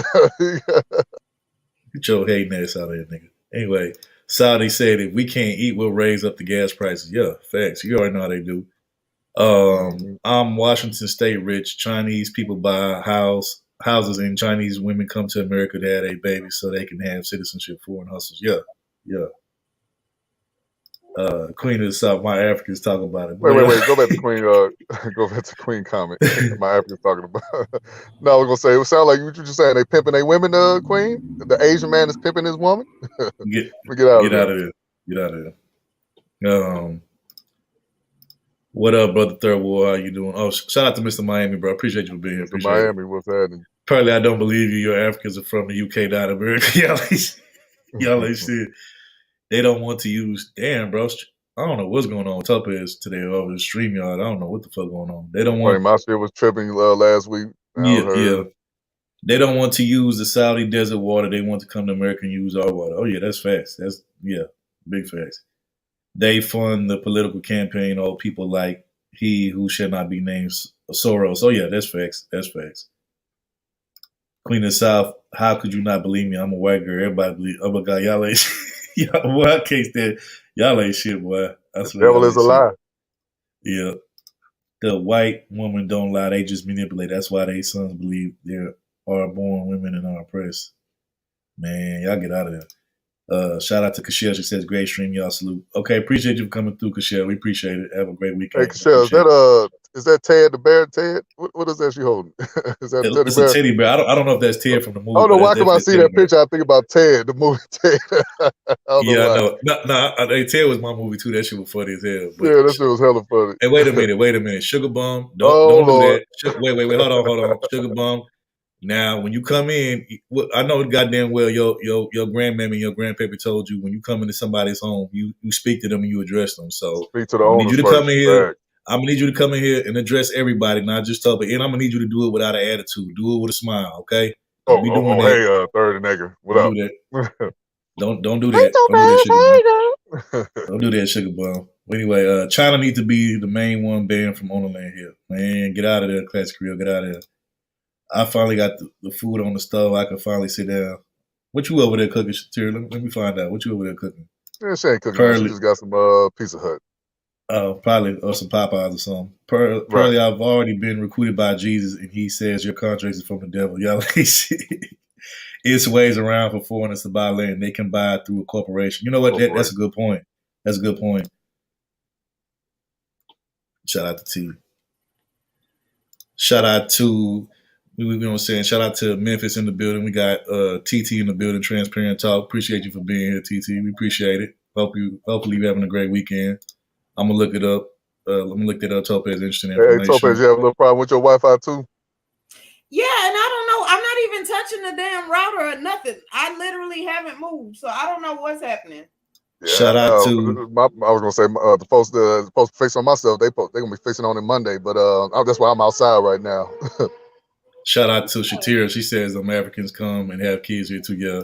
Get your hating ass out of here, nigga. Anyway, Saudi said, if we can't eat, we'll raise up the gas prices. Yeah, facts. You already know how they do. I'm Washington State rich. Chinese people buy houses and Chinese women come to America to have a baby so they can have citizenship, foreign hustles. Yeah. Queen of the South, my Africans talk about it. Wait. Go back to Queen. Go back to Queen comment. My Africans talking about. No, I was gonna say it sound like what you just saying. They pimping their women. Queen. The Asian man is pimping his woman. Get out of there. Get out of there. What up, brother Third War? How you doing? Oh, shout out to Mr. Miami, bro. Appreciate you for being here. Mr. Appreciate it. Miami, what's happening? Apparently, I don't believe you. Your Africans are from the UK, not America. y'all ain't shit. They don't want to use. Damn, bro. I don't know what's going on with Topaz today over the StreamYard. I don't know what the fuck going on. They don't Funny, want. my shit was tripping last week. Yeah. They don't want to use the Saudi desert water. They want to come to America and use our water. Oh yeah, that's facts. That's big facts. They fund the political campaign of people like he who shall not be named, Soros. Oh yeah, that's facts. That's facts. Queen of the South, how could you not believe me? I'm a white girl. Everybody believe. Oh my God, y'all ain't shit. Boy, I can't stand. Y'all ain't shit, boy. I swear. Devil is a lie. Yeah. The white woman don't lie. They just manipulate. That's why they sons believe there are born women and are oppressed. Man, y'all get out of there. Shout out to Kashel. She says, great stream. Y'all salute. Okay, appreciate you for coming through, Kashel. We appreciate it. Have a great weekend. Hey, Kashel, is that Ted the bear? Ted, what is that she holding? Is that teddy It's bear? a teddy bear. I don't know if that's Ted from the movie. I don't know why. Come I see that picture, I think about Ted, the movie Ted. I don't know why. I know. Ted was my movie too. That shit was funny as hell. But Yeah, that shit was hella funny. Hey, wait a minute. Sugar Bum. Don't do that. Wait. Hold on. Sugar Bum. Now, when you come in, I know goddamn well your grandmammy and your grandpappy told you when you come into somebody's home, you speak to them and you address them. So speak to the I need you to owners come in first. here. Right. I'm gonna need you to come in here and address everybody, not just talk. And I'm gonna need you to do it without an attitude. Do it with a smile, okay? Don't be doing that. Hey, Third and Nigger, what up? Do that. Don't do that. Don't do that, Sugar Bum. Anyway, China needs to be the main one banned from Ownerland here. Man, get out of there, Classic Creole. Get out of there. I finally got the food on the stove. I can finally sit down. What you over there cooking, Shatira? Let me find out. What you over there cooking? Yeah, she ain't cooking. She just got some Pizza Hut. Probably or some Popeyes or something. Pearly, I've already been recruited by Jesus, and he says your contract is from the devil. Y'all ain't shit. It's ways around for foreigners to buy land. They can buy it through a corporation. You know what? That's a good point. That's a good point. Shout out to T. Shout out to, shout out to Memphis in the building. We got TT in the building, Transparent Talk. Appreciate you for being here, TT. We appreciate it. Hopefully you're having a great weekend. I'm going to look it up. Let me look that up. Topaz, interesting information. Hey, Topaz, you have a little problem with your Wi-Fi too? Yeah, and I don't know. I'm not even touching the damn router or nothing. I literally haven't moved, so I don't know what's happening. Yeah, shout out to I was gonna say the post fix on myself. They're gonna be fixing on it Monday, but that's why I'm outside right now. Shout out to Shatira. She says Africans come and have kids here too. Yeah.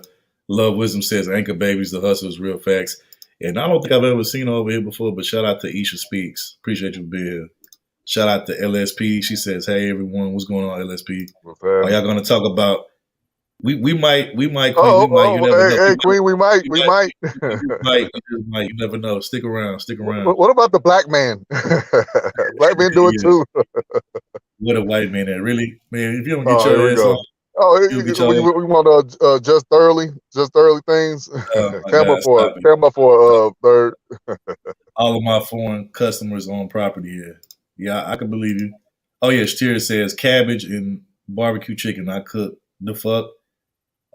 Love Wisdom says anchor babies, the hustlers, real facts. And I don't think I've ever seen her over here before, but shout out to Isha Speaks. Appreciate you being here. Shout out to LSP. She says, hey everyone, what's going on, LSP? Are y'all gonna talk about we might, Queen, you never know. Hey, Queen, we might. You never know. Stick around. What about the black man? Black men do it too. What a white man at. Really? Man, if you don't get your ass on. We want just thoroughly things. Camera for Third. All of my foreign customers on property here. Yeah, I can believe you. Oh yeah, Shatira says cabbage and barbecue chicken. I cook. The fuck?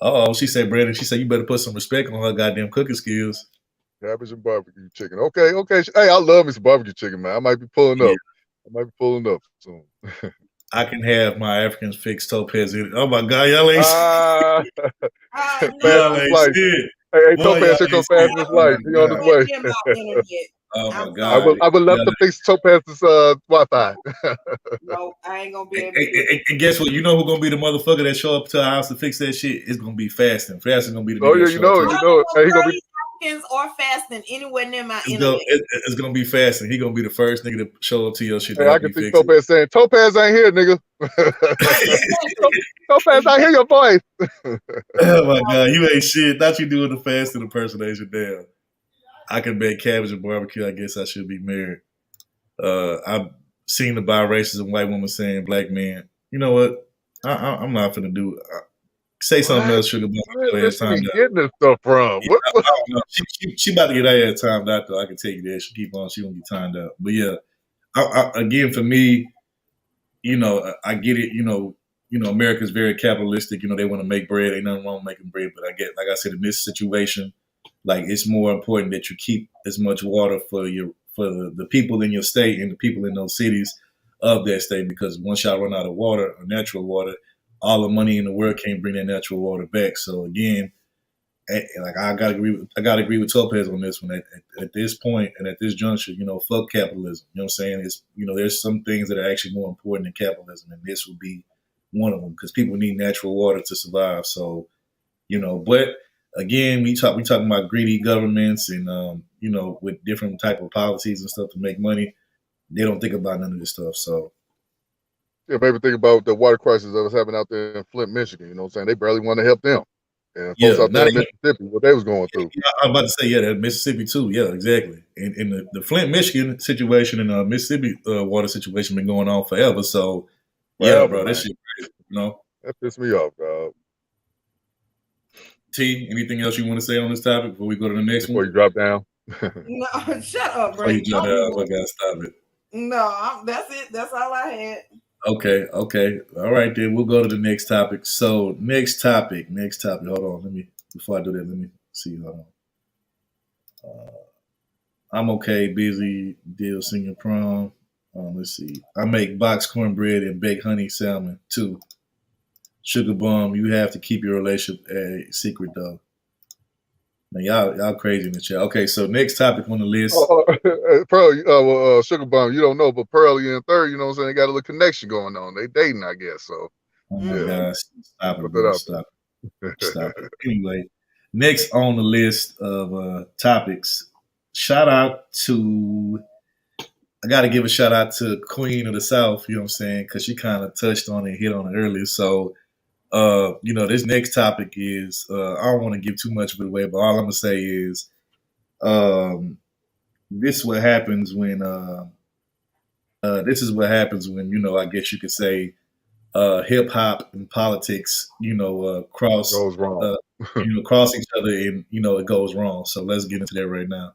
Oh, she said, Brandon. She said you better put some respect on her goddamn cooking skills. Cabbage and barbecue chicken. Okay. Hey, I love me some barbecue chicken, man. I might be pulling up soon. I can have my Africans fix Topaz in it. Oh my God, y'all ain't y'all ain't shit. Hey, Topaz, here comes Fastest Life. He on his way. Oh my God. I would love to fix Topaz's Wi-Fi. No, I ain't gonna be able to. And guess what? You know who's gonna be the motherfucker that show up to our house to fix that shit? It's gonna be Fasting. Fasting gonna be the nigga. Oh yeah, you know it. Hey, he gonna be or fasting anywhere near my internet. It's gonna be Fasting. He gonna be the first nigga to show up to your shit. Hey, I can see Topaz saying, "Topaz ain't here, nigga. Topaz, I hear your voice." Oh my God, you ain't shit. Thought you doing the Fasting impersonation. Damn. I can bake cabbage and barbecue. I guess I should be married. I've seen the biracial and white woman saying black man. You know what? I'm not finna do it. Say something else, Sugar Bum. Where is she getting this stuff from? Yeah, she about to get her ass timed out, though. I can tell you that. She keep on. She gonna be timed out. But yeah, again, for me, you know, I get it. You know, America's very capitalistic. You know, they want to make bread. Ain't nothing wrong with making bread. But I get, like I said, in this situation, like it's more important that you keep as much water for for the people in your state and the people in those cities of that state. Because once y'all run out of water or natural water, all the money in the world can't bring that natural water back. So again, like I gotta agree with Topaz on this one. At this point and at this juncture, fuck capitalism. You know what I'm saying? It's there's some things that are actually more important than capitalism, and this would be one of them because people need natural water to survive. So, but again, we talking about greedy governments and with different type of policies and stuff to make money. They don't think about none of this stuff. So. Yeah, maybe think about the water crisis that was happening out there in Flint, Michigan. You know what I'm saying? They barely want to help them. And folks out there in Mississippi, what they was going through. Yeah, I'm about to say, that Mississippi too. Yeah, exactly. And the Flint, Michigan situation and the Mississippi water situation been going on forever. So, yeah, bro, this shit crazy, That pissed me off, dog. T, anything else you want to say on this topic before we go to the next before one? you drop down? No, shut up, Before Brady. you drop down, I gotta stop it. No, that's it. That's all I had. Okay. All right, then we'll go to the next topic. So next topic. Hold on. Before I do that, let me see. Hold on. I'm okay. Busy deal singing prom. Let's see. I make box cornbread and bake honey salmon too. Sugar bomb. You have to keep your relationship a secret though. Man, y'all crazy in the chat. Okay, so next topic on the list. Pearl, Sugar Bomb, you don't know, but Pearl and Third, you know what I'm saying? They got a little connection going on. They dating, I guess. So, oh my God, stop it, bro. Stop it. Anyway, next on the list of topics, I got to give a shout out to Queen of the South, you know what I'm saying? Because she kind of touched on it, hit on it earlier. So, this next topic is, I don't want to give too much of it away, but all I'm going to say is, this is what happens when, I guess you could say, hip hop and politics, cross goes wrong. Cross each other and it goes wrong. So let's get into that right now.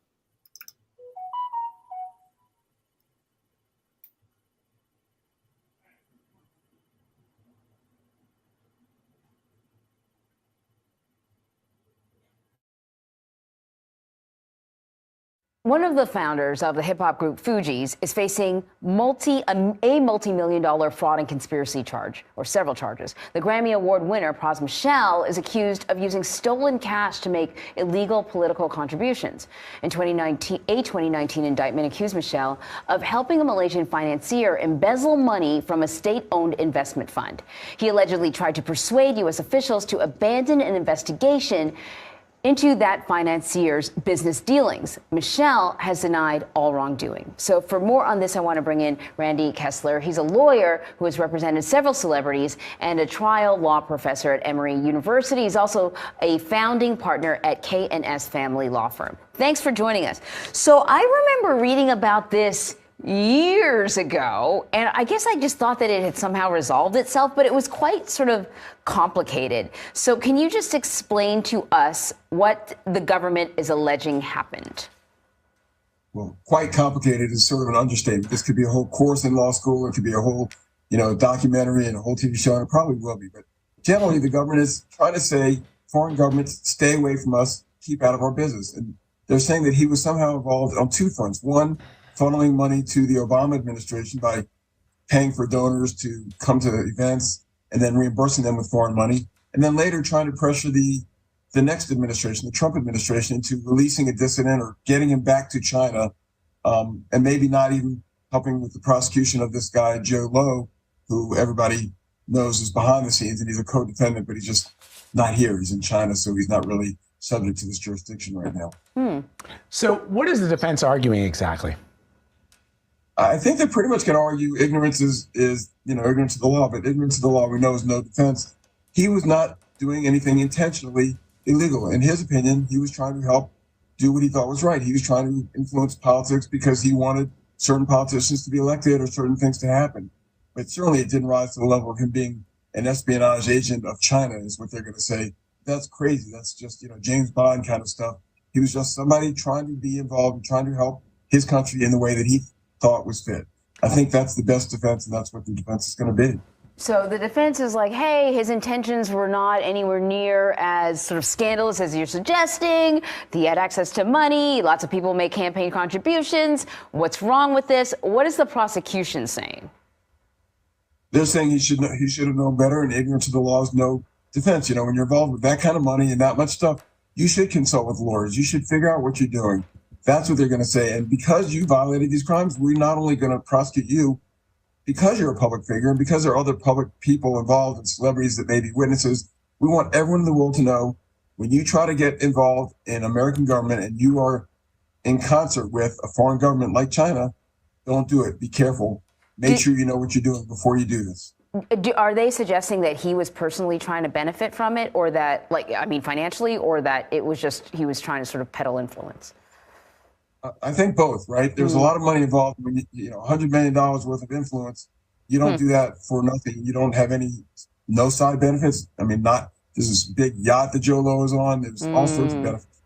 One of the founders of the hip-hop group Fugees is facing a multi-million-dollar fraud and conspiracy charge, or several charges. The Grammy Award winner, Pras Michel, is accused of using stolen cash to make illegal political contributions. In 2019 indictment accused Michel of helping a Malaysian financier embezzle money from a state-owned investment fund. He allegedly tried to persuade U.S. officials to abandon an investigation into that financier's business dealings. Michel has denied all wrongdoing. So for more on this, I want to bring in Randy Kessler. He's a lawyer who has represented several celebrities and a trial law professor at Emory University. He's also a founding partner at K&S Family Law Firm. Thanks for joining us. So I remember reading about this years ago, and I guess I just thought that it had somehow resolved itself, but it was quite sort of complicated. So can you just explain to us what the government is alleging happened? Well, quite complicated is sort of an understatement. This could be a whole course in law school. It could be a whole, documentary and a whole TV show, and it probably will be. But generally, the government is trying to say, foreign governments, stay away from us, keep out of our business. And they're saying that he was somehow involved on two fronts. One, funneling money to the Obama administration by paying for donors to come to events and then reimbursing them with foreign money. And then later trying to pressure the next administration, the Trump administration, into releasing a dissident or getting him back to China, and maybe not even helping with the prosecution of this guy, Joe Lowe, who everybody knows is behind the scenes and he's a co-defendant, but he's just not here. He's in China, so he's not really subject to this jurisdiction right now. So what is the defense arguing exactly? I think they pretty much can argue ignorance is ignorance of the law, but ignorance of the law we know is no defense. He was not doing anything intentionally illegal. In his opinion, he was trying to help do what he thought was right. He was trying to influence politics because he wanted certain politicians to be elected or certain things to happen. But certainly it didn't rise to the level of him being an espionage agent of China, is what they're going to say. That's crazy. That's just, James Bond kind of stuff. He was just somebody trying to be involved and trying to help his country in the way that he thought was fit. I think that's the best defense, and that's what the defense is going to be. So the defense is like, hey, his intentions were not anywhere near as sort of scandalous as you're suggesting. He had access to money. Lots of people make campaign contributions. What's wrong with this? What is the prosecution saying? They're saying he should have known better, and ignorance of the law is no defense. You know, when you're involved with that kind of money and that much stuff, you should consult with lawyers. You should figure out what you're doing. That's what they're going to say. And because you violated these crimes, we're not only going to prosecute you because you're a public figure and because there are other public people involved and celebrities that may be witnesses. We want everyone in the world to know when you try to get involved in American government and you are in concert with a foreign government like China, don't do it. Be careful. Make sure you know what you're doing before you do this. Are they suggesting that he was personally trying to benefit from it, or that, financially, or that it was just he was trying to sort of peddle influence? I think both, right? There's a lot of money involved. When $100 million worth of influence, you don't do that for nothing. You don't have no side benefits. I mean, there's this big yacht that Joe Low is on. There's all sorts of benefits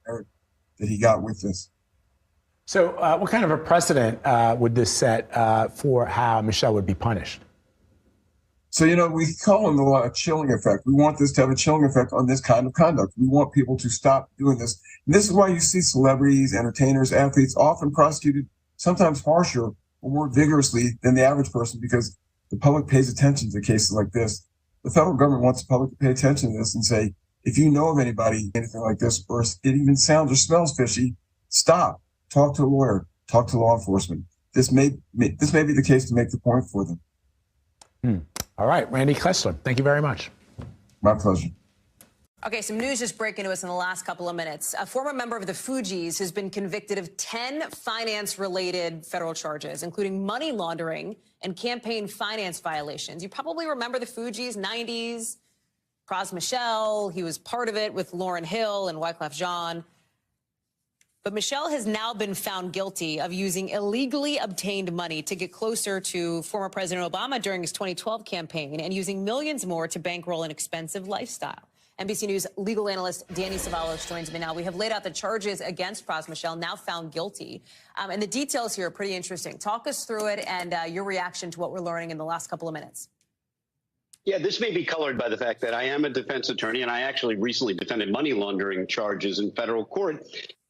that he got with this. So what kind of a precedent would this set for how Michelle would be punished? So, we call in the law a chilling effect. We want this to have a chilling effect on this kind of conduct. We want people to stop doing this. And this is why you see celebrities, entertainers, athletes often prosecuted, sometimes harsher or more vigorously than the average person, because the public pays attention to cases like this. The federal government wants the public to pay attention to this and say, if you know of anybody, anything like this, or it even sounds or smells fishy, stop. Talk to a lawyer. Talk to law enforcement. This may be the case to make the point for them. All right, Randy Klessler, thank you very much. My pleasure. Okay, some news just breaking to us in the last couple of minutes. A former member of the Fugees has been convicted of 10 finance-related federal charges, including money laundering and campaign finance violations. You probably remember the Fugees, 90s, Pras Michel. He was part of it with Lauryn Hill and Wyclef Jean. But Michelle has now been found guilty of using illegally obtained money to get closer to former President Obama during his 2012 campaign and using millions more to bankroll an expensive lifestyle. NBC News legal analyst Danny Savalos joins me now. We have laid out the charges against Pras Michel, now found guilty. And the details here are pretty interesting. Talk us through it and your reaction to what we're learning in the last couple of minutes. Yeah, this may be colored by the fact that I am a defense attorney, and I actually recently defended money laundering charges in federal court.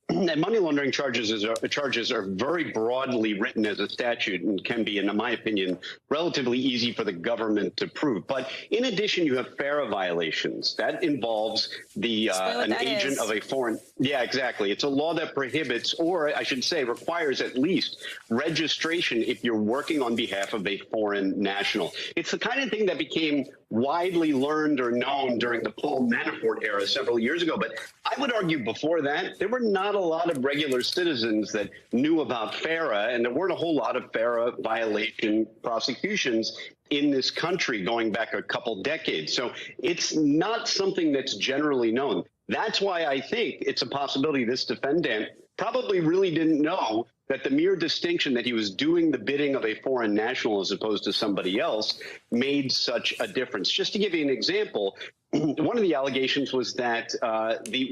And money laundering charges are very broadly written as a statute and can be, in my opinion, relatively easy for the government to prove. But in addition, you have FARA violations. That involves an agent of a foreign. Yeah, exactly. It's a law that prohibits, or I should say requires at least registration if you're working on behalf of a foreign national. It's the kind of thing that became widely learned or known during the Paul Manafort era several years ago. But I would argue before that, there were not a lot of regular citizens that knew about FARA, and there weren't a whole lot of FARA violation prosecutions in this country going back a couple decades. So it's not something that's generally known. That's why I think it's a possibility this defendant probably really didn't know that the mere distinction that he was doing the bidding of a foreign national as opposed to somebody else made such a difference. Just to give you an example, one of the allegations was that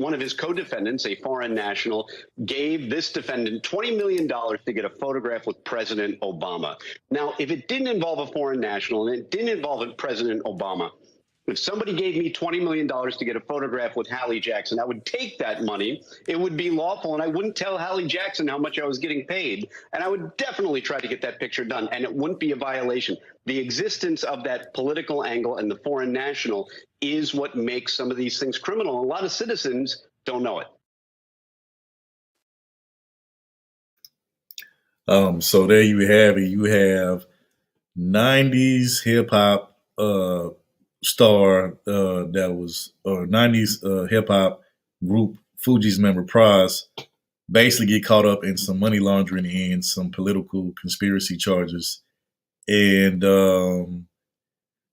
one of his co-defendants, a foreign national, gave this defendant $20 million to get a photograph with President Obama. Now, if it didn't involve a foreign national and it didn't involve President Obama, if somebody gave me $20 million to get a photograph with Hallie Jackson, I would take that money. It would be lawful, and I wouldn't tell Hallie Jackson how much I was getting paid. And I would definitely try to get that picture done, and it wouldn't be a violation. The existence of that political angle and the foreign national is what makes some of these things criminal. A lot of citizens don't know it. So there you have it. You have 90s hip hop star that was 90s hip hop group Fugees member Pras basically get caught up in some money laundering and some political conspiracy charges. And I'm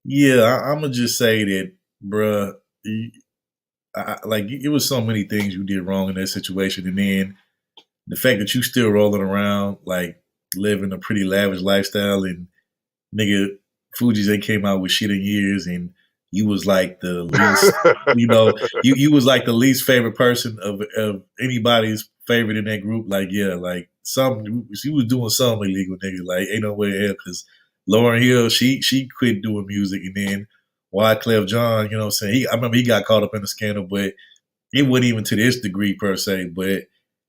gonna just say that, bruh, it was so many things you did wrong in that situation, and then the fact that you still rolling around like living a pretty lavish lifestyle, and nigga, Fugees ain't came out with shit in years, and you was like the least, you was like the least favorite person of anybody's favorite in that group. Like, yeah, like she was doing something illegal, nigga. Like, ain't no way in hell, because Lauryn Hill, she quit doing music, and then Wyclef Jean, you know what I'm saying? I remember he got caught up in the scandal, but it wasn't even to this degree per se. But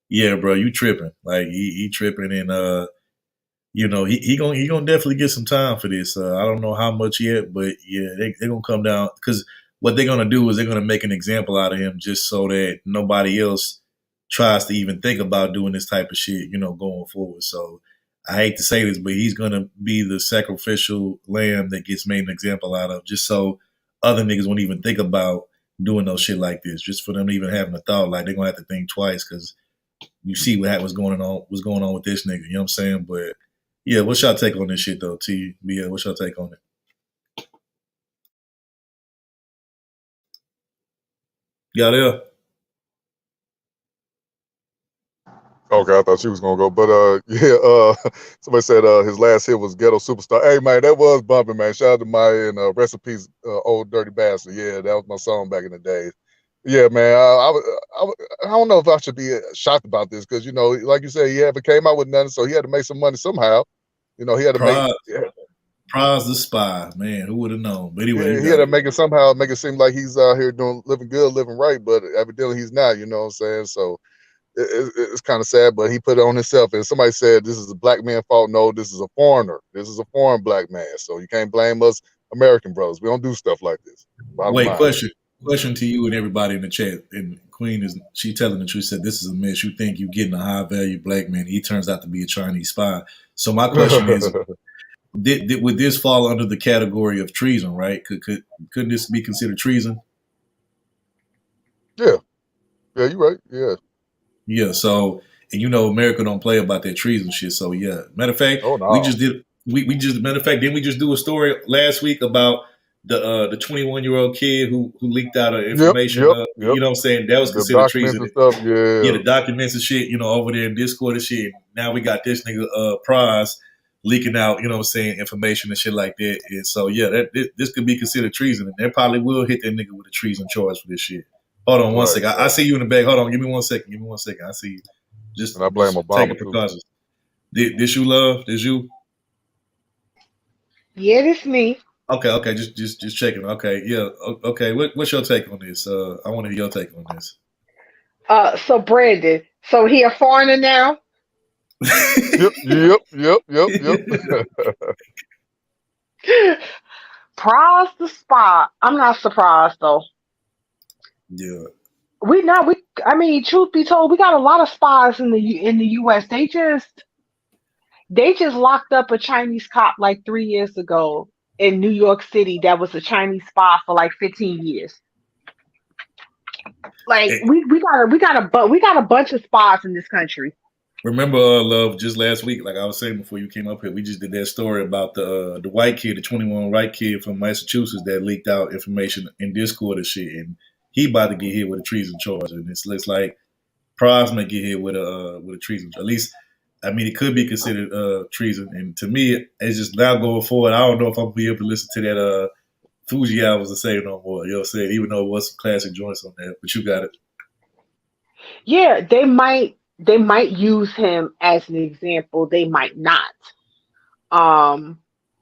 yeah, bro, you tripping. Like he tripping, and you know, he gonna definitely get some time for this. I don't know how much yet, but yeah, they're gonna come down, because what they're gonna do is they're gonna make an example out of him, just so that nobody else tries to even think about doing this type of shit, you know, going forward. So I hate to say this, but he's gonna be the sacrificial lamb that gets made an example out of, just so other niggas won't even think about doing no shit like this, just for them even having a thought. Like, they're gonna have to think twice, because you see what's going on with this nigga. You know what I'm saying? But yeah, what's y'all take on this shit though, T? Yeah, what's y'all take on it? Y'all there? Okay, I thought she was gonna go, but somebody said his last hit was Ghetto Superstar. Hey man, that was bumping, man. Shout out to Maya and rest in peace, Old Dirty Bastard. Yeah, that was my song back in the day. Yeah, man. I don't know if I should be shocked about this, because, you know, like you said, he haven't came out with nothing, so he had to make some money somehow. You know, he had to Prize the Spy, man. Who would have known? But anyway, he had to make it somehow, make it seem like he's out here living good, living right, but evidently he's not. You know what I'm saying? So it's kind of sad, but he put it on himself. And somebody said this is a black man's fault. No, this is a foreigner. This is a foreign black man. So you can't blame us American brothers. We don't do stuff like this. Wait, question to you and everybody in the chat. And Queen she telling the truth. Said this is a mess. You think you getting a high value black man? He turns out to be a Chinese spy. So my question is, would this fall under the category of treason? Right? Couldn't this be considered treason? Yeah, you're right. Yeah. Yeah, so, and you know, America don't play about that treason shit. So yeah, matter of fact, Oh, no. we just matter of fact, didn't we just do a story last week about the 21-year-old kid who leaked out information? Yep. You know what I'm saying? That was The considered documents treason. and stuff. Yeah. The documents and shit, you know, over there in Discord and shit. Now we got this nigga Prize leaking out, you know what I'm saying, information and shit like that. And so yeah, this could be considered treason, and they probably will hit that nigga with a treason charge for this shit. Hold on one second. I see you in the back. Hold on. Give me 1 second. I see you. Just, and I blame Obama taking precautions. This you, love? This you? Yeah, this me. Okay. Just checking. Okay. Yeah. Okay. What's your take on this? I want to hear your take on this. So Brandon, so he a foreigner now? Yep. Prize the Spy. I'm not surprised though. Yeah. I mean, truth be told, we got a lot of spies in the US. They just locked up a Chinese cop like 3 years ago in New York City that was a Chinese spy for like 15 years. Like we got a bunch of spies in this country. Remember, love, just last week, like I was saying before you came up here, we just did that story about the white kid, the 21 white kid from Massachusetts that leaked out information in Discord and shit, and he about to get hit with a treason charge, and it looks like Prize may get hit with a treason. At least, I mean, it could be considered treason. And to me, it's just now going forward. I don't know if I'm gonna be able to listen to that Fuji albums to say no more. You know what I'm saying? Even though it was some classic joints on that, but you got it. Yeah, they might use him as an example. They might not.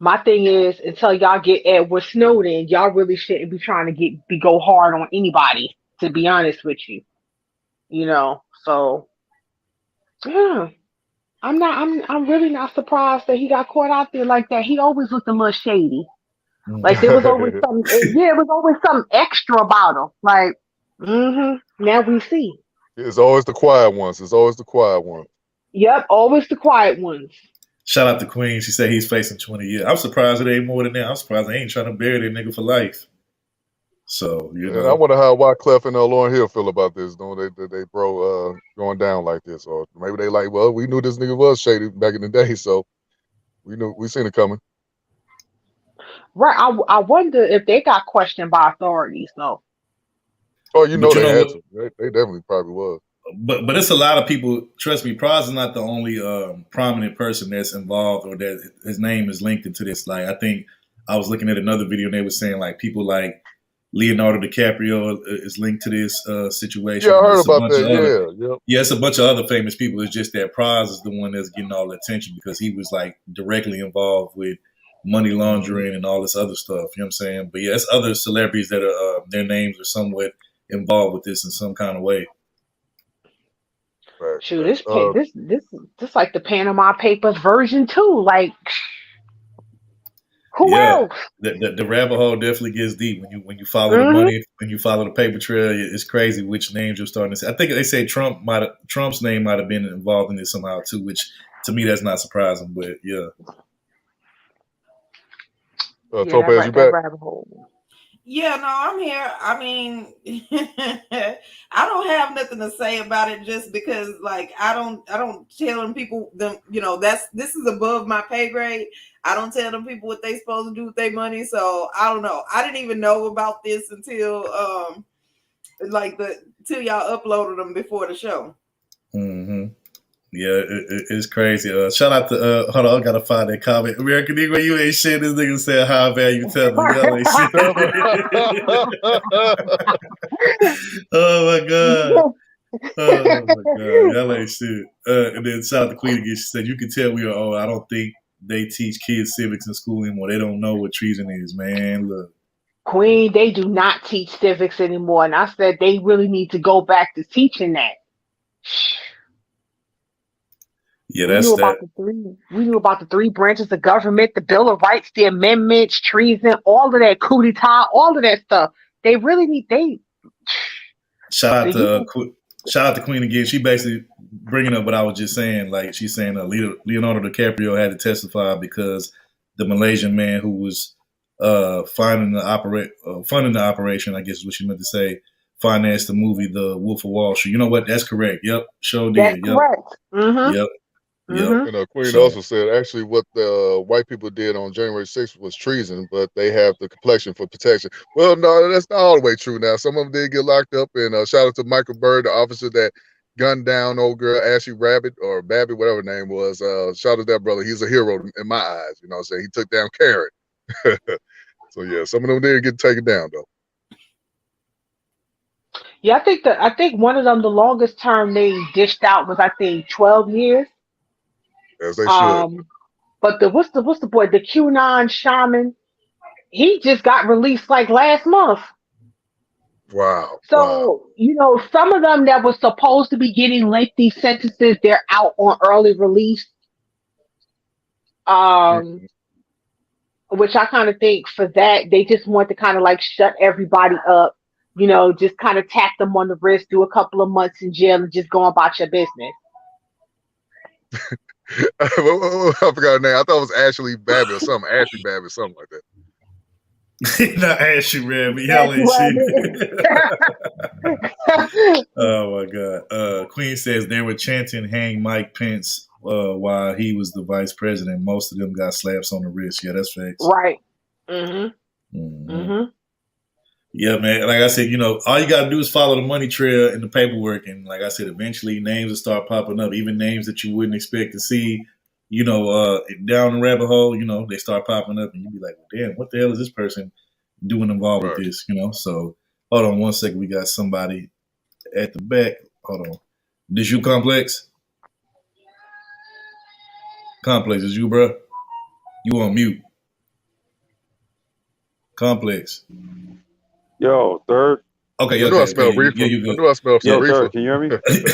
My thing is, until y'all get Edward Snowden, y'all really shouldn't be trying to go hard on anybody, to be honest with you. You know, so yeah. I'm really not surprised that he got caught out there like that. He always looked a little shady. Like there was always something it was always something extra about him. Like, now we see. It's always the quiet ones. Yep, always the quiet ones. Shout out to Queen. She said he's facing 20 years. I'm surprised it ain't more than that. I'm surprised they ain't trying to bury that nigga for life. So, you know. I wonder how Wyclef and Lauryn Hill feel about this, they bro going down like this. Or maybe they like, well, we knew this nigga was shady back in the day, so we seen it coming. Right. I wonder if they got questioned by authorities though. Oh, they had to. They definitely probably was. But it's a lot of people. Trust me, Prize is not the only prominent person that's involved or that his name is linked into this. Like, I think I was looking at another video and they were saying like people like Leonardo DiCaprio is linked to this situation. Yeah, I heard about that. Yeah, it's a bunch of other famous people. It's just that Prize is the one that's getting all the attention because he was like directly involved with money laundering and all this other stuff. You know what I'm saying? But yeah, it's other celebrities that are their names are somewhat involved with this in some kind of way. Shoot, this like the Panama Papers version 2. Like, who Yeah, else? the rabbit hole definitely gets deep when you follow the money, when you follow the paper trail. It's crazy which names you're starting to see. I think they say Trump's name might have been involved in this somehow too, which to me that's not surprising. But yeah. Topaz, you back? Rabbit hole. Yeah, no, I'm here. I mean, I don't have nothing to say about it just because, like, I don't tell them people them, this is above my pay grade. I don't tell them people what they supposed to do with their money. So I don't know. I didn't even know about this until till y'all uploaded them before the show. Mm-hmm. Yeah, it's crazy. Shout out to hold on, I gotta find that comment. American Negro, you ain't shit. This nigga said high value tether. Y'all ain't shit. Oh my god. Oh my god. Y'all ain't shit. And then shout out to Queen again. She said, you can tell we are old. I don't think they teach kids civics in school anymore. They don't know what treason is, man. Look. Queen, they do not teach civics anymore. And I said they really need to go back to teaching that. Yeah, we knew about the three branches of government, the Bill of Rights, the amendments, treason, all of that, coup d'etat, all of that stuff. They really need Shout out to Queen again. She basically bringing up what I was just saying. Like she's saying, Leonardo DiCaprio had to testify because the Malaysian man who was funding the operation, I guess is what she meant to say, financed the movie The Wolf of Wall Street. You know what? That's correct. Yep, sure did. That's correct. Mm-hmm. Yep. Mm-hmm. And Queen also said actually what the white people did on January 6th was treason, but they have the complexion for protection. Well, no, that's not all the way true now. Some of them did get locked up, and shout out to Michael Bird, the officer that gunned down old girl Ashley Rabbit or Babby, whatever her name was. Shout out to that brother. He's a hero in my eyes. You know what I'm saying? He took down Karen. So yeah, some of them did get taken down though. Yeah, I think one of them, the longest term they dished out was 12 years. As they should. But what's the boy, the QAnon shaman? He just got released like last month. Wow. So, some of them that were supposed to be getting lengthy sentences, they're out on early release. Which I kind of think for that, they just want to kind of like shut everybody up, just kind of tap them on the wrist, do a couple of months in jail and just go about your business. I forgot her name. I thought it was Ashley Babbitt or something. Ashley Babbitt, something like that. Not Ashley Rabbit. Y'all ain't shit. Oh my god. Queen says they were chanting "Hang Mike Pence" while he was the vice president. Most of them got slaps on the wrist. Yeah, that's facts. Right. Mm-hmm. Mm-hmm. Yeah, man. Like I said, all you gotta do is follow the money trail and the paperwork, and like I said, eventually names will start popping up, even names that you wouldn't expect to see. Down the rabbit hole, they start popping up, and you be like, well, "Damn, what the hell is this person doing involved with this?" So, hold on one second. We got somebody at the back. Hold on. This you, Complex? Complex, is you, bro? You on mute? Complex. Yo, third. Okay, I knew I smelled reefer. Yeah, you good. I knew I smelled some reefer. Third, can you hear me?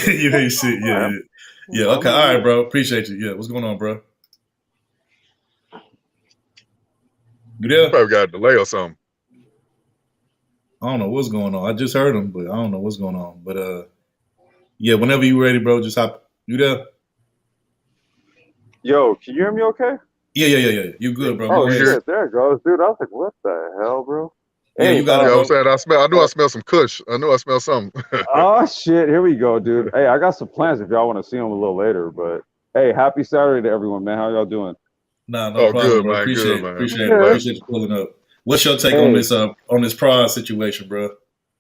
You ain't shit. Yeah. Okay. All right, bro. Appreciate you. Yeah. What's going on, bro? You there? You probably got a delay or something. I don't know what's going on. I just heard him, but I don't know what's going on. But yeah, whenever you ready, bro, just hop. You there? Yo, can you hear me okay? Yeah. You good, bro? Oh, shit. There it goes, dude. I was like, what the hell, bro? Yeah, you got it, bro. I'm saying I knew I smelled some kush. I knew I smelled something. Oh shit, here we go, dude. Hey, I got some plans if y'all want to see them a little later. But hey, happy Saturday to everyone, man. How y'all doing? No problem, good, bro. man. Appreciate Good, it. Appreciate you pulling up. What's your take on this prize situation, bro?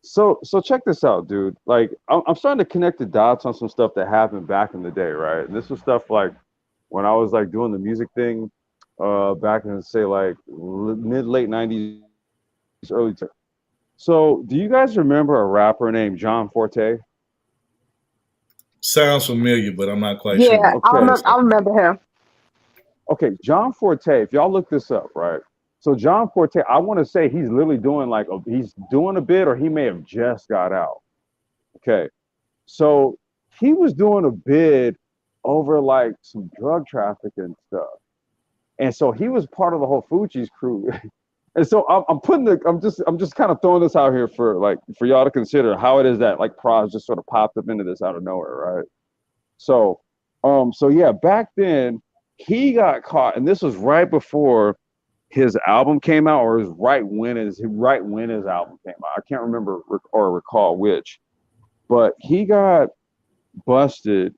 So check this out, dude. Like, I'm starting to connect the dots on some stuff that happened back in the day, right? And this was stuff like when I was like doing the music thing, back in say like late '90s, early. So, do you guys remember a rapper named John Forte? Sounds familiar, but I'm not quite sure. Yeah, I remember him. Okay, John Forte. If y'all look this up, right? So John Forte, I want to say he's literally doing he's doing a bid, or he may have just got out. Okay, so he was doing a bid over like some drug trafficking stuff, and so he was part of the whole Fuji's crew. And so I'm just kind of throwing this out here for y'all to consider how it is that like Praz just sort of popped up into this out of nowhere, right? So yeah, back then he got caught, and this was right before his album came out, or right when his album came out. I can't remember or recall which, but he got busted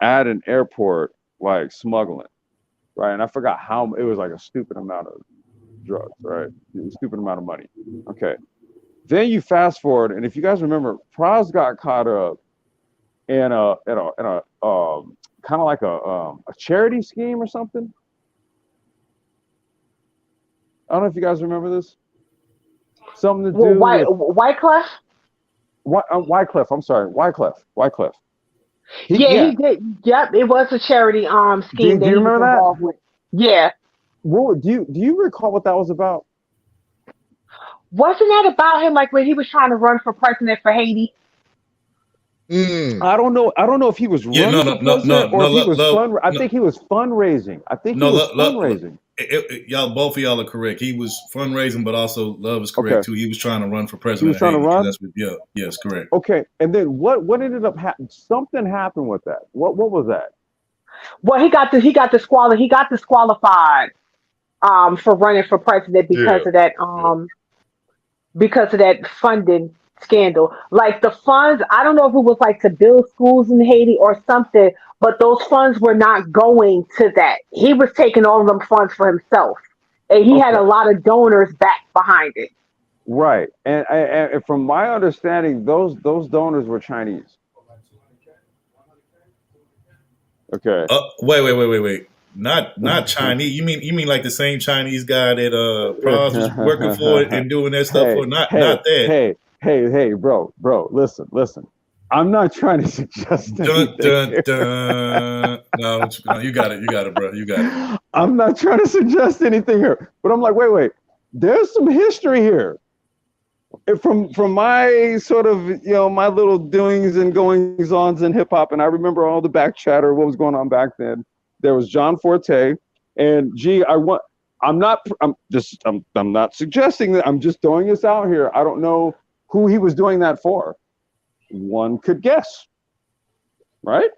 at an airport like smuggling, right? And I forgot how it was, like a stupid amount of drugs, right? A stupid amount of money. Okay. Then you fast forward, and if you guys remember, Praz got caught up in a kind of like a charity scheme or something. I don't know if you guys remember this. Something to do with Wyclef? Wyclef. I'm sorry, Wyclef. He did. Yep, it was a charity scheme do you remember that? Involved with. Yeah. Well, do you recall what that was about? Wasn't that about him, like when he was trying to run for president for Haiti? I don't know if he was running for president or if he was I think he was fundraising. Fundraising. Y'all, both of y'all are correct. He was fundraising, but also Love is correct too. He was trying to run for president. He was trying to run? That's what, yes, correct. Okay, and then what ended up happening? Something happened with that. What was that? Well, he got disqualified for running for president because of that funding scandal. Like the funds, I don't know if it was like to build schools in Haiti or something, but those funds were not going to that. He was taking all of them funds for himself, and he had a lot of donors back behind it. Right, and from my understanding, those donors were Chinese. Okay. Wait. Not Chinese. You mean like the same Chinese guy that Praz was working for and doing that stuff for? Not that. Hey, bro, listen. I'm not trying to suggest anything. No, you got it, bro. You got it. I'm not trying to suggest anything here, but I'm like, wait. There's some history here. From my sort of, my little doings and goings ons in hip hop, and I remember all the back chatter, what was going on back then. There was John Forte, and I'm not suggesting that. I'm just throwing this out here. I don't know who he was doing that for. One could guess, right?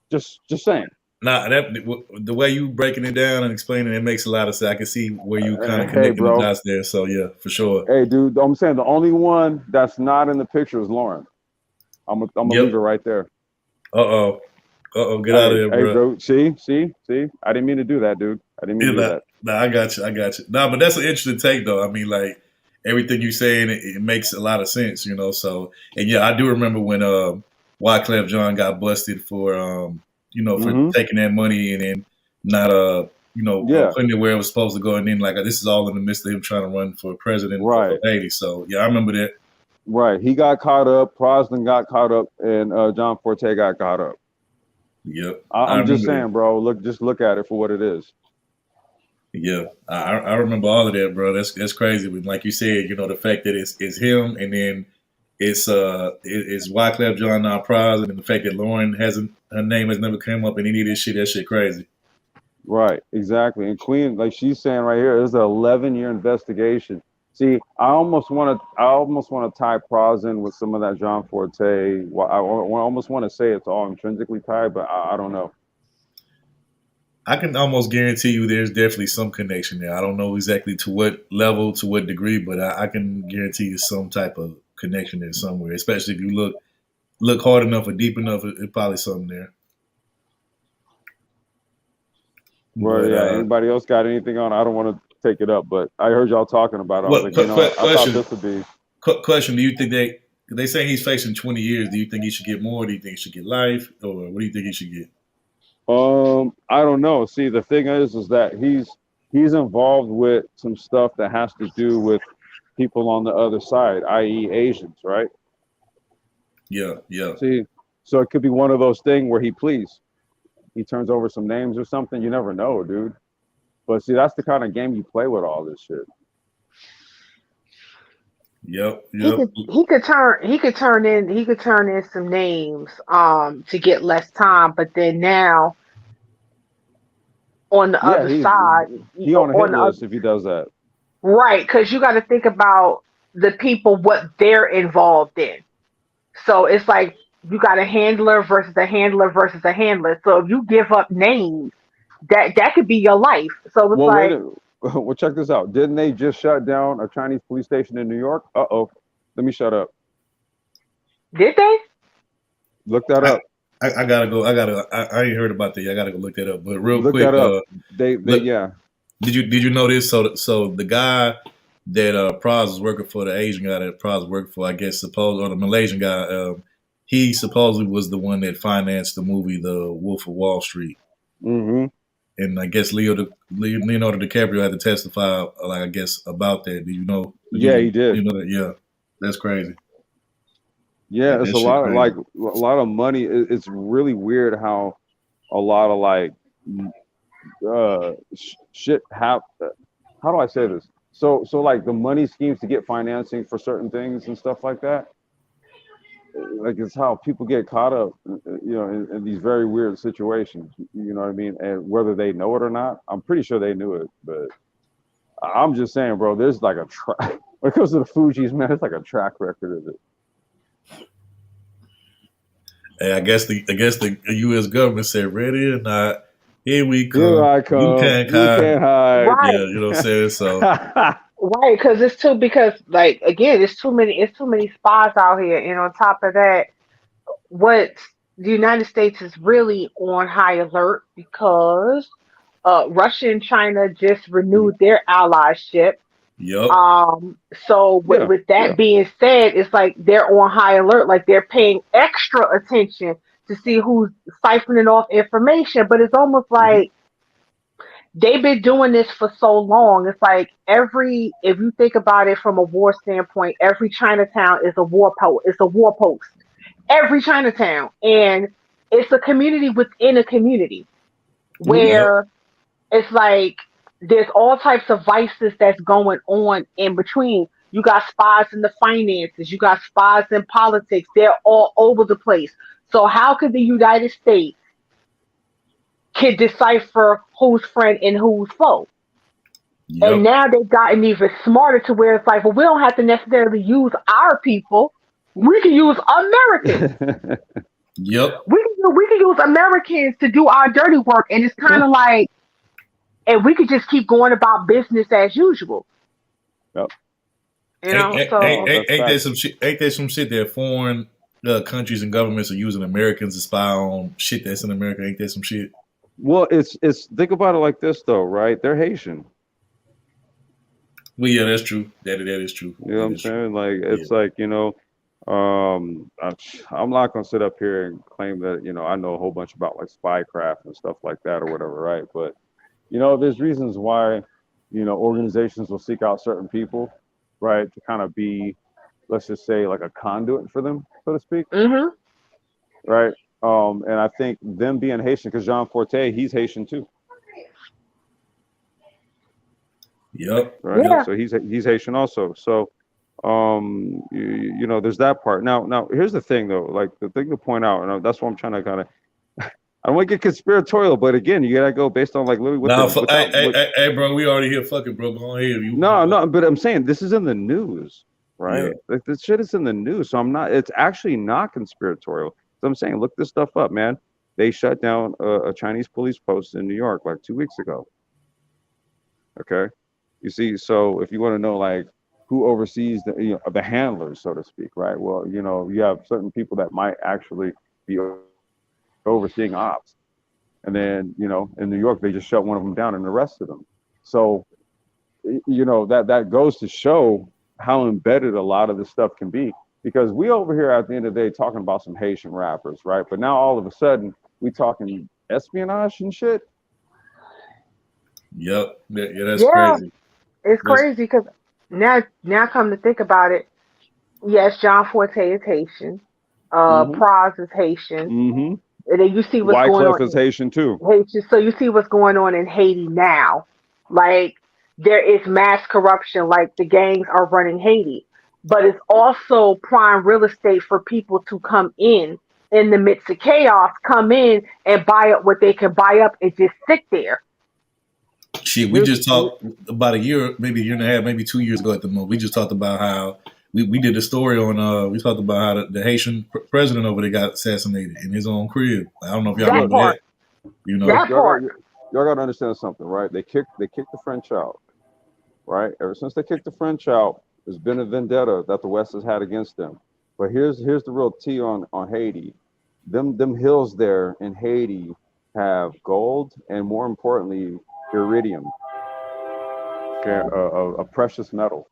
Just saying. Nah, the way you breaking it down and explaining it makes a lot of sense. I can see where you kind of connecting the dots there. So yeah, for sure. Hey, dude, I'm saying the only one that's not in the picture is Lauren. I'm gonna leave it right there. Get out of there, bro. Hey, bro. See. I didn't mean to do that, dude. I didn't mean to do that. Nah, I got you. Nah, but that's an interesting take, though. I mean, like everything you're saying, it makes a lot of sense, So, and yeah, I do remember when Wyclef Jean got busted for for taking that money and then not putting it where it was supposed to go, and then this is all in the midst of him trying to run for president of Haiti. So yeah, I remember that. Right, he got caught up. Prosden got caught up, and John Forte got caught up. Yep, I'm just saying, bro. Look at it for what it is. Yeah, I remember all of that, bro. That's crazy. But like you said, the fact that it's him, and then it's Wyclef Jean Praz, and the fact that Lauren her name has never come up in any of this shit. That shit crazy. Right, exactly. And Queen, like she's saying right here, it's an 11-year investigation. See, I almost want to tie Praz in with some of that John Forte. I almost want to say it's all intrinsically tied, but I don't know. I can almost guarantee you there's definitely some connection there. I don't know exactly to what level, to what degree, but I can guarantee you some type of connection there somewhere, especially if you look hard enough or deep enough, it's probably something there. Well, yeah. Anybody else got anything on? I don't want to take it up, but I heard y'all talking about it. I was like, I thought this would be. Question: do you think they say he's facing 20 years? Do you think he should get more? Do you think he should get life, or what do you think he should get? I don't know. See, the thing is that he's involved with some stuff that has to do with people on the other side, i.e., Asians, right? Yeah. See, so it could be one of those things where he turns over some names or something. You never know, dude. But see, that's the kind of game you play with all this shit. Yep. He could turn in some names to get less time, but then now on the other side, he on a hit on the list other, if he does that. right, because you got to think about the people, what they're involved in. So it's like you got a handler versus a handler versus a handler. So if you give up names, that could be your life. So it's Well, wait like, a well, check this out. Didn't they just shut down a Chinese police station in New York? Uh-oh. Let me shut up. did they? Look that up. I gotta go. I ain't heard about that yet. I gotta go look that up. But real Look quick, that up. They yeah. Did you know this? So the guy that Praz was working for, the Asian guy that Praz was working for, I guess or the Malaysian guy, he supposedly was the one that financed the movie The Wolf of Wall Street. Mm-hmm. And I guess Leonardo DiCaprio had to testify, like I guess about that. Do you know? He did. You know that? Yeah, that's crazy. Yeah, it's a lot of like a lot of money. It's really weird how a lot of like shit happen. How do I say this? So like the money schemes to get financing for certain things and stuff like that. Like it's how people get caught up, in these very weird situations. You know what I mean? And whether they know it or not, I'm pretty sure they knew it. But I'm just saying, bro, there's like a track when it comes to the Fugees, man. It's like a track record of it. Hey, I guess the U.S. government said, "Ready or not, here we come. Here I come. You can't hide." Right. Yeah, you know what I'm saying. So right, because like again, it's too many spies out here, and on top of that, what the United States is really on high alert because Russia and China just renewed their allyship. Yep. So with that being said, it's like they're on high alert, like they're paying extra attention to see who's siphoning off information. But it's almost like they've been doing this for so long. It's like if you think about it from a war standpoint, every Chinatown is a war post. It's a war post. Every Chinatown, and it's a community within a community where it's like there's all types of vices that's going on in between. You got spies in the finances, you got spies in politics. They're all over the place. So how could the United States can decipher who's friend and who's foe? Yep. And now they've gotten even smarter to where it's like, well, we don't have to necessarily use our people. We can use Americans. Yep. We can use Americans to do our dirty work, and it's kind of like, and we could just keep going about business as usual. Yep. You know, ain't there some shit? Ain't there some shit that foreign countries and governments are using Americans to spy on shit that's in America? Ain't there some shit? Well, it's think about it like this though, right? They're Haitian. Well, yeah, that's true. That is true. You know what I'm saying? Like it's like, I'm not gonna sit up here and claim that, I know a whole bunch about like spycraft and stuff like that or whatever, right? But there's reasons why, organizations will seek out certain people, right, to kind of be, let's just say, like a conduit for them, so to speak. Mm-hmm. Right. And I think them being Haitian, because Jean Forte, he's Haitian too. Yep. Right. Yeah. So he's Haitian also. So, there's that part. Now, here's the thing though. Like the thing to point out, and that's what I'm trying to kind of. I don't want to get conspiratorial, but again, you gotta go based on like literally hey, bro, we already here. Fucking bro, go ahead. No, but I'm saying this is in the news, right? Yeah. Like this shit is in the news, so it's actually not conspiratorial. So I'm saying, look this stuff up, man. They shut down a Chinese police post in New York like 2 weeks ago. Okay, you see, so if you want to know like who oversees the handlers, so to speak, right? Well, you have certain people that might actually be overseeing ops, and then in New York they just shut one of them down and arrested them. So that goes to show how embedded a lot of this stuff can be, because we over here at the end of the day talking about some Haitian rappers, right? But now all of a sudden we talking espionage and shit. Yep. Yeah, that's crazy. It's crazy because now come to think about it, yes, John Forte is Haitian, Praz is Haitian, and then you see what's going on. Wycliffe is Haitian too. Haitian, so you see what's going on in Haiti now. Like there is mass corruption, like the gangs are running Haiti, but it's also prime real estate for people to come in the midst of chaos, come in and buy up what they can buy up and just sit there. Shit, we just talked about a year, maybe a year and a half, maybe 2 years ago at the most. We just talked about how we did a story on. We talked about how the Haitian president over there got assassinated in his own crib. I don't know if y'all remember that. You know, y'all got to understand something, right? They kicked the French out, right? Ever since they kicked the French out, there's been a vendetta that the West has had against them. But here's the real tea on Haiti. Them hills there in Haiti have gold and, more importantly, iridium, a precious metal.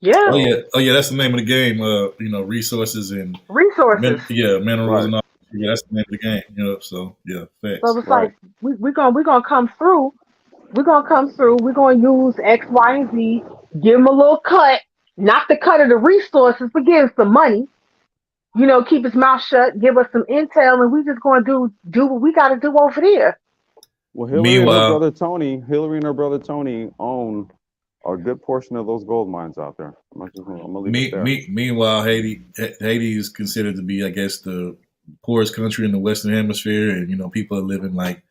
Yeah. Oh yeah, that's the name of the game. You know, resources and resources. Minerals and all. Yeah, that's the name of the game. You know, so yeah, facts. So it's like we're gonna come through. We're gonna come through. We're gonna use X, Y, and Z. Give them a little cut, not the cut of the resources, but give him some money. You know, keep his mouth shut. Give us some intel, and we just gonna do what we gotta do over there. Well, Hillary and her brother Tony own a good portion of those gold mines out there. I'm gonna leave it there. Meanwhile, Haiti is considered to be, I guess, the poorest country in the Western Hemisphere, and you know, people are living like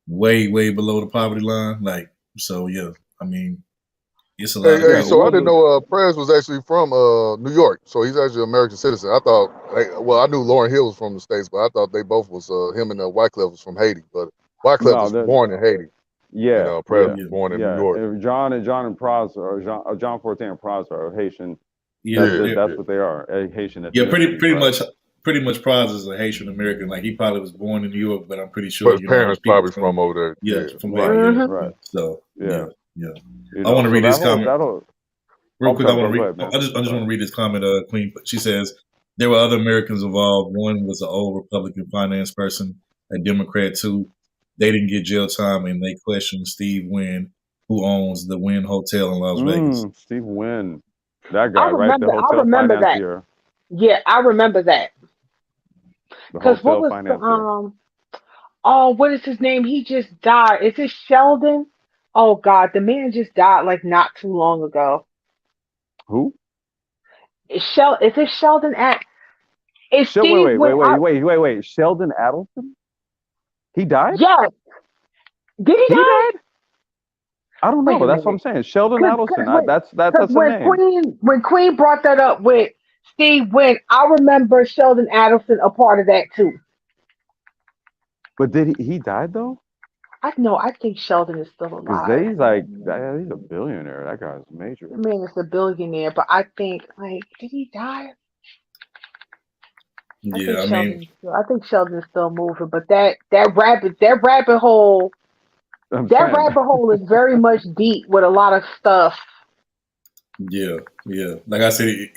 way below the poverty line. Like, so yeah, I mean, it's a lot. So I didn't know Prez was actually from New York, so he's actually an American citizen. I thought, I knew Lauryn Hill was from the States, but I thought they both was him and Wyclef was from Haiti. But Wyclef was born in Haiti. Yeah, Prez was born in New York. And John and Praz, or John Fortin and Praz are Haitian. Yeah, that's what they are. Haitian. Yeah, pretty much. Pretty much, Praz is a Haitian American. Like, he probably was born in New York, but I'm pretty sure his parents probably from over there. Yeah, from Haiti. Right. So yeah. You I want to read this comment real quick. Okay, I just want to read this comment, Queen. She says there were other Americans involved. One was an old Republican finance person, a Democrat too. They didn't get jail time, and they questioned Steve Wynn, who owns the Wynn Hotel in Las Vegas. Steve Wynn, that guy, right? The hotel I remember financier. that. Yeah, I remember that. Because what was what is his name? He just died. Is it Sheldon? Oh God, the man just died like not too long ago. Who? Is it Sheldon wait. Sheldon Adelson? He died? Yes. Did he die? Died? I don't know. That's what I'm saying. Sheldon Adelson. That's the name. When Queen brought that up with Steve Wynn, I remember Sheldon Adelson a part of that too. But did he died though? I think Sheldon is still alive. Because he's a billionaire. That guy's major. I mean, it's a billionaire, but I think did he die? I think Sheldon's still moving, but that rabbit hole is very much deep with a lot of stuff. Yeah. Like I said,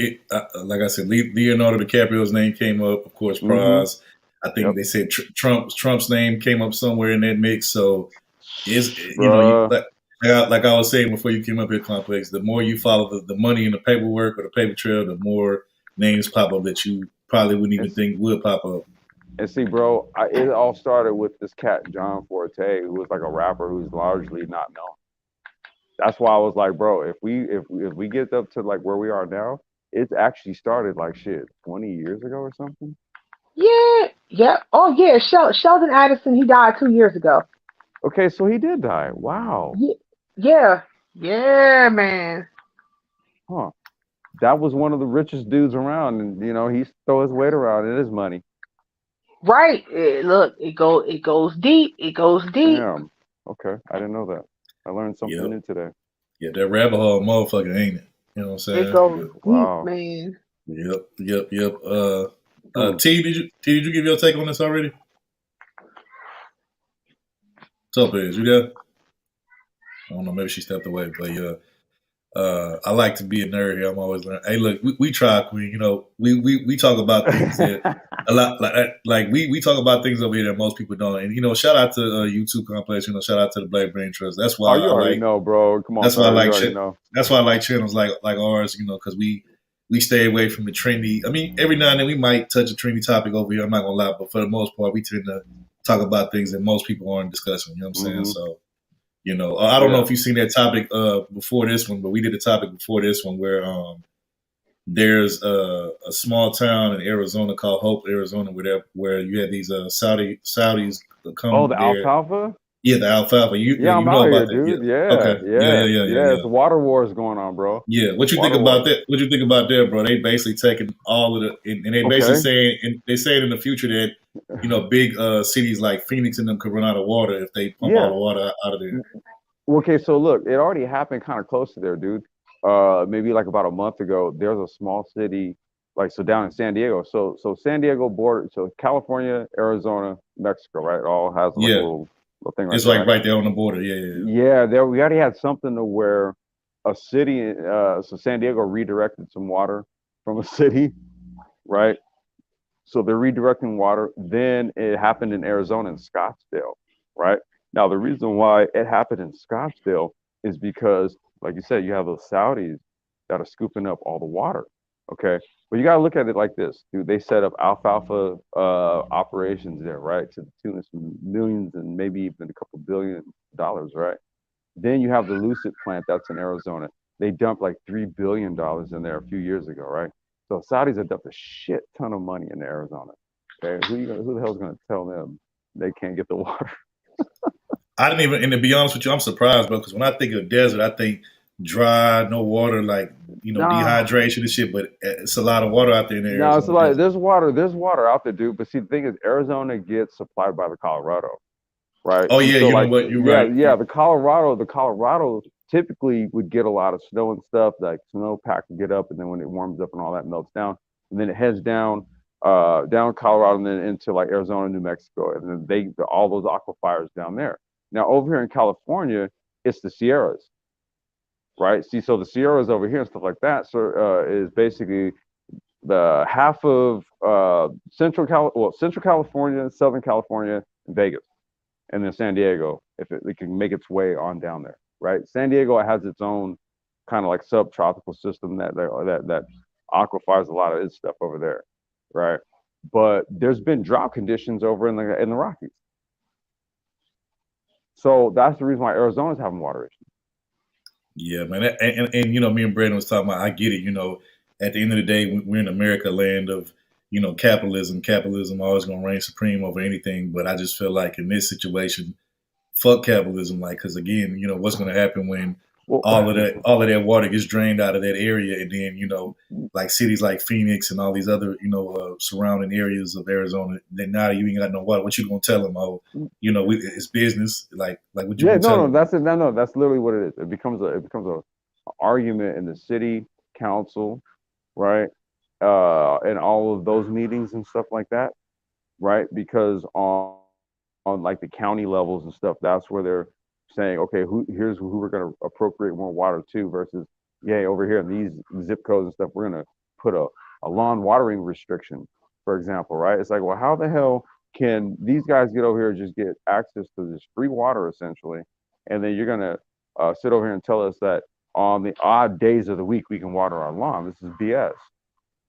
Leonardo DiCaprio's name came up. Of course, Praz. I think they said Trump's name came up somewhere in that mix. So it's like I was saying before you came up here, Complex. The more you follow the money in the paperwork or the paper trail, the more names pop up that you probably wouldn't even think would pop up. And see, bro, it all started with this cat John Forte, who was like a rapper who's largely not known. That's why I was like, bro, if we get up to like where we are now, it's actually started like 20 years ago or something. Yeah. Oh yeah, Sheldon Adelson, he died 2 years ago. Okay, so he did die. Wow. Yeah, man. Huh. That was one of the richest dudes around, and he throw his weight around in his money. Right. Look, it goes deep. It goes deep. Damn. Okay, I didn't know that. I learned something new today. Yeah, that rabbit hole motherfucker, ain't it? You know what I'm saying? It goes deep, man. Yep. T, did you give your take on this already? What's up, Iz? You there? I don't know, maybe she stepped away, but I like to be a nerd here. I'm always learning. Hey, look, we try, Queen. We talk about things that a lot like we talk about things over here that most people don't. And shout out to YouTube Complex. Shout out to the Black Brain Trust. That's why you already know, bro. Come on, that's why I like That's why I like channels like ours. Because we stay away from the trendy. I mean, every now and then we might touch a trendy topic over here. I'm not gonna lie, but for the most part, we tend to talk about things that most people aren't discussing. You know what I'm saying? Mhm. So, you know, I don't know Yeah. if you've seen that topic before this one, but we did a topic before this one where there's a small town in Arizona called Hope, Arizona, where you had these Saudis Oh, come the there. alfalfa? Yeah, the alfalfa. Yeah, You I'm know out about here, that? dude. Yeah. Yeah, Okay. yeah, yeah. Yeah. It's water wars going on, bro. Yeah, what you think Water about wars. that? What you think about that, bro? They basically taking all of the, and they basically Okay. saying, and they saying in the future that big cities like Phoenix and them could run out of water if they pump all Yeah. the water out of there. Okay, so look, it already happened kind of close to there, dude. Maybe like about a month ago, there's a small city, like so down in San Diego. So San Diego border, so California, Arizona, Mexico, right? It all has like a Yeah, little thing right it's there, like right? right there on the border. Yeah. Yeah, there we already had something to where a city, so San Diego redirected some water from a city, right? So they're redirecting water. Then it happened in Arizona in Scottsdale, right? Now the reason why it happened in Scottsdale is because, like you said, you have those Saudis that are scooping up all the water. Okay, but you gotta look at it like this, dude. They set up alfalfa operations there, right, to the tune of some millions and maybe even a couple $billion, right? Then you have the Lucid plant that's in Arizona. They dumped like $3 billion in there a few years ago, right? So Saudis have dumped a shit ton of money in Arizona. Okay, who the hell's gonna tell them they can't get the water? I didn't even, and to be honest with you, I'm surprised, bro, because when I think of desert, I think dry, no water, like Nah, dehydration and shit. But it's a lot of water out there in the no, it's Arizona like desert. there's water out there, dude. But see, the thing is, Arizona gets supplied by the Colorado, right? Oh See, yeah, so you know like, what? You're yeah, right. yeah, the Colorado typically would get a lot of snow and stuff. Like snowpack would get up, and then when it warms up and all that melts down, and then it heads down, down Colorado and then into like Arizona, New Mexico, and then all those aquifers down there. Now over here in California, it's the Sierras, right? See, so the Sierras over here and stuff like that, so is basically the half of Central California, Southern California, and Vegas, and then San Diego, if it can make its way on down there, right? San Diego has its own kind of like subtropical system that aquifers a lot of its stuff over there, right? But there's been drought conditions over in the Rockies, so that's the reason why Arizona's having water issues. Yeah, man, and me and Brandon was talking about. I get it. At the end of the day, we're in America, land of capitalism. Capitalism always gonna reign supreme over anything. But I just feel like in this situation, fuck capitalism. Like, because again, what's gonna happen when all of that water gets drained out of that area, and then like cities like Phoenix and all these other surrounding areas of Arizona, then now you ain't got no water. What you gonna tell them? Oh, it's business. Like what you Yeah, gonna tell no, them? that's it. No, that's literally what it is. It becomes a argument in the city council, right? And all of those meetings and stuff like that, right? Because on like the county levels and stuff, that's where they're saying, okay, here's who we're going to appropriate more water to versus, yeah, over here in these zip codes and stuff, we're going to put a lawn watering restriction, for example, right? It's like, well, how the hell can these guys get over here and just get access to this free water essentially, and then you're going to sit over here and tell us that on the odd days of the week we can water our lawn? This is BS,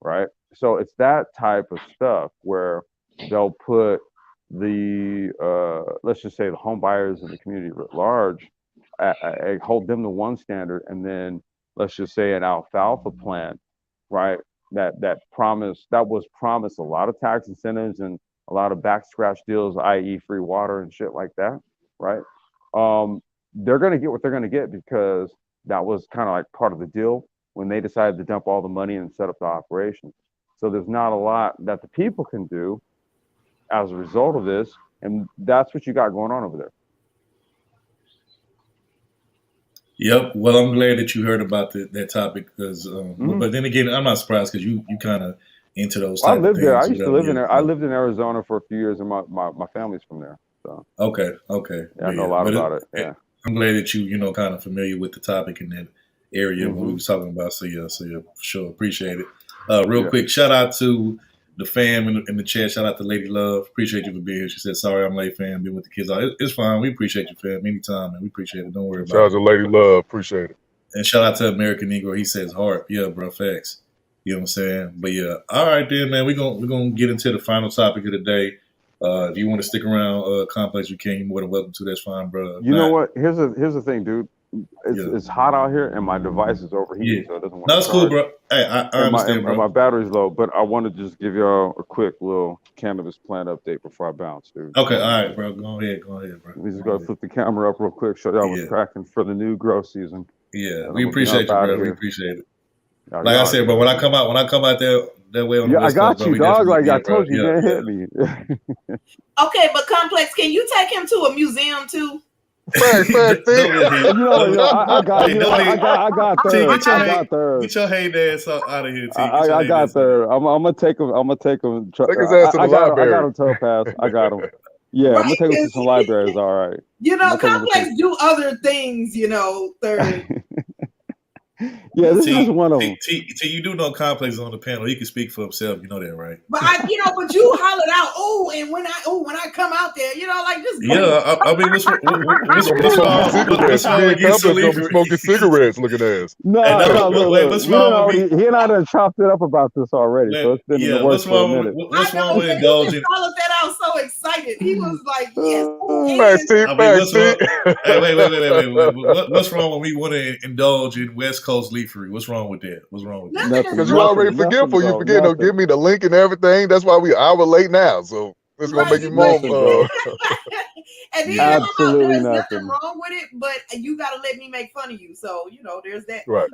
right? So it's that type of stuff where they'll put the let's just say the home buyers in the community at large, hold them to one standard, and then let's just say an alfalfa plant, right? That was promised a lot of tax incentives and a lot of back scratch deals, i.e., free water and shit like that, right? They're gonna get what they're gonna get because that was kind of like part of the deal when they decided to dump all the money and set up the operation. So there's not a lot that the people can do as a result of this, and that's what you got going on over there. Yep. Well, I'm glad that you heard about that topic because, but then again, I'm not surprised because you kind of into those Well, I type of lived there. I things. used to live in there. I lived in Arizona for a few years, and my family's from there. So Okay. yeah, I know a lot about it. Yeah. I'm glad that you kind of familiar with the topic in that area when we Mhm. was talking about. So yeah, for sure, appreciate it. Real quick, shout out to the fam in the chat. Shout out to Lady Love. Appreciate you for being here. She said, "Sorry, I'm late, fam. Been with the kids. It's fine. We appreciate you, fam. Anytime, man. We appreciate it. Don't worry Shout about out it." to Lady Love. Appreciate it. And shout out to American Negro. He says heart. Yeah, bro, facts. You know what I'm saying? But yeah, all right then, man. We're gonna get into the final topic of the day. If you want to stick around Complex, you can. You're more than welcome to. That's fine, bro. You know what? Here's the thing, dude. It's hot out here, and my device is overheating, so it doesn't want to No, it's cool, bro. Hey, I understand, bro. And my battery's low, but I want to just give y'all a quick little cannabis plant update before I bounce, dude. Okay, all right, bro. Go ahead, bro. We just gotta flip the camera up real quick, show y'all what's cracking for the new grow season. Yeah, we appreciate you, bro. We appreciate it. Y'all Like I said, bro, when I come out there that way on the West I got Coast, you, bro, dog. Like I bro. told you, man, hit me. Okay, but Complex, can you take him to a museum too? I got third. Get your hate ass out of here, T. I got third. I'm gonna take him. Take his ass to the library. I got him to a pass. I got him. Yeah, I'm gonna take him to some libraries. All right. You know, Complex do other things. You know, third. Yeah, this is one of them. T, you do know Complex is on the panel. He can speak for himself. You know that, right? But but you hollered out, and when I come out there, like just I mean, what's wrong with smoking cigarettes? Looking ass. No, what's wrong with me? He and I done chopped it up about this already, so it's been in the works for a minute. What's wrong with indulging? He followed that out so excited. He was like, "Yes." Wait. What's wrong when we want to indulge in West Coast leafery? What's wrong with that? What's wrong with that? Because you already forgetful. You forget to give me the link and everything. That's why we hour late now. So it's gonna make you more. And then absolutely there's nothing wrong with it, but you got to let me make fun of you. So there's that. Right.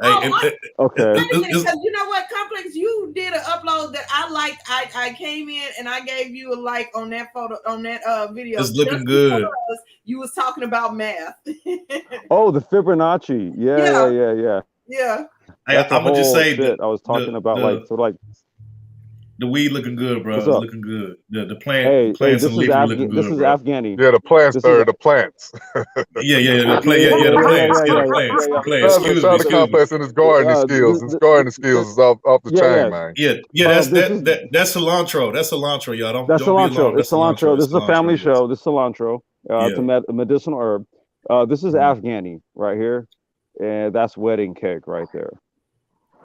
Okay. Because you know what, Complex, you did an upload that I liked. I came in and I gave you a like on that photo, on that video. It's looking good. You was talking about math. Oh, the Fibonacci. Yeah. Yeah. Hey, I'm gonna just say that I was talking about the weed looking good, bro. It's looking good. The plants this and leaf looking good. This is Afghani. Yeah, the plants, the plants. The plants. Excuse me. The complex in his gardening skills. His gardening skills is off the chain, man. Yeah. That's cilantro. That's cilantro, y'all. That's cilantro. It's cilantro. This is a family show. This is cilantro. It's a medicinal herb. This is Afghani right here, and that's wedding cake right there.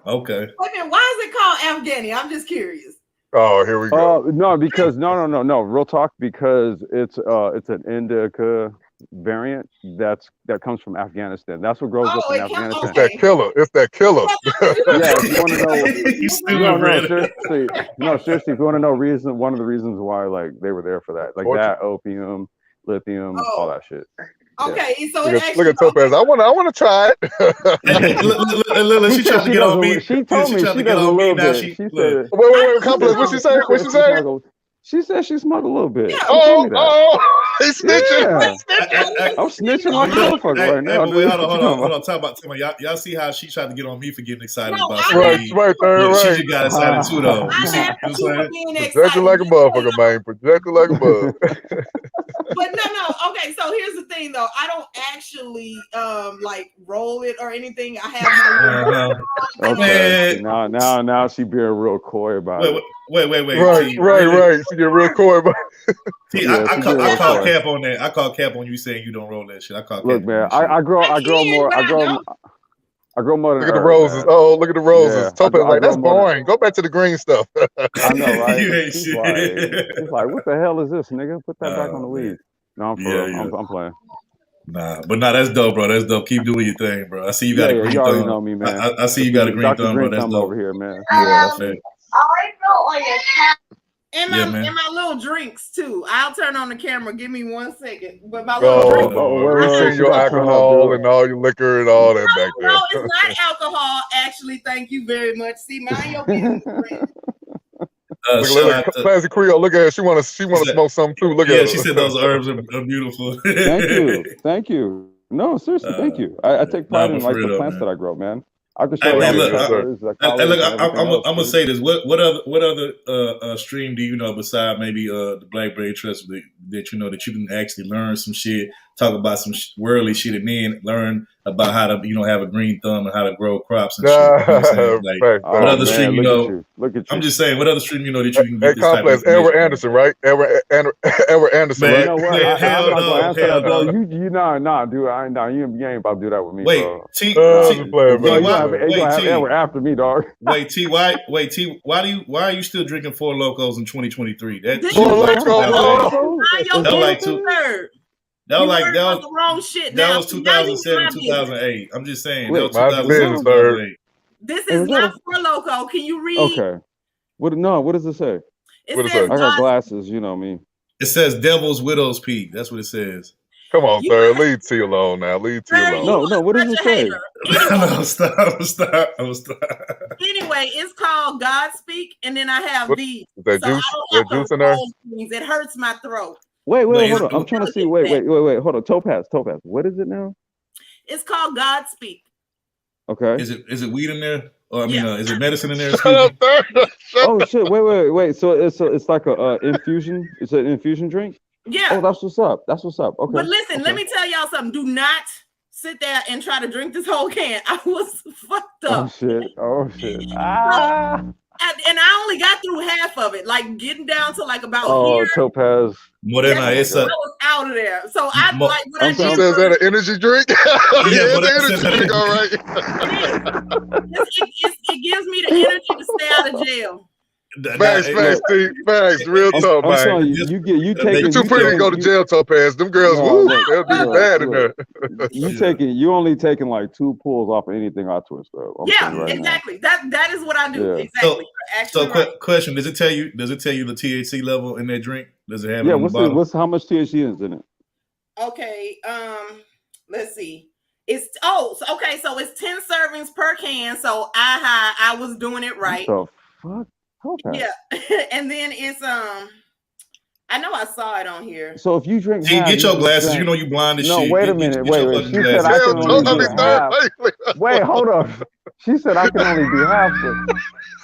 Okay. Wait a minute, why is it called Afghani? I'm just curious. Oh, here we go. No, because no. Real talk, because it's an indica variant that comes from Afghanistan. That's what grows up in Afghanistan. It's that killer. It's that killer. Yeah, if you want to know. You stupid, seriously. If you want to know one of the reasons why they were there for that, that opium, lithium, all that shit. Okay, so look at Topaz. I want to try it. Look, she tried to get on me. She told me she does a little bit. She said, "Wait, Complex. What she say? What she say?" She said she smoked a little bit. Yeah. He's snitching. Yeah. I'm snitching like a motherfucker right now. Hold on. Talk about y'all see how she tried to get on me for getting excited about something. Right. She just got excited too, though. You see what I'm saying? Projecting like a motherfucker, man. Projecting like a bug. But no. Okay, so here's the thing, though. I don't actually roll it or anything. I have my okay. Now she being real coy about it. Wait. Right. She get real coy about it. See, I call cap on that. I call cap on you saying you don't roll that shit. I call cap. Look, man, I grow more. I grow more than look at the roses. Man. Oh, look at the roses. Yeah, Topaz like that's boring. Go back to the green stuff. I know, right? She's like, what the hell is this, nigga? Put that back on the weed. No, I'm playing. Nah, that's dope, bro. That's dope. Keep doing your thing, bro. I see you got a green you already thumb. know me, man. I see you got a green thumb, bro. That's dope over here, man. Yeah, that's it. I felt like a cat. And my little drinks too. I'll turn on the camera. Give me 1 second. But my little drinks. We seen your alcohol and all your liquor and all that back there. No, it's not alcohol. Actually, thank you very much. See, mind your business. Look, Classic Creole. Look at her. She want to smoke something too. Look at her. Yeah, she said those herbs are beautiful. Thank you. No, seriously, thank you. I take pride in the plants that I grow, man. I can show you. I'm gonna say this. What other stream do you know besides maybe the Blackberry Trust that you know that you can actually learn some shit talk about some worldly shit, and then learn about how to, have a green thumb and how to grow crops and shit. You know what I'm saying? Like, what other stream you know? Look at you. I'm just saying, what other stream you know that you can get At this type of Complex, information Edward from? Anderson, right? Edward Anderson, Man, right? You know what? Yeah, I'm hell not gonna no, answer hell that, bro. no. You dude. You ain't about to do that with me, Wait, bro. T, just playing, Bro, man. you gonna have T. Edward after me, dog. Wait, T, why are you still drinking Four Locos in 2023? That This shit was is like not 2008. mind your That was like business, sir. That was You like worried that about was the wrong shit that now. was See, now you in 2007, my business. 2008. I'm just saying Wait, that was Mind 2007, your business, sir. 2008. This Hey, is was that not for loco. Can you read? Okay. What does it say? It What it says say? I got God. glasses, you know me. It says Devil's Widow's Peak. That's what it says. Come on, You sir. Leave T alone now. Leave T Sir, alone. you No, are what does such it a say? hater. Anyway, No, stop. anyway, it's called Godspeak, and then I have What these. is that So I juice? don't That have to juice in there? roll things. It hurts my throat. Wait, But hold on. I'm trying to see. Wait, hold on. Topaz. What is it now? It's called Godspeak. Okay. is it weed in there? Or Yeah. is it medicine in there? Shut up, sir. Oh shit! Wait. So it's like a infusion. It's an infusion drink. Yeah. Oh, that's what's up. Okay. But listen, let me tell y'all something. Do not sit there and try to drink this whole can. I was fucked up. Oh shit. Ah. And I only got through half of it, like getting down to like about Oh, here. Topaz. Morena, I it's a was out of there. So I Mo- like what I She did. says that an energy drink? Yeah, it's but an that's energy an drink, all right. It gives me the energy to stay out of jail. Facts, T. Facts, real talk, I'm man. telling you taking. You're too pretty to go to jail, Topaz. Them girls, No, woo, look, they'll be look, bad in there. You only taking like 2 pulls off of anything I twist though. I'm telling you Yeah, right exactly. That is what I do. Yeah. Exactly. So question: Does it tell you the THC level in that drink? Does it have now. it on the bottle? What's how much THC is in it? Okay. Let's see. So it's 10 servings per can. So I was doing it right. What the fuck? Okay. Yeah. And then it's I know I saw it on here. So if you drink T, half, get your you glasses. drink- You know you blind as No, shit. wait a Get minute. your Wait. fucking She said glasses. I can only do half. Wait, hold on. She said I can only do half.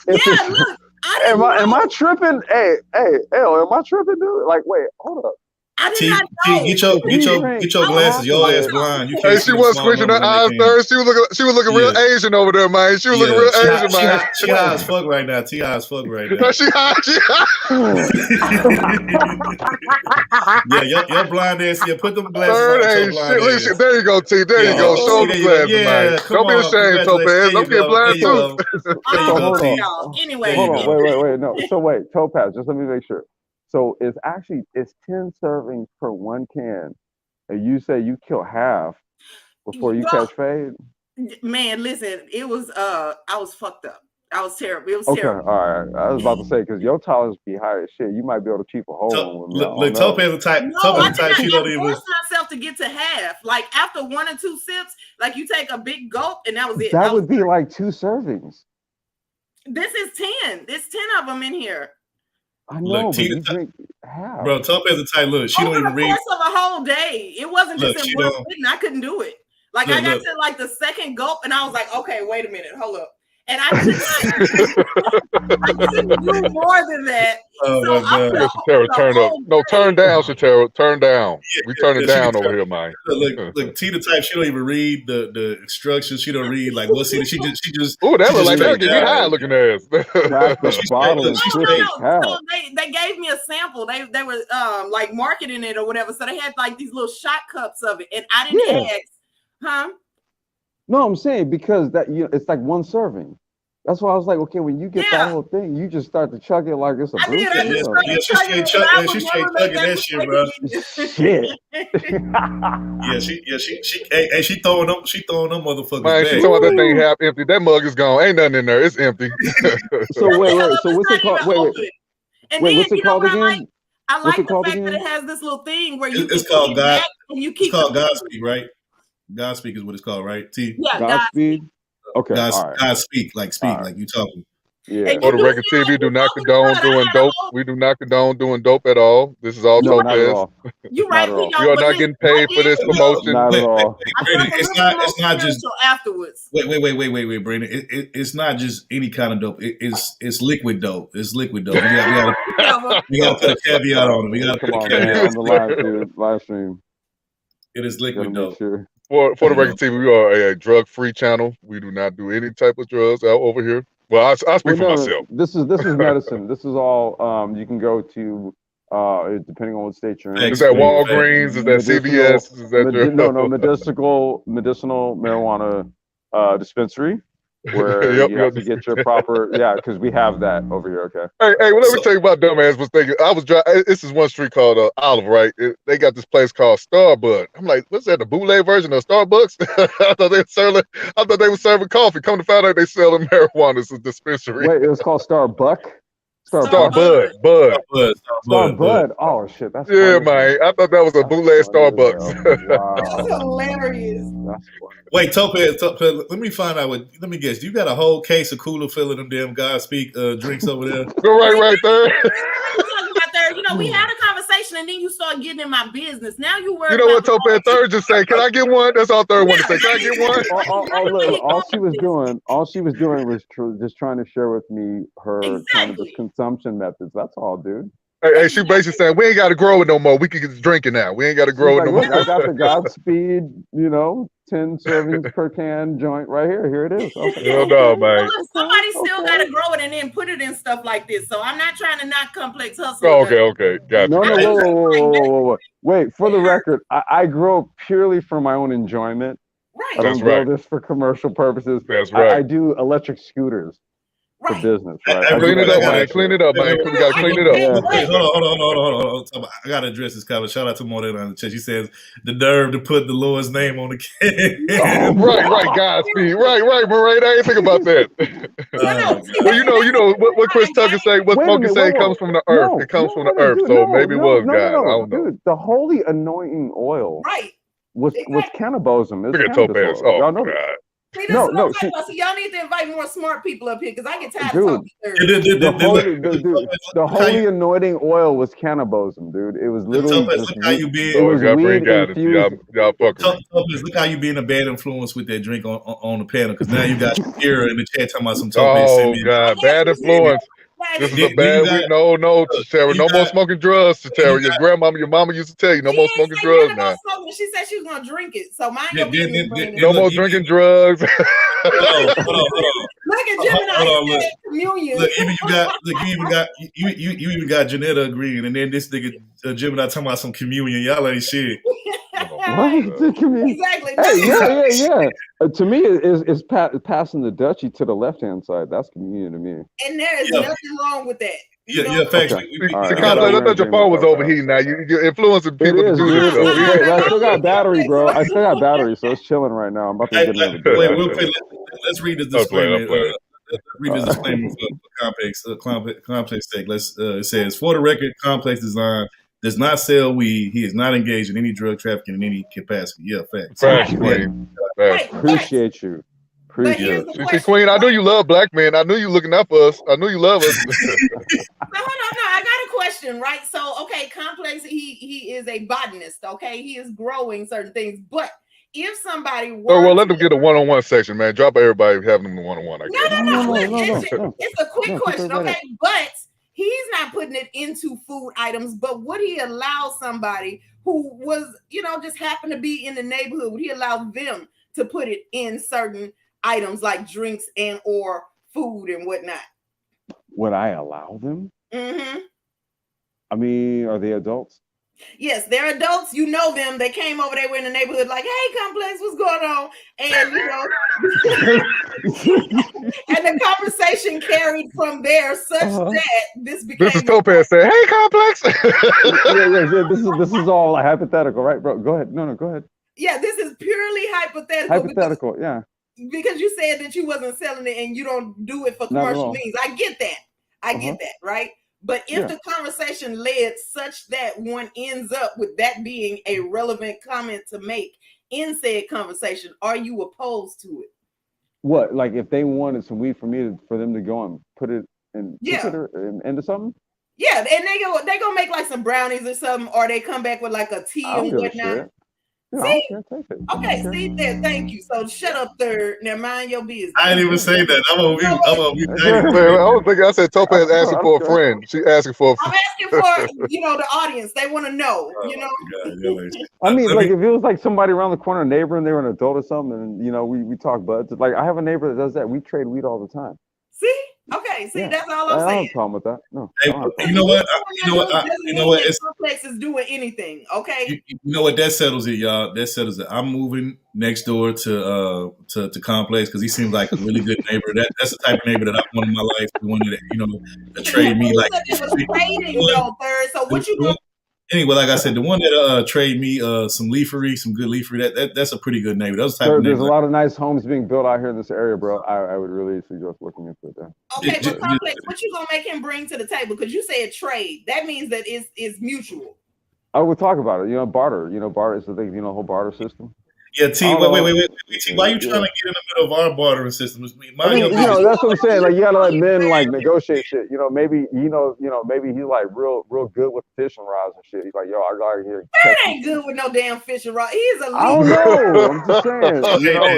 Yeah, look. Am I tripping? Hey, am I tripping, dude? Like, wait, hold up. I did T, not T, know. get your glasses. Your ass blind. You can't Hey, see she the was small squinching her numbers in that eyes, can. sir. She was looking real Asian over there, man. She was looking real Asian, man. She high as fuck right now. She high as fuck right now. She high. Yeah, your blind ass. Yeah, put them glasses Third on. Your age blind shit. ass. There you go, T. There you go. Show There the you go. glasses, Yeah, man. come Don't be on. ashamed, Topaz. Congratulations. I'm getting blind There you too. go. There you go, T. Anyway, There you Hold go. on. Wait. No. So wait, Topaz. Just let me make sure. So it's 10 servings per 1 can, and you say you kill half before you catch fade. Man, listen, it was I was fucked up. I was terrible. It was Okay, terrible. all right. I was about to say because your tolerance be high as shit. You might be able to keep a hold on with me. Look, Topaz the type. No, Topaz I the type. She did don't not even. force myself to get to half. Like after 1 or 2 sips, like you take a big gulp and that was it. That would be like 2 servings. This is 10. There's 10 of them in here. I know, Look, but T, you drink half. bro, Topaz the type. Look, she don't Over even the read. course of a whole day. It wasn't Look, just she in one don't- sitting. I couldn't do it. Like Look, I got look. to like the second gulp and I was like, okay, wait a minute, hold up. And I couldn't do more than that. Oh So my God. Shatera, turn up. No, turn down, Shatera. Turn down. We turn it she down can over turn- here, man. Look, T the type. She don't even read the instructions. She don't read like what's in it. She just. Ooh, that she look like straight that'll get me down. high looking ass. Crack the bottle and She's flip straight. his half. So they gave me a sample. They were like marketing it or whatever. So they had like these little shot cups of it, and I didn't ask, huh? No, I'm saying because it's like 1 serving. That's why I was like, okay, when you get that whole thing, you just start to chug it like it's a blue Yeah, she straight chugging that shit, bro. Shit. She throwing them. She throwing them motherfuckers Man, back. she talking about that thing half empty. That mug is gone. Ain't nothing in there. It's empty. So wait. So what's it called? Wait. And Wait, then, what's it you know called what again? I What's like it called the fact again? that it has this little thing where you It's can called put it God. back and you It's keep called Godspeak, right? Godspeak is what it's called, right? T. Yeah, Godspeed. Okay, God, all right. God speak, like you talking. Yeah. For the record, TV do not condone doing dope. We do not condone doing dope at all. This is all No, not at Topaz. all. You Not right, at we all. don't. We are but not listen, getting paid for this promotion. Not at all. Brandon, it's not just afterwards. Wait, Brandon. It's not just any kind of dope. It's liquid dope. It's liquid dope. We gotta put a caveat on it. We gotta Come put a on, caveat man. On the live stream. It is Gotta liquid make dope. sure. For the You know. record, TV, we are a drug-free channel. We do not do any type of drugs out over here. Well, I speak Well, for no, myself. this is medicine. This is all. You can go to depending on what state you're in. Is that Walgreens? Is that CVS? Is that medicinal marijuana dispensary where Yep, you have yep. to get your proper because we have that over here. Okay. Hey, well, let me tell you about dumbass was thinking. I was driving. This is one street called Olive, right? They got this place called Starbucks. I'm like, what's that? The bootleg version of Starbucks? I thought they were serving coffee. Come to find out, they selling marijuana. It's a dispensary. Wait, it was called Starbuck. Bud. Oh shit, that's yeah, funny. man. I thought that was a bootleg Starbucks. Wow. That's hilarious. That's funny. Wait, Topaz, let me find out what. Let me guess. You got a whole case of cooler filling them damn Godspeak drinks over there? Go right there. Talking about there, we had a conversation and then you start getting in my business. Now you worry. You know what Topaz Third just say? Can I get one? That's all Third wanted to say. Can I get one? All she was doing was just trying to share with me her cannabis consumption methods. That's all, dude. Hey, she basically saying we ain't got to grow it no more. We can just drink it now. We ain't got to grow it no more. I got the Godspeed, 10 servings per can joint right here. Here it is. Okay. Hell no, man. Somebody still got to grow it and then put it in stuff like this. So I'm not trying to knock Complex Hustle. Oh, okay. Gotcha. No, whoa. Wait, for the record, I grow purely for my own enjoyment. Right. I don't grow this for commercial purposes. That's right. I do electric scooters. For business, right? Clean it up, man. Clean it up, man. We gotta clean it up. Hey, hold on. I gotta address this comment. Shout out to Morena on the chat. She says the nerve to put the Lord's name on the can. Right, Godspeed. Right, Murray. I ain't think about that. Well, you know what Chris Tucker say. What Smokey say comes from the earth. It comes from the earth. So maybe it was God. I don't know. Dude, the holy anointing oil. Right. Was cannabosum. Look at Topaz. Oh, y'all know God. See, this is what I'm talking about. So y'all need to invite more smart people up here because I get tired of talking. The holy anointing oil was cannabosum, dude. It was literally just look how you being. It was weed infused. Y'all fucking. Look how you being a bad influence with that drink on the panel because now you got Shakira in the chat talking about some Topaz. Oh God, bad influence. This is a bad week. No, Sarah. No more smoking drugs, Sarah. Your mama used to tell you no more smoking drugs now. She said she was gonna drink it. So mine. No more drinking drugs. Hold on. Look at Gemini. Communion. Look, you even got Janetta agreeing, and then this nigga Gemini talking about some communion. Y'all ain't shit. Exactly. Hey, yeah. To me, it's passing the duchy to the left-hand side. That's communion to me. And there is nothing wrong with that. Facts. I thought your phone was overheating. Now you're influencing people to do this stuff. I still got battery, bro. I still got battery, so it's chilling right now. I'm about to get another. Wait, let's read this disclaimer. Let's read this disclaimer for Complex sake. It says, for the record, Complex Design does not sell weed. He is not engaged in any drug trafficking in any capacity. Yeah, facts. Appreciate you. See, Queen, I knew you love black men. I knew you looking out for us. I knew you love us. No, I got a question, right? So, okay, Complex, he is a botanist, okay? He is growing certain things, but if somebody let them get a one-on-one section, man. Drop everybody having them one-on-one. No. It's a quick question, okay? But he's not putting it into food items, but would he allow somebody who was, just happened to be in the neighborhood, would he allow them to put it in certain items like drinks and or food and whatnot? Would I allow them? Mm-hmm. I mean, are they adults? Yes, they're adults. You know them. They came over. They were in the neighborhood like, hey, Complex, what's going on? And, and the conversation carried from there such that this became... This is Topaz saying, hey, Complex. This is all hypothetical, right, bro? Go ahead. No, go ahead. Yeah, this is purely hypothetical. Hypothetical, yeah. Because you said that you wasn't selling it and you don't do it for commercial means. I get that. I get that, right? But if the conversation led such that one ends up with that being a relevant comment to make in said conversation, are you opposed to it? What, like if they wanted some weed for them to go and put it in into something? Yeah, and they go make like some brownies or something, or they come back with like a tea and whatnot. Yeah, I See? don't care. Take it. Okay, see there. Thank you. So shut up, third. Now mind your business. I didn't even say that. I'm on mute. I'm on mute. Man, I was thinking. I said Topaz asking for a friend. She asking for. I'm asking for the audience. They want to know. I mean, like if it was like somebody around the corner, a neighbor, and they were an adult or something, and we talk buds. Like I have a neighbor that does that. We trade weed all the time. See? Okay, see, that's all I I'm don't have saying. a problem with that. No. Hey, you know what? Complex is doing anything. Okay. You know what? That settles it, y'all. That settles it. I'm moving next door to Complex because he seems like a really good neighbor. That's the type of neighbor that I want in my life. The one that to trade me like. It was trading though, third. So what you gonna? Anyway, like I said, the one that trade me some leafery, some good leafery, that's a pretty good neighbor. Those type of There's neighbor. a lot of nice homes being built out here in this area, bro. I would really suggest looking into it there. Okay, but Complex, what you gonna make him bring to the table? Because you said trade. That means that it's mutual. I would talk about it. Barter. Barter is the thing. The whole barter system. Yeah, T. Wait. T, why are you trying to get in the middle of our bartering system? I mean, that's what I'm saying. Like, you gotta let men like negotiate shit. Maybe maybe he's like real good with fishing rods and shit. He's like, yo, I got here. That ain't good with no damn fishing rod. He's a. I don't know. I'm just saying.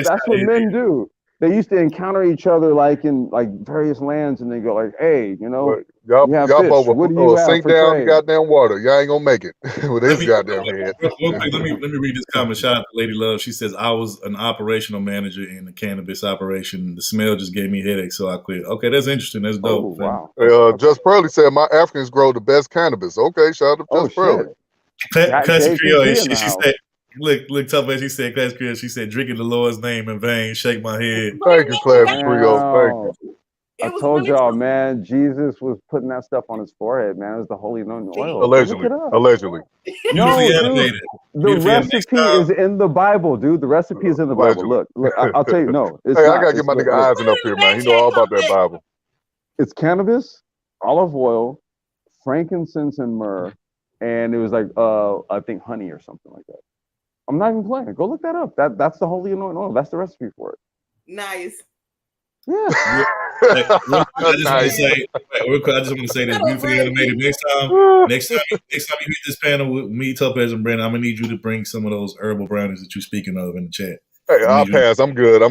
That's what men do. They used to encounter each other like in like various lands, and they go like, "Hey, y'all fish. both What do you have sink for down trade?" the goddamn water. Y'all ain't gonna make it with this goddamn head. Real quick, let me read this comment. Shout out to Lady Love. She says, "I was an operational manager in the cannabis operation. The smell just gave me headaches, so I quit." Okay, that's interesting. That's dope. Oh, wow. Just Pearly said, "My Africans grow the best cannabis." Okay, shout out to Just Pearly. Classic Creole. She said. Look, tough as she said, Class Creole. She said, "Drinking the Lord's name in vain, shake my head." Thank you, Class Creole. Thank you. I told y'all, man, Jesus was putting that stuff on his forehead, man. It was the holy anointing oil. Allegedly. No, dude, the recipe is in the Bible, dude. The recipe is in the Bible. Look, I'll tell you, no. Hey, I gotta get my nigga Eisen up here, man. He know all about that Bible. It's cannabis, olive oil, frankincense, and myrrh, and it was like I think honey or something like that. I'm not even playing. Go look that up. That's the holy anointing oil. That's the recipe for it. Nice. Yeah. I just want to say this beautifully animated. Next time you hit this panel with me, Topaz, and Brandon, I'm gonna need you to bring some of those herbal brownies that you're speaking of in the chat. Hey, I'll pass. I'm good.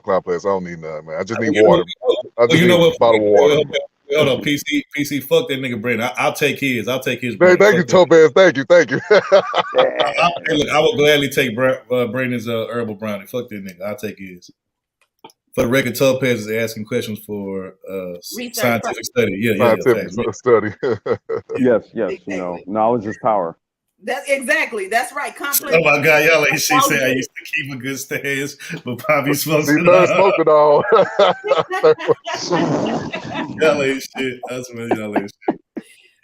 Complex. I don't need none, man. I just need water. I just need a bottle of water. Hold on, PC, fuck that nigga Brandon. I'll take his. Thank you, Topaz. Thank you. I will gladly take Brandon's herbal brownie. Fuck that nigga. I'll take his. For the record, Topaz is asking questions for scientific study. Yeah, scientific study. Yes. Knowledge is power. That's exactly. That's right. Complex. Oh my God, y'all ain't shit. Say I used to keep a good stance, but Poppy smokes it smoke it all. Y'all ain't shit. That's what y'all ain't shit.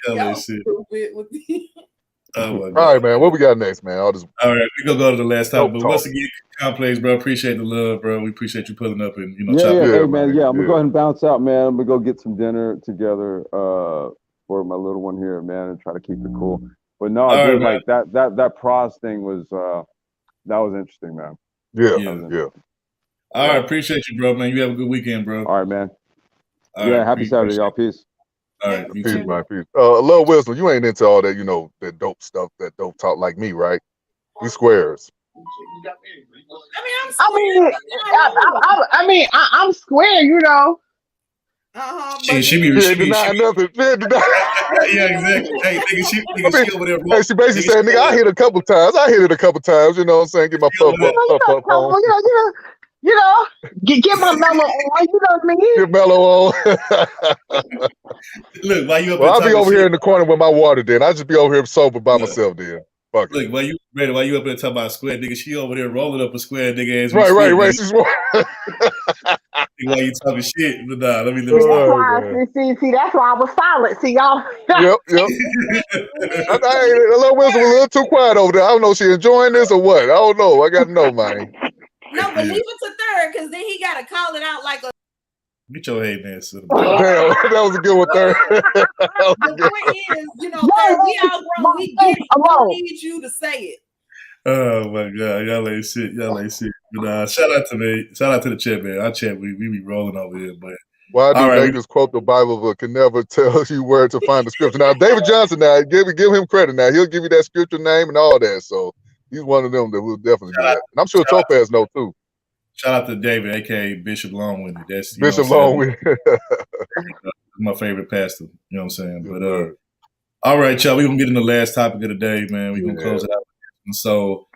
Y'all ain't shit. Oh my God. All right, man. What we got next, man? All right, we gonna go to the last topic. But once again, Complex, bro, appreciate the love, bro. We appreciate you pulling up and Hey, man. Yeah, I'm gonna go ahead and bounce out, man. I'm gonna go get some dinner together for my little one here, man, and try to keep it cool. But no, I did like that pros thing was that was interesting, man. Yeah. All right, appreciate you, bro, man. You have a good weekend, bro. All right, man. Happy Saturday, y'all. Peace. All right, you peace, too, man. Peace. Lil Wisdom, you ain't into all that, that dope stuff, that dope talk like me, right? We squares. I'm square, She be denying nothing. Yeah, exactly. Hey, nigga, she over there. Hey, she basically said, "Nigga, I hit it a couple times. You know what I'm saying? Get my puff up on. Get my mellow on. You know what I mean? Get mellow on. Look, why you up? Well, I'll be over here in the corner with my water. Then I just be over here sober by myself. Then. Fuck Look, why you up there talking about square, nigga? She over there rolling up a square, nigga. As right. She's why you talking shit? Nah, let me see, that's why I was silent. See, y'all. Yep. Lil Wisdom was a little too quiet over there. I don't know if she enjoying this or what. I don't know. I got to know, man. No, but leave it to third, because then he got to call it out like a. Get your head ass to the Damn, that was a good one, third. The point is, third, we outgrown. We get it. We need you to say it. Oh my God, y'all ain't shit. But shout out to the chat, man. Our chat, we be rolling over here, but. Why do niggas quote the Bible but can never tell you where to find the scripture? Now, David Johnson, give him credit. Now, he'll give you that scripture name and all that. So, He's one of them that will definitely do Shout out, that. And I'm sure shout out, Topaz know too. shout out to David, aka Bishop Longwinded. That's Bishop what I'm saying. Longwinded. My favorite pastor. You know what I'm saying? Yes, But sir. all right, y'all. We're gonna get in the last topic of the day, man. We're gonna Yeah. close it out. And so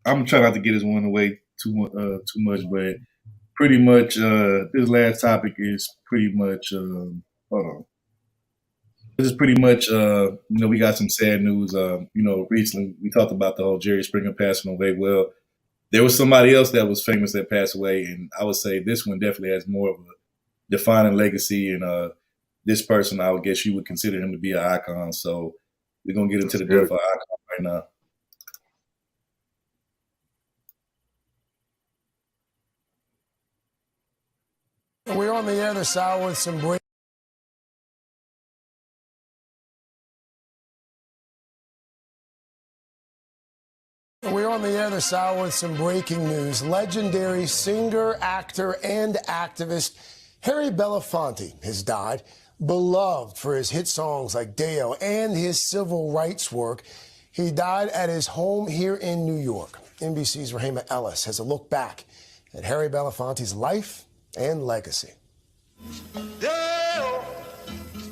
I'm trying not to get this one away too much, but pretty much this last topic is pretty much hold on. This is pretty much we got some sad news. Recently we talked about the whole Jerry Springer passing away. Well, there was somebody else that was famous that passed away, and I would say this one definitely has more of a defining legacy. And this person, I would guess you would consider him to be an icon. So we're gonna get into the death of an icon right now. We're on the other side with some break. We're on the other side with some breaking news. Legendary singer, actor, and activist Harry Belafonte has died, beloved for his hit songs like Deo and his civil rights work. He died at his home here in New York. NBC's Rahima Ellis has a look back at Harry Belafonte's life and legacy. Dale,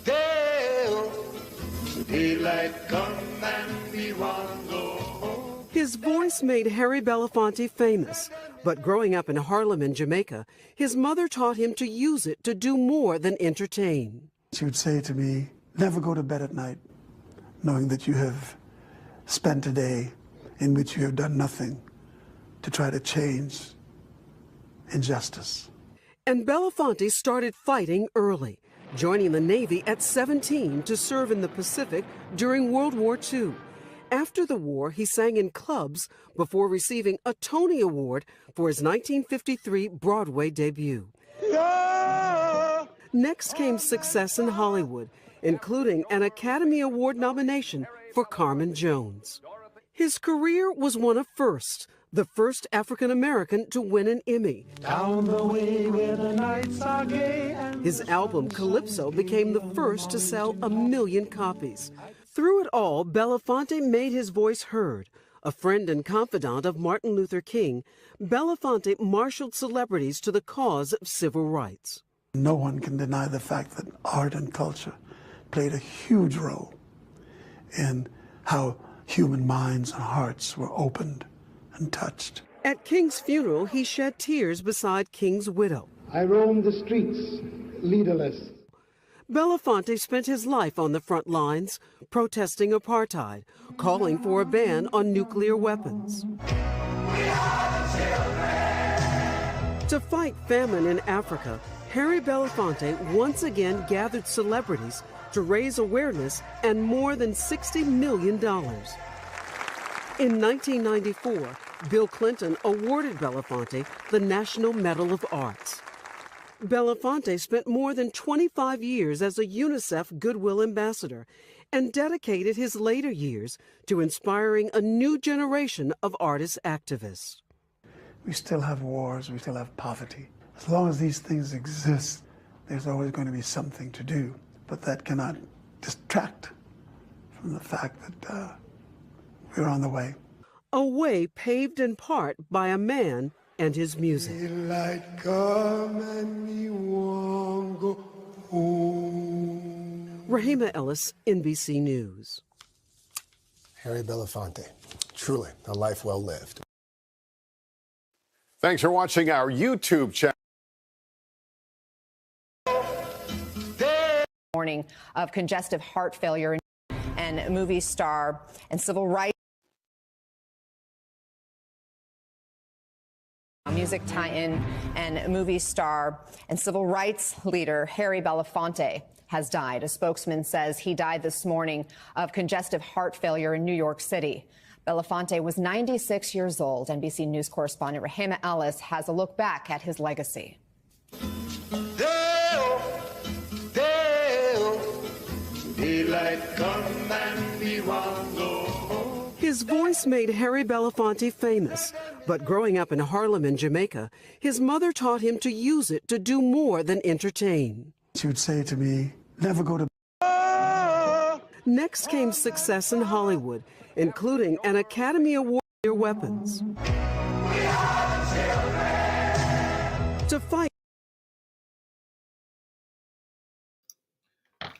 Dale, daylight come and we want go home. His voice made Harry Belafonte famous, but growing up in Harlem in Jamaica, his mother taught him to use it to do more than entertain. She would say to me, never go to bed at night knowing that you have spent a day in which you have done nothing to try to change injustice. And Belafonte started fighting early, joining the Navy at 17 to serve in the Pacific during World War II. After the war, he sang in clubs before receiving a Tony Award for his 1953 Broadway debut. Next came success in Hollywood, including an Academy Award nomination for Carmen Jones. His career was one of firsts, the first African American to win an Emmy. Down the way where the nights are gay and His album Calypso became the first to sell 1 million copies. Through it all, Belafonte made his voice heard. A friend and confidant of Martin Luther King, Belafonte marshaled celebrities to the cause of civil rights. No one can deny the fact that art and culture played a huge role in how human minds and hearts were opened and touched. At King's funeral, he shed tears beside King's widow. I roamed the streets, leaderless. Belafonte spent his life on the front lines, protesting apartheid, calling for a ban on nuclear weapons. To fight famine in Africa, Harry Belafonte once again gathered celebrities to raise awareness and more than $60 million. In 1994, Bill Clinton awarded Belafonte the National Medal of Arts. Belafonte spent more than 25 years as a UNICEF Goodwill Ambassador and dedicated his later years to inspiring a new generation of artist activists. We still have wars, we still have poverty. As long as these things exist, there's always going to be something to do. But that cannot distract from the fact that we're on the way. A way paved in part by a man and his music. Daylight come and we won't go home. Rahima Ellis, NBC News. Harry Belafonte, truly a life well lived. Thanks for watching our YouTube channel. Morning of congestive heart failure and movie star and civil rights. Music titan and movie star and civil rights leader Harry Belafonte has died. A spokesman says he died this morning of congestive heart failure in New York City. Belafonte was 96 years old. NBC News correspondent Rahima Ellis has a look back at his legacy. daylight come and we want go home. His voice made Harry Belafonte famous, but growing up in Harlem in Jamaica, his mother taught him to use it to do more than entertain. She would say to me, never go to Next came success in Hollywood, including an Academy Award for weapons. To fight.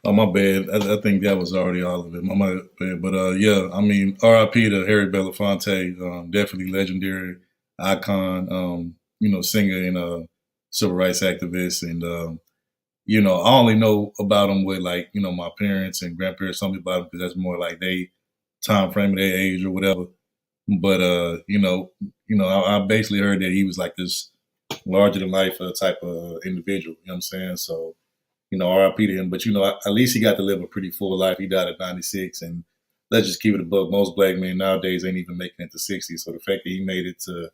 Oh, my bad. I think that was already all of it. My bad. But yeah, I mean, R.I.P. to Harry Belafonte, definitely legendary icon, singer and civil rights activist. And, I only know about him with like, my parents and grandparents told me about him because that's more like they time frame of their age or whatever. But, I basically heard that he was like this larger than life type of individual, you know what I'm saying? So, RIP to him. But at least he got to live a pretty full life. He died at 96, and let's just keep it a buck. Most black men nowadays ain't even making it to 60. So the fact that he made it to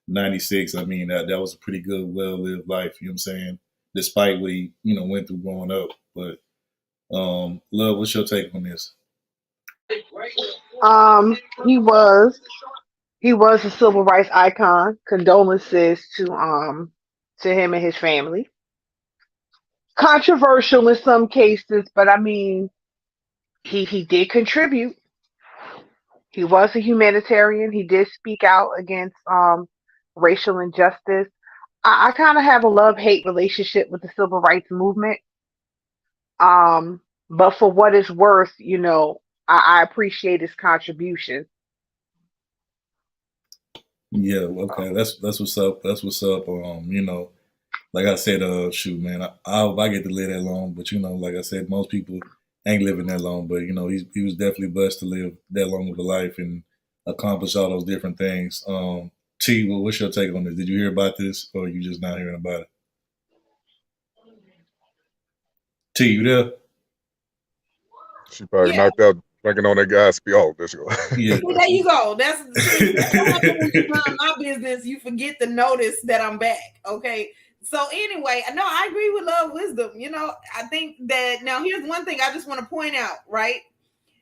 96, I mean that was a pretty good, well lived life. You know what I'm saying? Despite what he went through growing up. But Love, what's your take on this? He was a civil rights icon. Condolences to him and his family. Controversial in some cases, but I mean, he did contribute. He was a humanitarian. He did speak out against racial injustice. I kind of have a love-hate relationship with the civil rights movement. But for what it's worth, I appreciate his contribution. Yeah, okay, that's what's up. That's what's up. Like I said, shoot, man, I hope I get to live that long. But like I said, most people ain't living that long. But he was definitely blessed to live that long of a life and accomplish all those different things. T, well, what's your take on this? Did you hear about this, or are you just not hearing about it? T, you there? She probably knocked out drinking on that guy's speed. Oh, there she go. Yeah. Well, there you go. That's when you run my business. You forget to notice that I'm back. Okay. So anyway, no, I agree with Love Wisdom. I think that now here's one thing I just want to point out, right?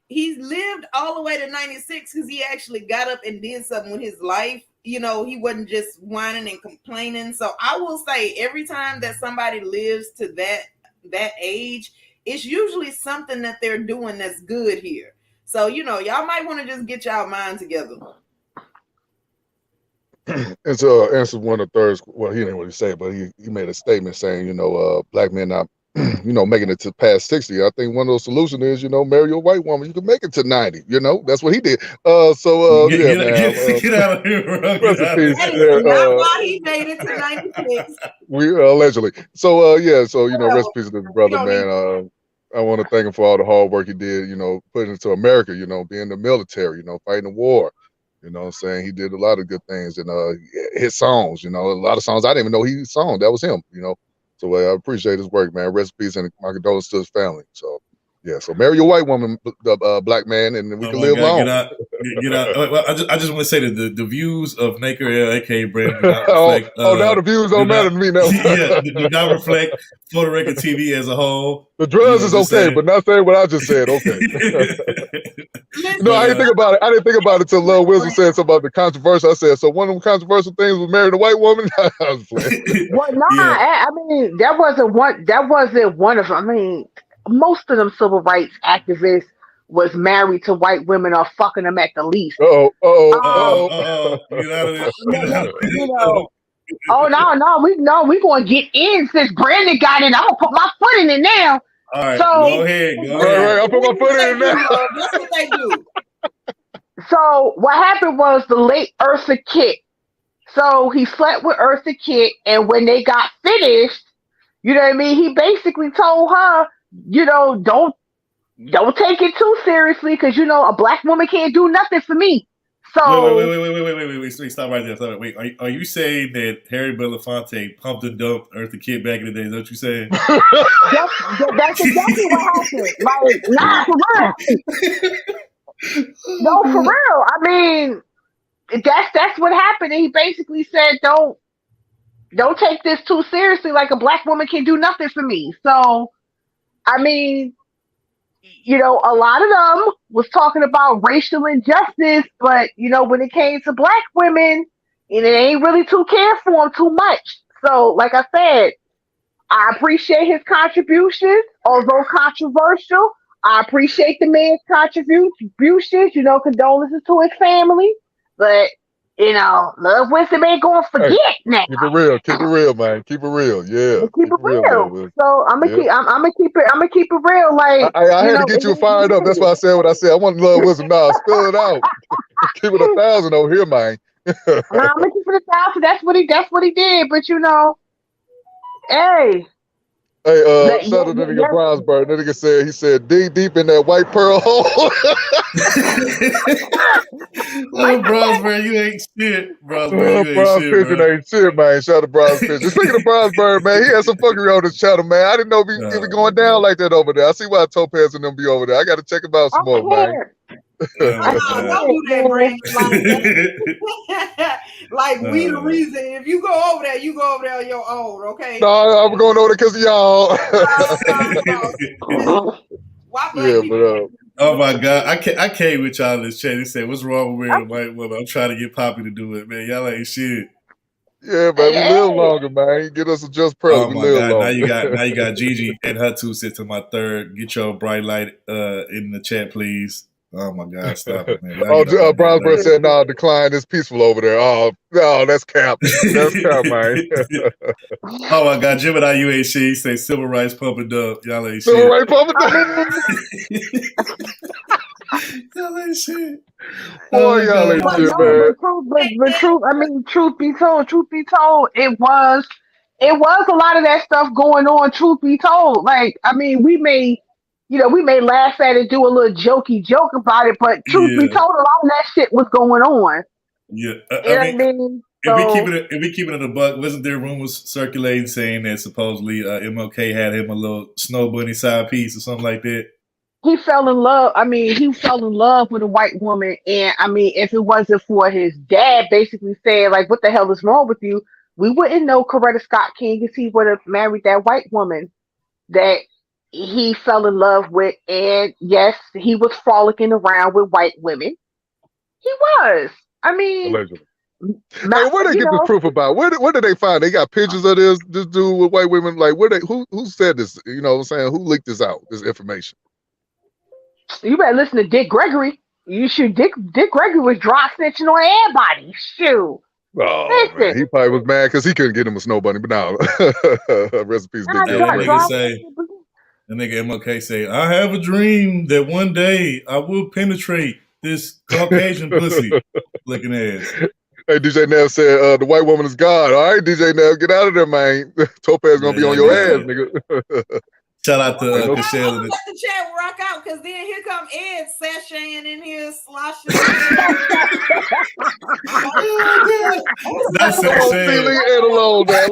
He's lived all the way to 96 because he actually got up and did something with his life. He wasn't just whining and complaining. So I will say every time that somebody lives to that age, it's usually something that they're doing that's good here. So, y'all might want to just get y'all mind together. And so answer one of the thirds. Well, he didn't really say it, but he made a statement saying, black men not, making it to past 60. I think one of those solutions is, marry a white woman. You can make it to 90. That's what he did. Get out of here, bro. Rest in peace. That is not why he made it to 96. We allegedly. So rest in peace to the brother, man. I want to thank him for all the hard work he did, putting it to America, being in the military, fighting the war. I'm saying he did a lot of good things, and his songs, a lot of songs I didn't even know he sung. That was him, So I appreciate his work, man. Rest in peace, and my condolences to his family. So yeah, so marry your white woman, black man, and we can live long. Get out. Well, I just want to say that the views of Naker L, aka Brandon, do not reflect. Now the views don't matter to me now. Yeah, do not reflect For the Record TV as a whole. The drugs is okay, but not saying what I just said. Okay. No, I didn't think about it. I didn't think about it till Lil Wisdom said something about the controversial. I said, so one of them controversial things was marrying a white woman. I was playing. Well, I mean, that wasn't one. That wasn't one of them. I mean, most of them civil rights activists was married to white women or fucking them at the least. Get out of this. Oh no, we gonna get in since Brandon got in. I'm gonna put my foot in it now. All right, so, go ahead. Right, I'll put my foot in it now. That's what they do. So what happened was the late Eartha Kitt. So he slept with Eartha Kitt, and when they got finished, you know what I mean, he basically told her, don't take it too seriously, because a black woman can't do nothing for me. So wait, stop right there. Wait, are you saying that Harry Belafonte pumped and dumped Eartha Kitt back in the day? Is that what you saying? That's exactly what happened. Like, nah, for real. No, for real. I mean, that's what happened. And he basically said, don't take this too seriously. Like, a black woman can do nothing for me. So, I mean, a lot of them was talking about racial injustice, but when it came to black women, and it ain't really too care for them too much. So, like I said, I appreciate his contributions, although controversial. I appreciate the man's contributions, condolences to his family, but Love Wisdom ain't gonna Hey, forget now. keep it real, man. Keep it real. Yeah, I'm gonna keep keep it it real, Love real. Wisdom. So I'm gonna Yeah. keep it real. Like I had to get you fired up. That's why I said what I said. I want Love Wisdom now. Spell it out. Keep it 1,000 over here, man. I'm gonna keep it 1,000. That's what he did. But hey. Hey, shout out to the nigga Brownsburg. That nigga said, he said, dig deep in that white pearl hole. Oh, Brownsburg, you ain't shit. Brownsburg, you ain't Brown shit, Pigeon bro. ain't shit, man. Shout out to Brown's Pigeon. Speaking of Brownsburg, man, he had some fuckery on his channel, man. I didn't know he be going down like that over there. I see why Topaz and them be over there. I got to check him out some more, man. Don't do that, Brandon. Like we the reason. If you go over there, you go over there on your own, okay? No, I'm going over there because of y'all. Why black people? Oh my God, I came with y'all in this chat. He said, "What's wrong with marrying a white woman? I'm trying to get Poppy to do it, man. Y'all ain't shit." Yeah, man, we live longer, man. Get us a just press. Oh We my live God, longer. now you got Gigi and her 2 cents to my third. Get your bright light in the chat, please. Oh my God, stop it, man. Brownsburg said, "No, decline is peaceful over there." Oh, no, that's cap. That's cap, man. Oh my God, Gemini, you ain't shit. He say civil rights pumping up. Y'all ain't Civil shit. rights pumping up. Y'all ain't shit. Boy, y'all ain't shit, man. Truth be told, it was a lot of that stuff going on. Truth be told, we may laugh at it, do a little jokey joke about it, but truth be told, a lot of that shit was going on. Yeah, You know what I mean? If we keep it in a buck, wasn't there rumors circulating saying that supposedly MLK had him a little snow bunny side piece or something like that? He fell in love. He fell in love with a white woman, and if it wasn't for his dad basically saying, like, "What the hell is wrong with you?" we wouldn't know Coretta Scott King if he would have married that white woman that he fell in love with. And yes, he was frolicking around with white women. He was. Allegedly. Hey, where they get this proof about? Where did they find? They got pictures of this dude with white women. Like, who said this? You know what I'm saying? Who leaked this out? This information? You better listen to Dick Gregory. You should. Dick Gregory was dry snitching on everybody. Shoot. Oh man, he probably was mad because he couldn't get him a snow bunny. But now, recipes Dick Gregory. The nigga MLK say, "I have a dream that one day I will penetrate this Caucasian pussy looking ass." Hey, DJ Nev said, the white woman is God. All right, DJ Nev, get out of there, man. Topaz gonna be on your ass, nigga. Shout out to Cashel. Let the chat rock out, because then here come Ed sashaying in here, sloshing. That's sashaying. Leave Ed alone, man.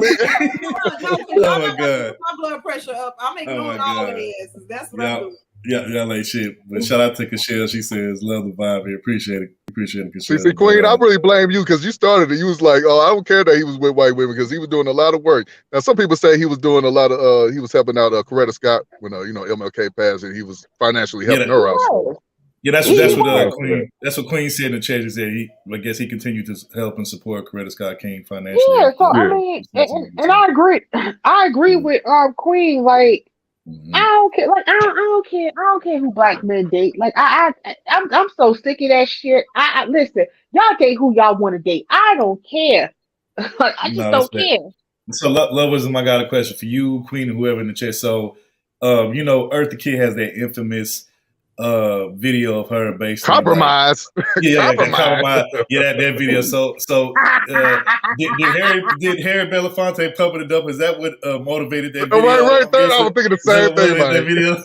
Oh my God. My blood pressure up. I'm ignoring all the asses. That's what I'm doing. Y'all ain't shit. But shout out to Cashel. She says, "Love the vibe here. Appreciate it, Cashel." See, Queen, I really blame you because you started it. You was like, "Oh, I don't care that he was with white women because he was doing a lot of work." Now, some people say he was doing a lot of, he was helping out Coretta Scott when MLK passed, and he was financially helping her out. So. Yeah, that's what Queen. That's what Queen said in the chat. She said I guess he continued to help and support Coretta Scott King financially. Yeah, so and I agree. I agree with Queen. Like, I don't care. Like, I don't care who black men date. Like, I'm so sick of that shit. I listen. Y'all date who y'all want to date. I don't care. Like, I just don't care. So, Love Wisdom, I got a question for you, Queen, and whoever in the chat. So, Earth the Kid has that infamous video of her basically compromise. Compromise. Yeah, that video. So did Harry Belafonte pumping it up? Is that what motivated that video? Right there. I was thinking the same thing, man. That video?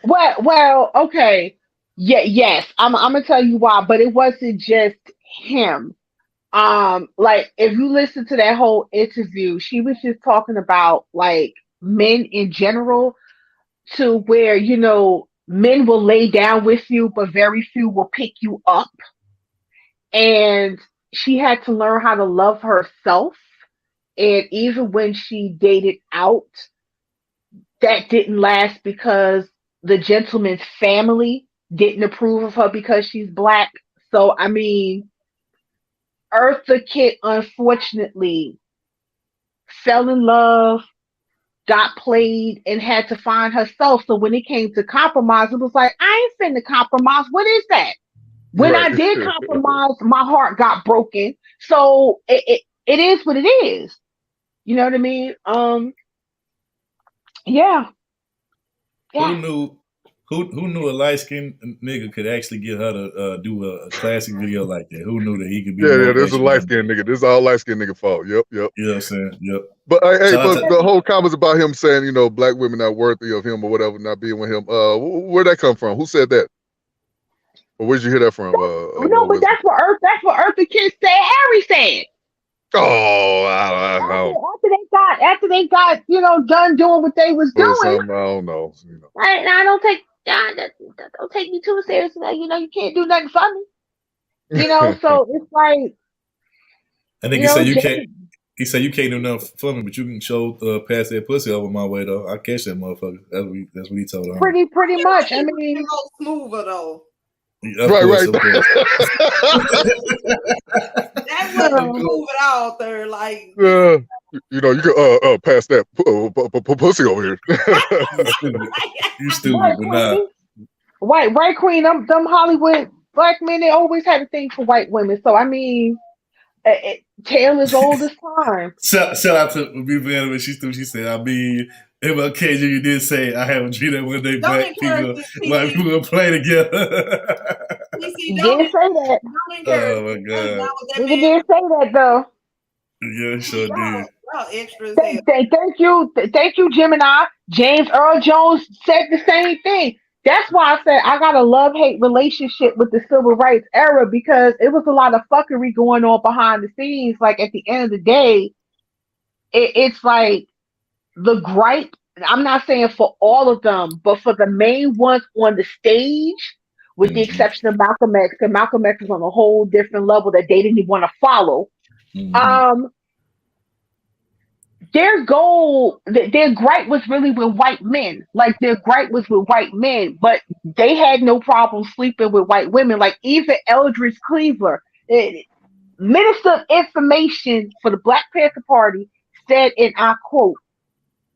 Well, okay. Yeah, yes. I'm gonna tell you why, but it wasn't just him. Like, if you listen to that whole interview, she was just talking about like men in general, to where, men will lay down with you, but very few will pick you up. And she had to learn how to love herself. And even when she dated out, that didn't last because the gentleman's family didn't approve of her because she's black. So, Eartha Kitt, unfortunately, fell in love got played and had to find herself. So when it came to compromise, it was like, I ain't finna compromise. What is that? When Right. I did compromise, my heart got broken. So it is what it is. You know what I mean? Yeah. Who knew? Who knew a light skinned nigga could actually get her to do a classic video like that? Who knew that he could be Yeah, this is a motivational? light skinned nigga. This is all light skinned nigga fault. Yep. You know what I'm saying? Yep. But hey, Shout out but to- the whole comments about him saying, black women not worthy of him or whatever, not being with him. Where'd that come from? Who said that? Or where'd you hear that from? No, but that's what Eartha Kitt said. Harry said. Oh, I don't After they got done doing what they was know. doing. I don't know. I don't take me too seriously. You can't do nothing for me. So it's like. I think he said you can't. He said you can't do nothing for me, but you can show pass that pussy over my way though. I catch that motherfucker. That's what he told her. Pretty much. I mean, smoother though. Of course. That wasn't move at all, third. Like you can pass that pussy over here. You stupid, but nah. White queen, them Hollywood black men, they always had a thing for white women. So I mean, tale as old as time. Shout out to me when she said, I mean, MLK Jr. did say, I have a dream that one day black people will play together. Didn't say that. Oh my god. Nigga didn't say that though. Yeah, sure did. Extras. Thank you, Gemini. James Earl Jones said the same thing. That's why I said I got a love-hate relationship with the civil rights era, because it was a lot of fuckery going on behind the scenes. Like at the end of the day, it's like the gripe. I'm not saying for all of them, but for the main ones on the stage, with the exception of Malcolm X, and Malcolm X is on a whole different level that they didn't even want to follow. Their goal, their gripe was really with white men. Like their gripe was with white men, but they had no problem sleeping with white women. Like even Eldridge Cleaver, Minister of Information for the Black Panther Party, said, and I quote,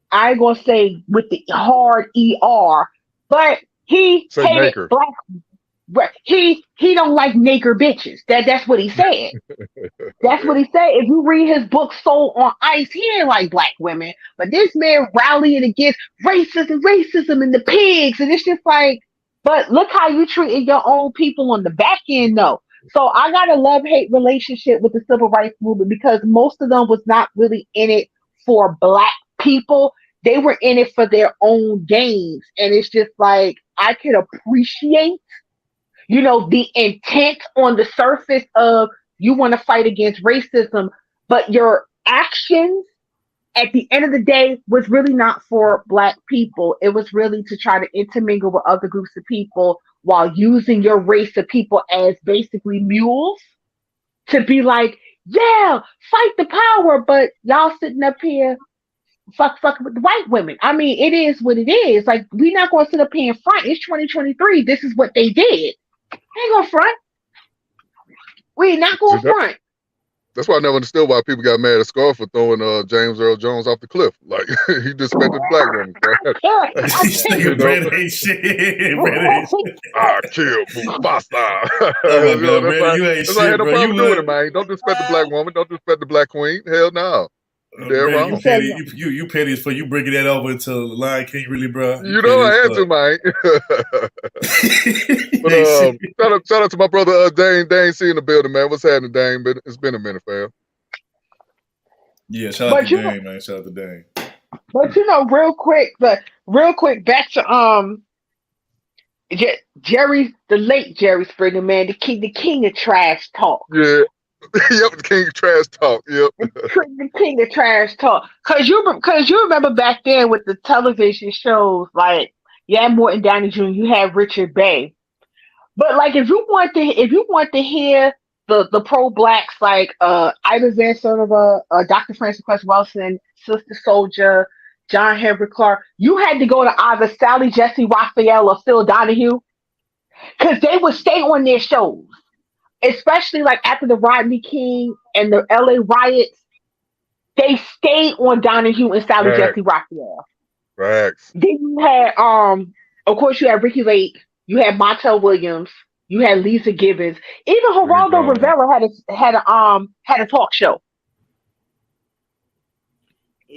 I ain't gonna say with the hard ER, but he hated black. He don't like nigger bitches. That's what he said. That's what he said. If you read his book Soul on Ice, he ain't like black women. But this man rallying against racism and the pigs. And it's just like, but look how you treating your own people on the back end though. So I got a love-hate relationship with the civil rights movement, because most of them was not really in it for black people. They were in it for their own gains. And it's just like, I can appreciate the intent on the surface of you want to fight against racism, but your actions at the end of the day was really not for black people. It was really to try to intermingle with other groups of people while using your race of people as basically mules to be like, yeah, fight the power, but y'all sitting up here fuck with the white women. I mean, it is what it is. Like, we're not going to sit up here and front. It's 2023. This is what they did. Ain't gonna front. We not gonna front. That's why I never understood why people got mad at Scar for throwing James Earl Jones off the cliff. Like he disrespected black women. Brad ain't shit. I killed Mufasa. Oh my god, Brad, you ain't shit, I had no bro. problem doing it, man. Don't disrespect the black woman. Don't disrespect the black queen. Hell no. Brad, you petty as for you bringing that over to Lion King, really, bro. You know I had to, man. But shout out to my brother Dane. Dane, see in the building, man. What's happening, Dane? It's been a minute, fam. Yeah, shout out to Dane, man. Shout out to Dane. But real quick, back to Jerry, the late Jerry Springer, man, the king of trash talk. Yeah. Yep, the king of trash talk. Yep. The king of trash talk. Cause you remember back then with the television shows, like you had Morton Downey Jr., you had Richard Bay. But like if you want to hear the pro blacks like Ida Van Sertova, Dr. Francis Quest Wilson, Sister Soldier, John Henry Clark, you had to go to either Sally Jesse Raphael or Phil Donahue, because they would stay on their shows. Especially like after the Rodney King and the LA riots, they stayed on Donahue and Sally Facts. Jesse Raphael. Facts. Then you had of course you had Ricky Lake, you had Montel Williams, you had Lisa Gibbons, even Pretty Geraldo wrong. Rivera had a talk show.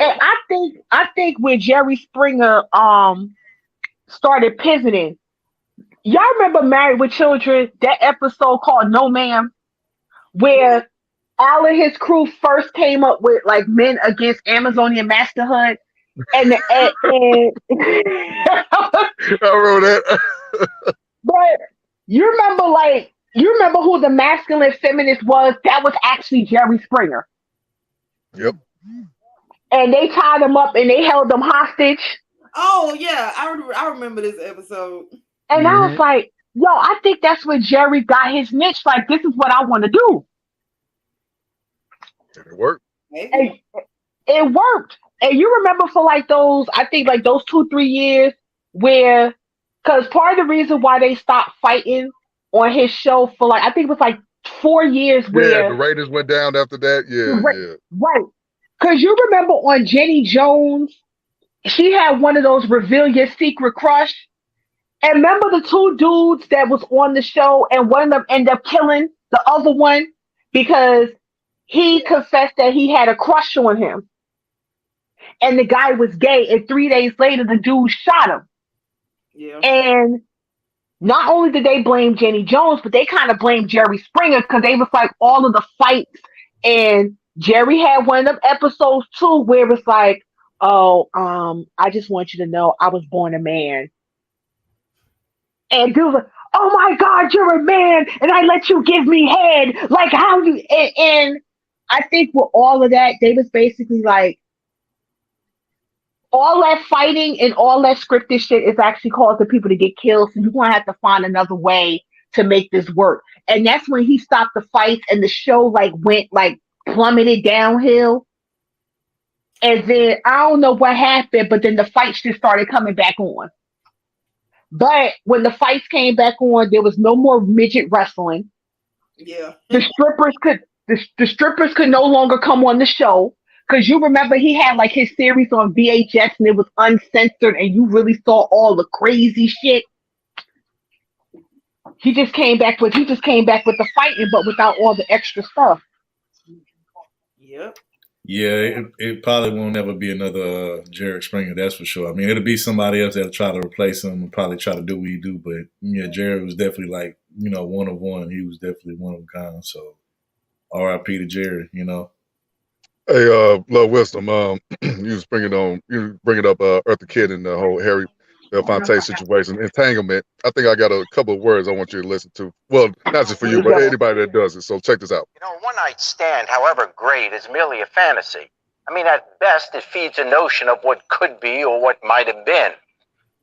And I think when Jerry Springer started pivoting, y'all remember Married with Children, that episode called No Ma'am, where Al and his crew first came up with like Men Against Amazonian Masterhood, and I wrote that. but you remember who the masculine feminist was? That was actually Jerry Springer. Yep. And they tied him up and they held him hostage. Oh yeah, I remember this episode. And I was like, yo, I think that's where Jerry got his niche. Like, this is what I want to do. It worked. And it worked. And you remember for like those, I think like those 2-3 years where, because part of the reason why they stopped fighting on his show for like, I think it was like 4 years where. Yeah, the ratings went down after that. Yeah. Right. Because you remember on Jenny Jones, she had one of those reveal your secret crush. And remember the two dudes that was on the show and one of them ended up killing the other one because he confessed that he had a crush on him. And the guy was gay. And 3 days later, the dude shot him. Yeah. And not only did they blame Jenny Jones, but they kind of blamed Jerry Springer because they was like all of the fights. And Jerry had one of them episodes too where it's like, oh, I just want you to know I was born a man. And dude was like, oh my God, you're a man, and I let you give me head. Like, how do you? And I think with all of that, they was basically like, all that fighting and all that scripted shit is actually causing people to get killed. So you're gonna have to find another way to make this work. And that's when he stopped the fights, and the show like went like plummeted downhill. And then I don't know what happened, but then the fights just started coming back on. But when the fights came back on, there was no more midget wrestling. Yeah. The strippers could no longer come on the show. Because you remember he had like his series on VHS and it was uncensored and you really saw all the crazy shit. He just came back with the fighting, but without all the extra stuff. Yep. Yeah, it probably won't ever be another Jerry Springer, that's for sure. I mean, it'll be somebody else that'll try to replace him and probably try to do what he do. But yeah, Jerry was definitely like, one of one. He was definitely one of a kind. So R.I.P. to Jerry, Hey, Love Wisdom, you bring it up Eartha Kitt and the whole Harry Belafonte situation, entanglement. I think I got a couple of words I want you to listen to. Well, not just for you, but anybody that does it. So check this out. A one-night stand, however great, is merely a fantasy. I mean, at best, it feeds a notion of what could be or what might have been.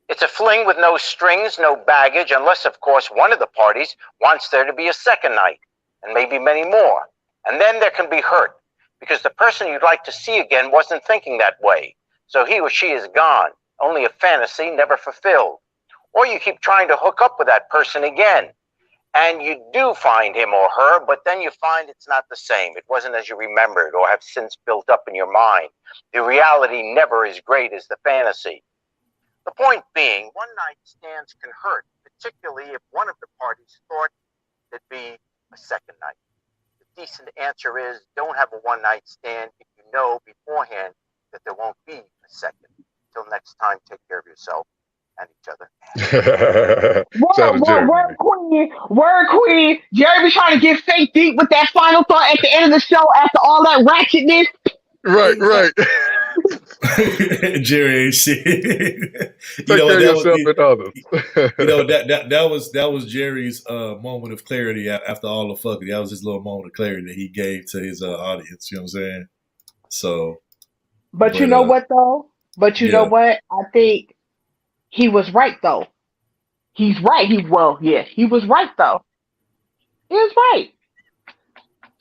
It's a fling with no strings, no baggage, unless, of course, one of the parties wants there to be a second night, and maybe many more. And then there can be hurt, because the person you'd like to see again wasn't thinking that way. So he or she is gone, only a fantasy never fulfilled. Or you keep trying to hook up with that person again, and you do find him or her, but then you find it's not the same. It wasn't as you remembered or have since built up in your mind. The reality never is great as the fantasy. The point being, one-night stands can hurt, particularly if one of the parties thought it'd be a second night. The decent answer is don't have a one-night stand if you know beforehand that there won't be a second. Until next time, take care of yourself and each other. Word queen. Jerry was trying to get fake deep with that final thought at the end of the show after all that ratchetness. Right. Jerry ain't shit. Take care of yourself and others. That was Jerry's moment of clarity after all the fucking. That was his little moment of clarity that he gave to his audience. You know what I'm saying? So, but you know what though? But you know what? I think he was right though. He's right. He was right though. He was right.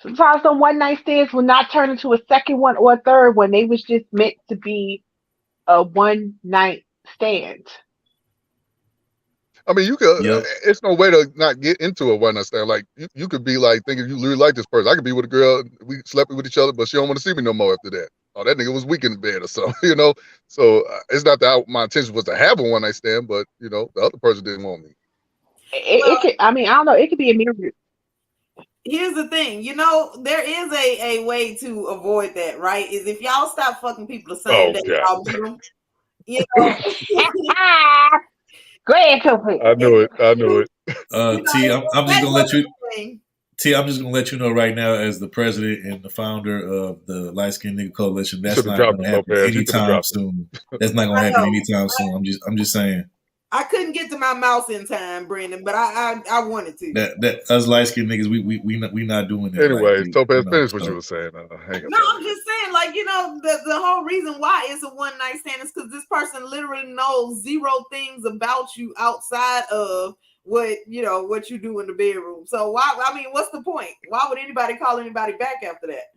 Sometimes some one night stands will not turn into a second one or a third one. They was just meant to be a one night stand. I mean, you could. It's no way to not get into a one night stand. Like you could be like thinking you really like this person. I could be with a girl, we slept with each other, but she don't want to see me no more after that. oh, that nigga was weak in the bed or something, you know. So it's not that my intention was to have a one night stand, but you know, the other person didn't want me. It could. I mean, I don't know. It could be a mirror. Here's the thing, you know, there is a way to avoid that, right? Is if y'all stop fucking people the same day y'all meet them, you know. Go ahead, Topi. I knew it. T, I'm just gonna let you. T, I'm just gonna let you know right now, as the president and the founder of the Light Skin Nigga Coalition, that's not gonna happen anytime soon. That's not gonna happen anytime soon. I'm just saying. I couldn't get to my mouse in time, Brandon, but I wanted to. That us light skinned niggas, we not doing that. Anyways, like, Topaz, finish what you were saying. No, I'm just saying, like, you know, the whole reason why it's a one night stand is because this person literally knows zero things about you outside of what you do in the bedroom. So why? I mean, what's the point? Why would anybody call anybody back after that?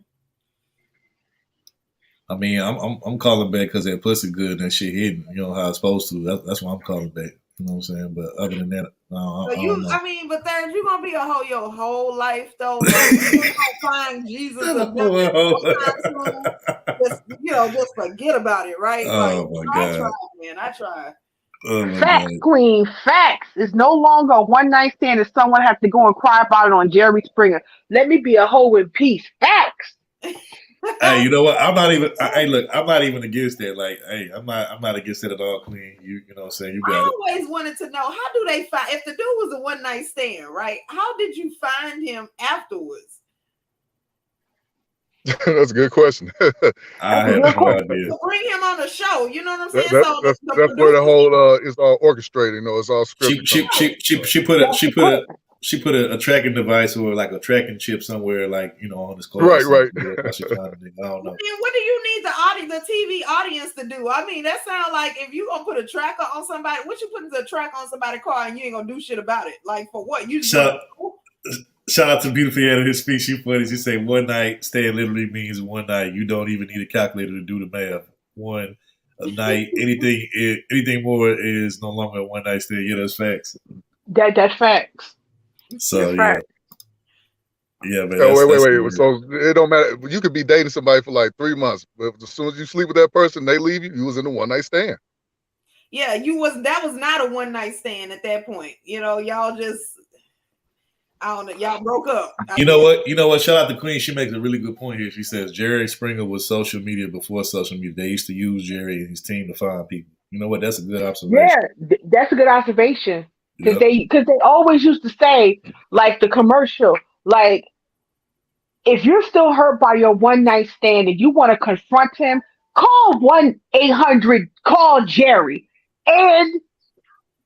I mean, I'm calling back because that pussy good and that shit hidden. You know how it's supposed to. That's why I'm calling back. You know what I'm saying? But other than that, no, I don't know. I mean, but Third, you're gonna be a hoe your whole life though. Like, you don't find Jesus just forget about it, right? Oh like, my God. I tried, man. I tried. Oh my Facts, God. Queen. Facts. It's no longer a one night stand if someone has to go and cry about it on Jerry Springer. Let me be a hoe in peace. Facts. Hey, you know what? I'm not even. Hey, look, I'm not even against that. Like, hey, I'm not against it at all, Queen. You know what I'm saying? You got it. I always wanted to know, how do they find, if the dude was a one night stand, right? How did you find him afterwards? That's a good question. I have no idea. Bring him on the show. You know what I'm saying? That's where the whole is all orchestrated. You know, it's all scripted. She put a tracking device or like a tracking chip somewhere, like, you know, on his car. Right. I don't know. What do you need the TV audience to do? I mean, that sounds like if you gonna put a tracker on somebody, what you putting a track on somebody's car and you ain't gonna do shit about it? Like, for what? You just Shout out to Beautiful Head of his speech. She funny. She say one night stand literally means one night. You don't even need a calculator to do the math. One a night. anything more is no longer a one night stand. Yeah, that's facts. That's facts. So that's yeah, man. Wait. So it don't matter. You could be dating somebody for like 3 months, but as soon as you sleep with that person, they leave you. You was in a one night stand. Yeah, that was not a one night stand at that point. You know, y'all just. I don't know. Y'all broke up. You know what? Shout out to Queen. She makes a really good point here. She says Jerry Springer was social media before social media. They used to use Jerry and his team to find people. You know what? That's a good observation. Yeah, that's a good observation. Because they always used to say, like the commercial, like, if you're still hurt by your one night stand and you want to confront him, call 1-800, call Jerry. And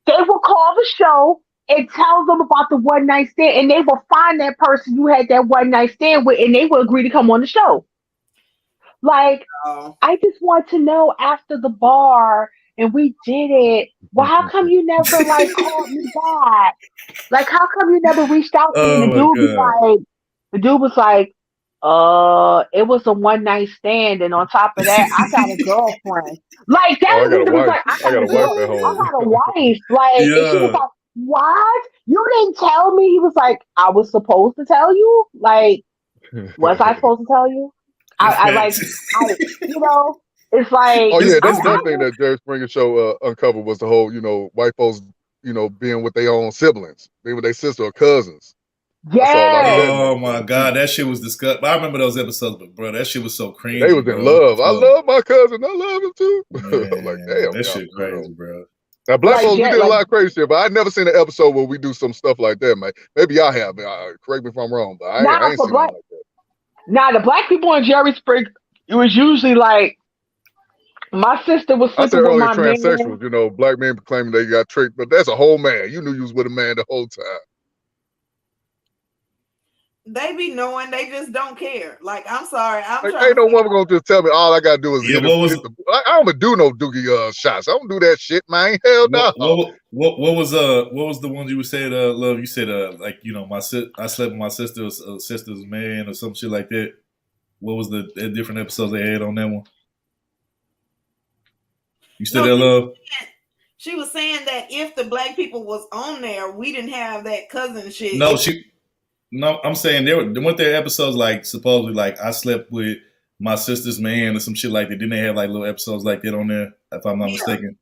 they will call the show and tell them about the one night stand, and they will find that person you had that one night stand with, and they will agree to come on the show. Like, I just want to know after the bar and we did it. Well, how come you never like called me back? Like, how come you never reached out to me? And the dude was like, it was a one night stand, and on top of that, I got a girlfriend. Like, that was like, I got a wife at home. I got a wife. Like, and she was like, what? You didn't tell me? He was like, I was supposed to tell you? Like, was I supposed to tell you? You know, it's like. Oh yeah, that's another thing that Jerry Springer show uncovered was the whole, you know, white folks, you know, being with their own siblings, being with their sister or cousins. Yeah. Oh my God, that shit was disgusting. I remember those episodes, but bro, that shit was so cringy. They was in love. I love my cousin. I love him too. I'm like, damn, that shit crazy, bro. Now, black folks, we did a lot of crazy shit, but I never seen an episode where we do some stuff like that, man. Maybe y'all have. Correct me if I'm wrong, but I ain't seen nothing like that. Now, the black people in Jerry Springer, it was usually like, my sister was sleeping with my man. Transsexuals, you know, black men claiming they got tricked, but that's a whole man. You knew you was with a man the whole time. They be knowing, they just don't care. Like, I'm sorry. Ain't no woman gonna just tell me all I gotta do is I don't do no doogie shots. I don't do that shit, man. Hell no. What was the one you said, love? You said like, you know, I slept with my sister's man or some shit like that. What was the different episodes they had on that one? You still there, love? She was saying that if the black people was on there, we didn't have that cousin shit. No, I'm saying weren't there episodes like supposedly like I slept with My Sister's Man or some shit like that. Didn't they have like little episodes like that on there? If I'm not mistaken.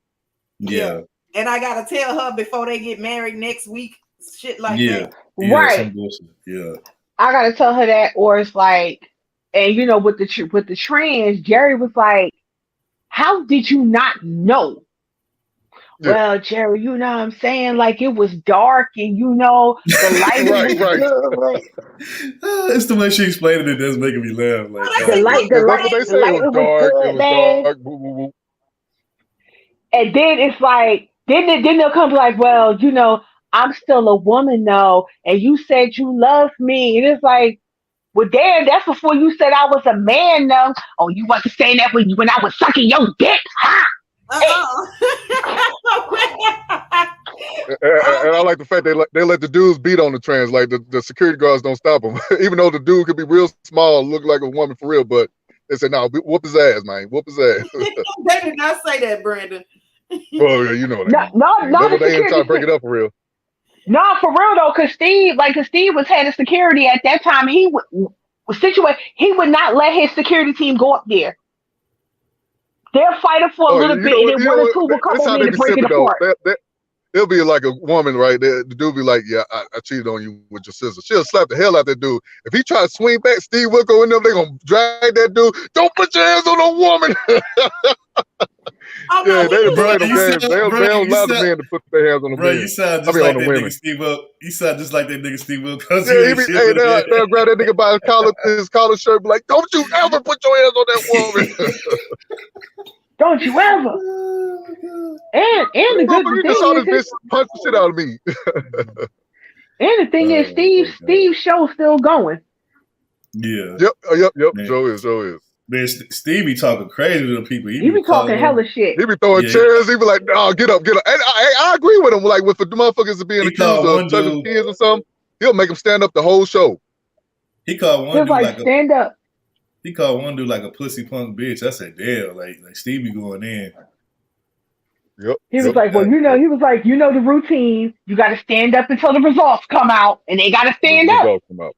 Yeah. And I gotta tell her before they get married next week, shit like Yeah. that. Yeah. Right. Some bullshit. Yeah. I gotta tell her that, or it's like, and you know, with the trans, Jerry was like, "How did you not know?" Yeah. Well, Jerry, you know what I'm saying? Like it was dark, and you know the lighting was Right. good. It's the way she explained it that's making me laugh. Like, The light, the That's what light, they the say. It was lighting was dark. It good, was man. dark. Boo, boo, boo. And then it's like, then they'll come like, well, you know, I'm still a woman though, and you said you love me, and it's like, well, damn, that's before you said I was a man though. Oh, you wasn't saying that when I was sucking your dick, huh? And I like the fact they let the dudes beat on the trans. Like the security guards don't stop them, even though the dude could be real small, look like a woman for real. But they said, "No, whoop his ass, man, whoop his ass." They did not say that, Brandon. Well, you know what I mean. No, That's what they ain't trying to break it up for real. No, for real though, cause Steve was head of security at that time. He would not let his security team go up there. They'll fight it for a little bit, and then one or two will come That's how over they in be to break it sipping though. apart. It'll be like a woman, right? The dude be like, "Yeah, I cheated on you with your sister." She'll slap the hell out that dude. If he try to swing back, Steve Wilco and them, they gonna drag that dude. Don't put your hands on a woman. Yeah, they didn't play them games. They don't allow the men to put their hands on the men. You sound just like on the that women. nigga Steve Wilco. You sound just like that nigga Steve Wilco. Yeah, he be, hey, they'll grab that nigga by his collar shirt, be like, "Don't you ever put your hands on that woman." Don't you ever? And the good You just saw this thing is, bitch punch the shit out of me. and the thing is, Steve's show's still going. Yeah. Yep. Man. Joe is. Man, Stevie talking crazy to the people. He be talking hella shit. He be throwing chairs. He be like, "No, get up." And I agree with him. Like, with the motherfuckers being accused of touching kids or something, he'll make them stand up the whole show. He called one He's dude like, stand up. He called one dude like a pussy punk bitch. I said, damn, like Stevie going in. Yep. He was like, well, he was like, you know the routine. You got to stand up until the results come out, and they got to stand up. The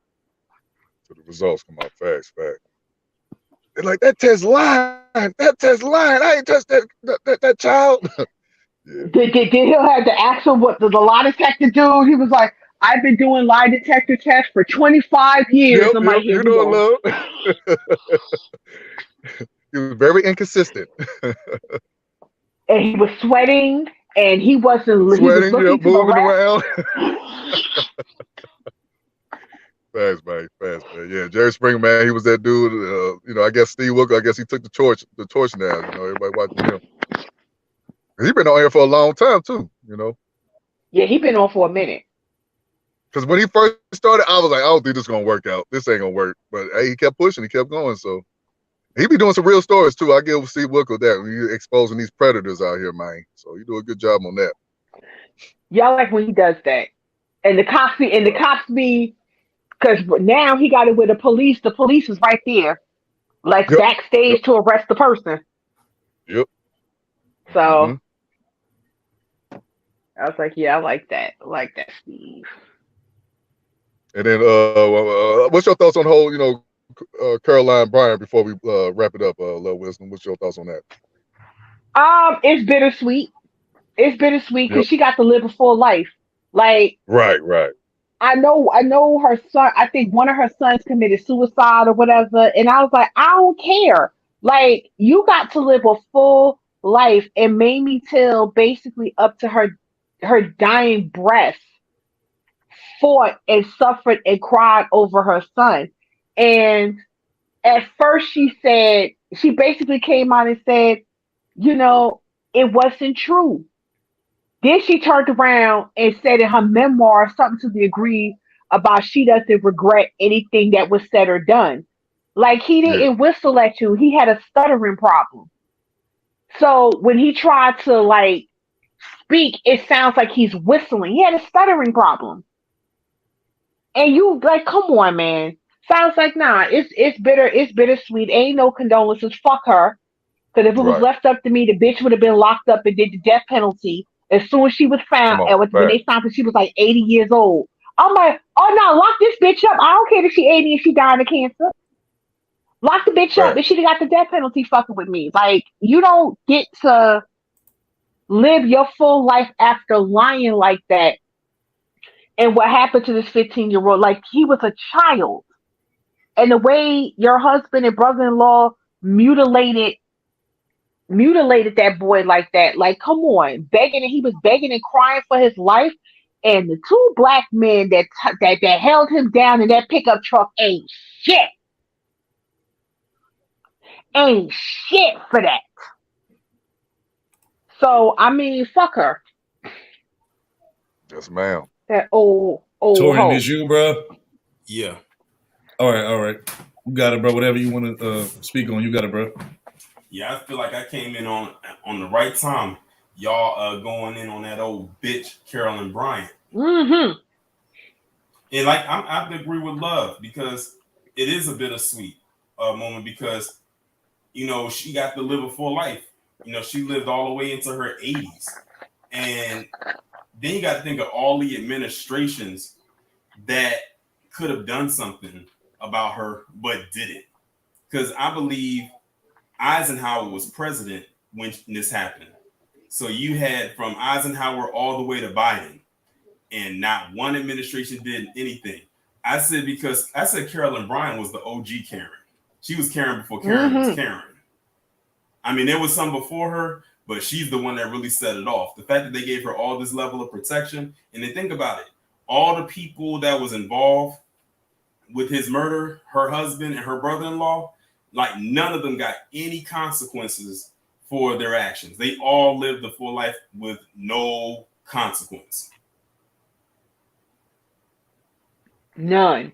results come out fast. They're like, that test lying. I ain't touched that child. Yeah. Then he'll have to ask him what the lie detector dude. He was like, I've been doing lie detector tests for 25 years. I'm like, here we go. He was very inconsistent. And he was sweating, and he wasn't sweating, moving around. Fast, man. Yeah, Jerry Springer, man, he was that dude. I guess Steve Wilco, I guess he took the torch now. Everybody watching him. He been on here for a long time too. Yeah, he been on for a minute. Because when he first started, I was like, I don't think this is gonna work out. This ain't gonna work. But hey, he kept pushing, he kept going. So he be doing some real stories too. I give Steve Wilco that when you exposing these predators out here, man. So you do a good job on that. Y'all like when he does that, and the cops be, because now he got it with the police. The police is right there, like backstage to arrest the person. Yep. So I was like, yeah, I like that. I like that, Steve. And then, what's your thoughts on the whole, Caroline Bryant before we wrap it up, Love Wisdom? What's your thoughts on that? It's bittersweet. It's bittersweet because she got to live a full life. Like, right. I know her son. I think one of her sons committed suicide or whatever, and I was like, I don't care. Like, you got to live a full life, and Mamie Till basically up to her dying breath fought and suffered and cried over her son. And at first she basically came out and said, it wasn't true. Then she turned around and said in her memoir something to the degree about she doesn't regret anything that was said or done. Like, he didn't whistle at you. He had a stuttering problem. So when he tried to speak, it sounds like he's whistling. He had a stuttering problem. And you come on, man. Sounds like, nah, it's bitter. It's bittersweet. Ain't no condolences. Fuck her. Because if it was left up to me, the bitch would have been locked up and did the death penalty as soon as she was found. When they found her, she was like 80 years old. I'm like, oh no, lock this bitch up. I don't care if she 80 and she died of cancer. Lock the bitch up. Right. And she'd have got the death penalty fucking with me. Like, you don't get to live your full life after lying like that. And what happened to this 15-year-old? Like, he was a child. And the way your husband and brother-in-law mutilated that boy like that, like, come on, begging, and he was begging and crying for his life. And the two black men that held him down in that pickup truck shit. Ain't shit for that. So I mean, fuck her. Yes, ma'am. That old Torian, hoe. this you, bro? Yeah. All right. You got it, bro. Whatever you want to speak on, you got it, bro. Yeah, I feel like I came in on the right time. Y'all going in on that old bitch Carolyn Bryant. Mm-hmm. And like I have to agree with Love, because it is a bittersweet moment, because she got to live a full life. She lived all the way into her 80s, and then you got to think of all the administrations that could have done something about her but didn't. Because I believe Eisenhower was president when this happened. So you had from Eisenhower all the way to Biden, and not one administration did anything. I said Carolyn Bryant was the OG Karen. She was Karen before Karen was Karen. I mean, there was some before her, but she's the one that really set it off. The fact that they gave her all this level of protection, and then think about it, all the people that was involved with his murder, her husband and her brother-in-law, like none of them got any consequences for their actions. They all lived a full life with no consequence. None.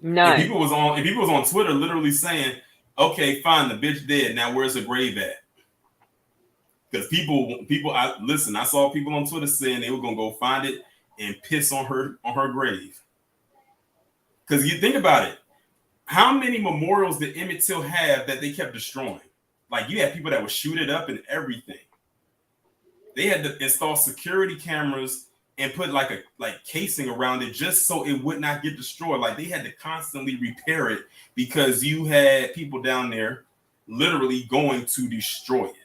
If people was on Twitter literally saying, okay, fine, the bitch dead. Now where's the grave at? Because I saw people on Twitter saying they were gonna go find it and piss on her grave. Because you think about it, how many memorials did Emmett Till have that they kept destroying? Like, you had people that would shoot it up and everything. They had to install security cameras and put like casing around it just so it would not get destroyed. Like, they had to constantly repair it because you had people down there literally going to destroy it.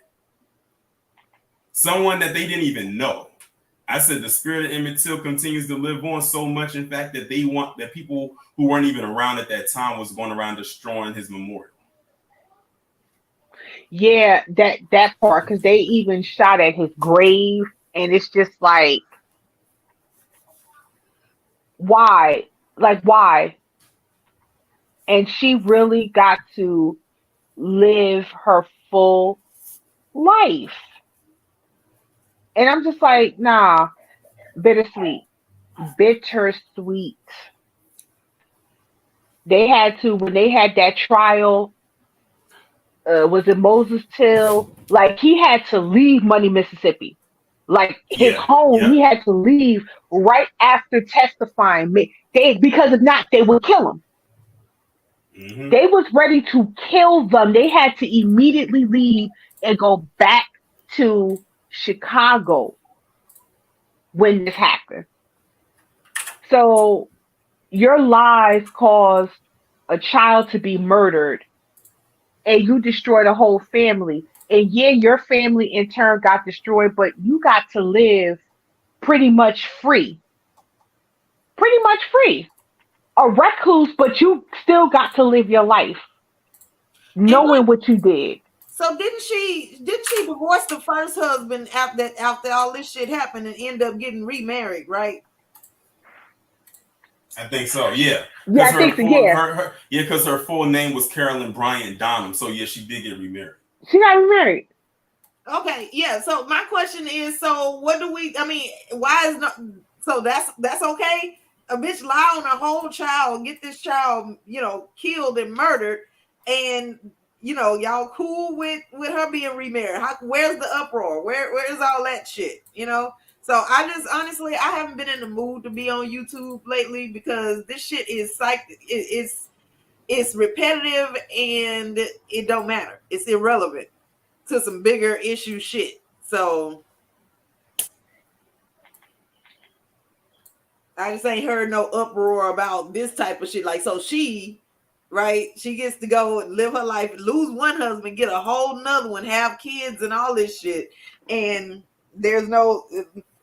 Someone that they didn't even know. I said the spirit of Emmett Till continues to live on so much, in fact, that they want that people who weren't even around at that time was going around destroying his memorial. Yeah, that part, because they even shot at his grave, and it's just like, why? Like, why? And she really got to live her full life. And I'm just like, nah, bittersweet. Bittersweet. They had to, when they had that trial, was it Moses Till? Like, he had to leave Money, Mississippi. Like, his home, he had to leave right after testifying. Because if not, they would kill him. Mm-hmm. They was ready to kill them. They had to immediately leave and go back to Chicago when this happened. So your lies caused a child to be murdered, and you destroyed a whole family. And yeah, your family in turn got destroyed, but you got to live pretty much free. Pretty much free. A recluse, but you still got to live your life knowing what you did. So didn't she divorce the first husband after all this shit happened and end up getting remarried, right? I think so. Yeah. Yeah, I think so. Yeah. Because her full name was Carolyn Bryant Donham. So yeah, she did get remarried. She got remarried. Okay, yeah. So my question is, so what do we? I mean, why is not? So that's okay. A bitch lie on a whole child, get this child, killed and murdered, and y'all cool with her being remarried. Where's the uproar? Where's all that shit? So I just honestly, I haven't been in the mood to be on YouTube lately because this shit is it's repetitive and it don't matter. It's irrelevant to some bigger issue shit. So I just ain't heard no uproar about this type of shit. Like, so she right? She gets to go and live her life, lose one husband, get a whole nother one, have kids and all this shit. And there's no,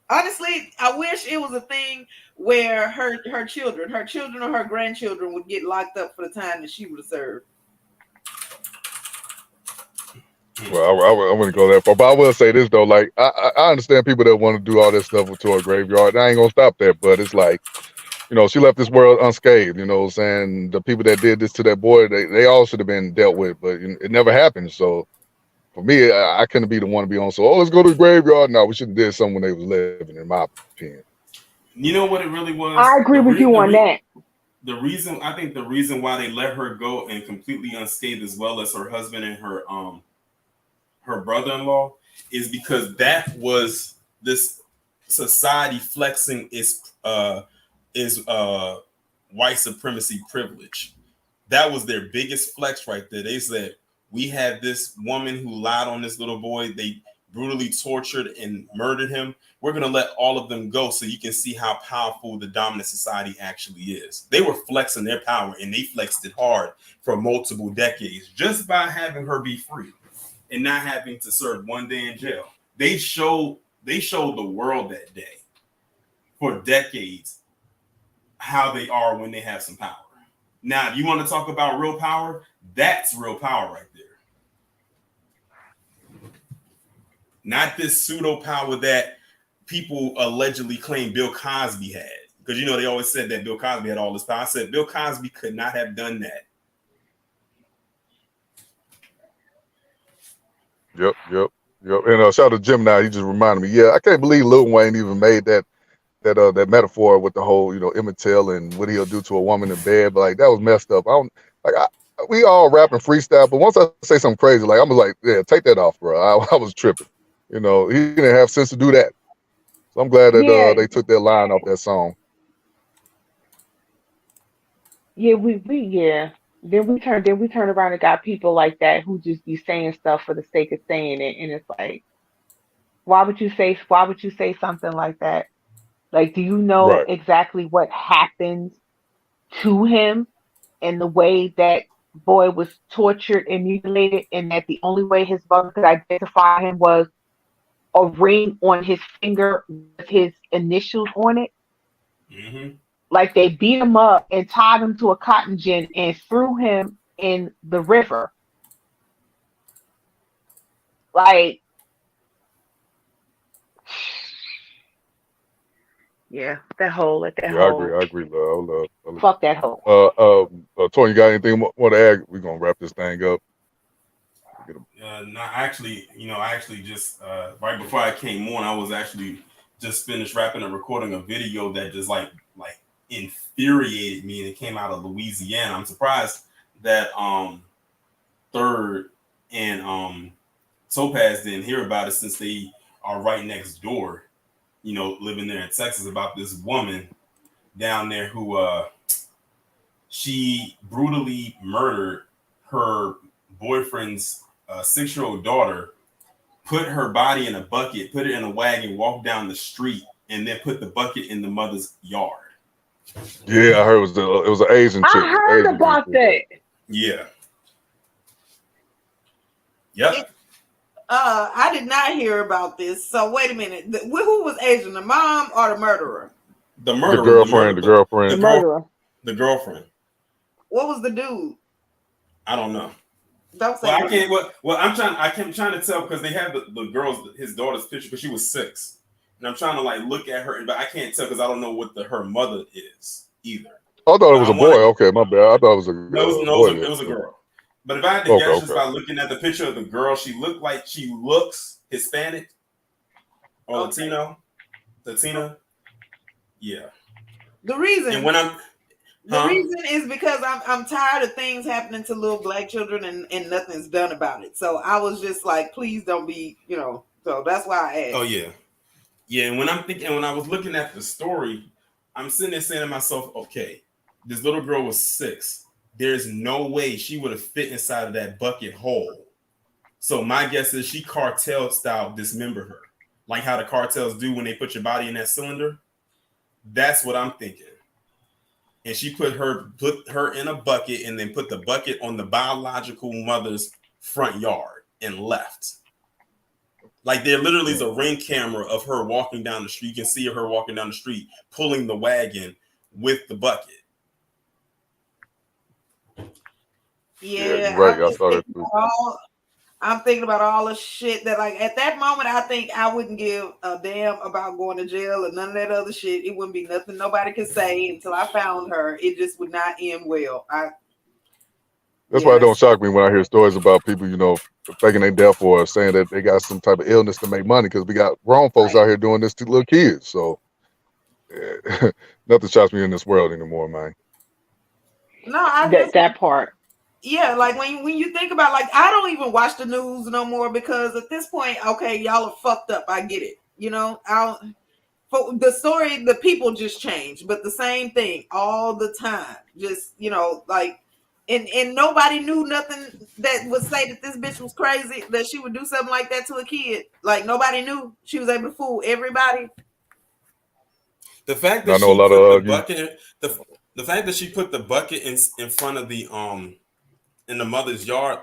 honestly, I wish it was a thing where her children or her grandchildren would get locked up for the time that she would have served. Well, I wouldn't go that far, but I will say this though, like I understand people that want to do all this stuff to a graveyard. And I ain't gonna stop that, but it's like, you know, she left this world unscathed. You know what I'm saying? The people that did this to that boy, they all should have been dealt with, but it never happened. So for me, I couldn't be the one to be on. So, let's go to the graveyard. No, we should have did something when they was living, in my opinion. You know what it really was? I agree with you on that. The reason why they let her go and completely unscathed, as well as her husband and her brother-in-law, is because that was this society flexing its white supremacy privilege. That was their biggest flex right there. They said, we had this woman who lied on this little boy. They brutally tortured and murdered him. We're going to let all of them go so you can see how powerful the dominant society actually is. They were flexing their power, and they flexed it hard for multiple decades just by having her be free and not having to serve one day in jail. They showed the world that day for decades how they are when they have some power. Now, if you want to talk about real power, that's real power right there. Not this pseudo power that people allegedly claim Bill Cosby had. Because, you know, they always said that Bill Cosby had all this power. I said Bill Cosby could not have done that. Yep. And shout out to Jim now. He just reminded me. Yeah, I can't believe Lil Wayne even made that metaphor with the whole, you know, Emmett Till and what he'll do to a woman in bed. But like, that was messed up. We all rap and freestyle, but once I say something crazy, like, I'm like, yeah, take that off, bro. I was tripping. You know, he didn't have sense to do that. So I'm glad that they took that line off that song. Yeah, yeah. Then we turn around and got people like that who just be saying stuff for the sake of saying it, and it's like, why would you say something like that? Like, do you know Right. exactly what happened to him and the way that boy was tortured and mutilated, and that the only way his mother could identify him was a ring on his finger with his initials on it? Mm-hmm. Like, they beat him up and tied him to a cotton gin and threw him in the river. Like, yeah, that whole, I agree, love. fuck that whole. Tony, you got anything more to add? We're gonna wrap this thing up. No, actually, I actually just right before I came on, I was actually just finished wrapping and recording a video that just like infuriated me, and it came out of Louisiana. I'm surprised that Third and Topaz didn't hear about it, since they are right next door, you know, living there in Texas, about this woman down there who she brutally murdered her boyfriend's 6-year-old daughter, put her body in a bucket, put it in a wagon, walked down the street, and then put the bucket in the mother's yard. Yeah, I heard it was an Asian chick. I heard about that. Yeah. Yep. I did not hear about this. So wait a minute. Who was Asian, the mom or the murderer? The murderer. The girlfriend. The murderer. The girlfriend. What was the dude? I don't know. Don't say. Well, I can't. Well, I'm trying to tell, because they have the girl's, his daughter's picture, because she was 6, and I'm trying to like look at her, but I can't tell because I don't know what her mother is either. I thought it was a boy. Okay, my bad. I thought it was a boy. It was a girl. But if I had to guess, just by looking at the picture of the girl, she looks Hispanic or Latino. Yeah. The reason. And when the reason is because I'm tired of things happening to little black children and nothing's done about it. So I was just like, please don't be, so that's why I asked. Oh yeah. Yeah, and when I was looking at the story, I'm sitting there saying to myself, okay, this little girl was 6. There's no way she would have fit inside of that bucket hole. So my guess is she cartel style dismembered her, like how the cartels do when they put your body in that cylinder. That's what I'm thinking. and she put her in a bucket and then put the bucket on the biological mother's front yard and left. Like there literally is a ring camera of her walking down the street. You can see her walking down the street, pulling the wagon with the bucket. Yeah, you're right. I saw that too. I'm thinking about all the shit that, like, at that moment, I think I wouldn't give a damn about going to jail or none of that other shit. It wouldn't be nothing nobody could say until I found her. It just would not end well. That's why it don't shock me when I hear stories about people, faking their death or saying that they got some type of illness to make money, because we got grown folks out here doing this to little kids. So nothing shocks me in this world anymore, man. No, that part. Yeah, like when you think about, like, I don't even watch the news no more, because at this point, okay, y'all are fucked up. I get it. For the story, the people just change, but the same thing all the time. Just, like, and nobody knew nothing that would say that this bitch was crazy, that she would do something like that to a kid. Like, nobody knew. She was able to fool everybody. The fact that she put the bucket, the fact that she put the bucket in front of the in the mother's yard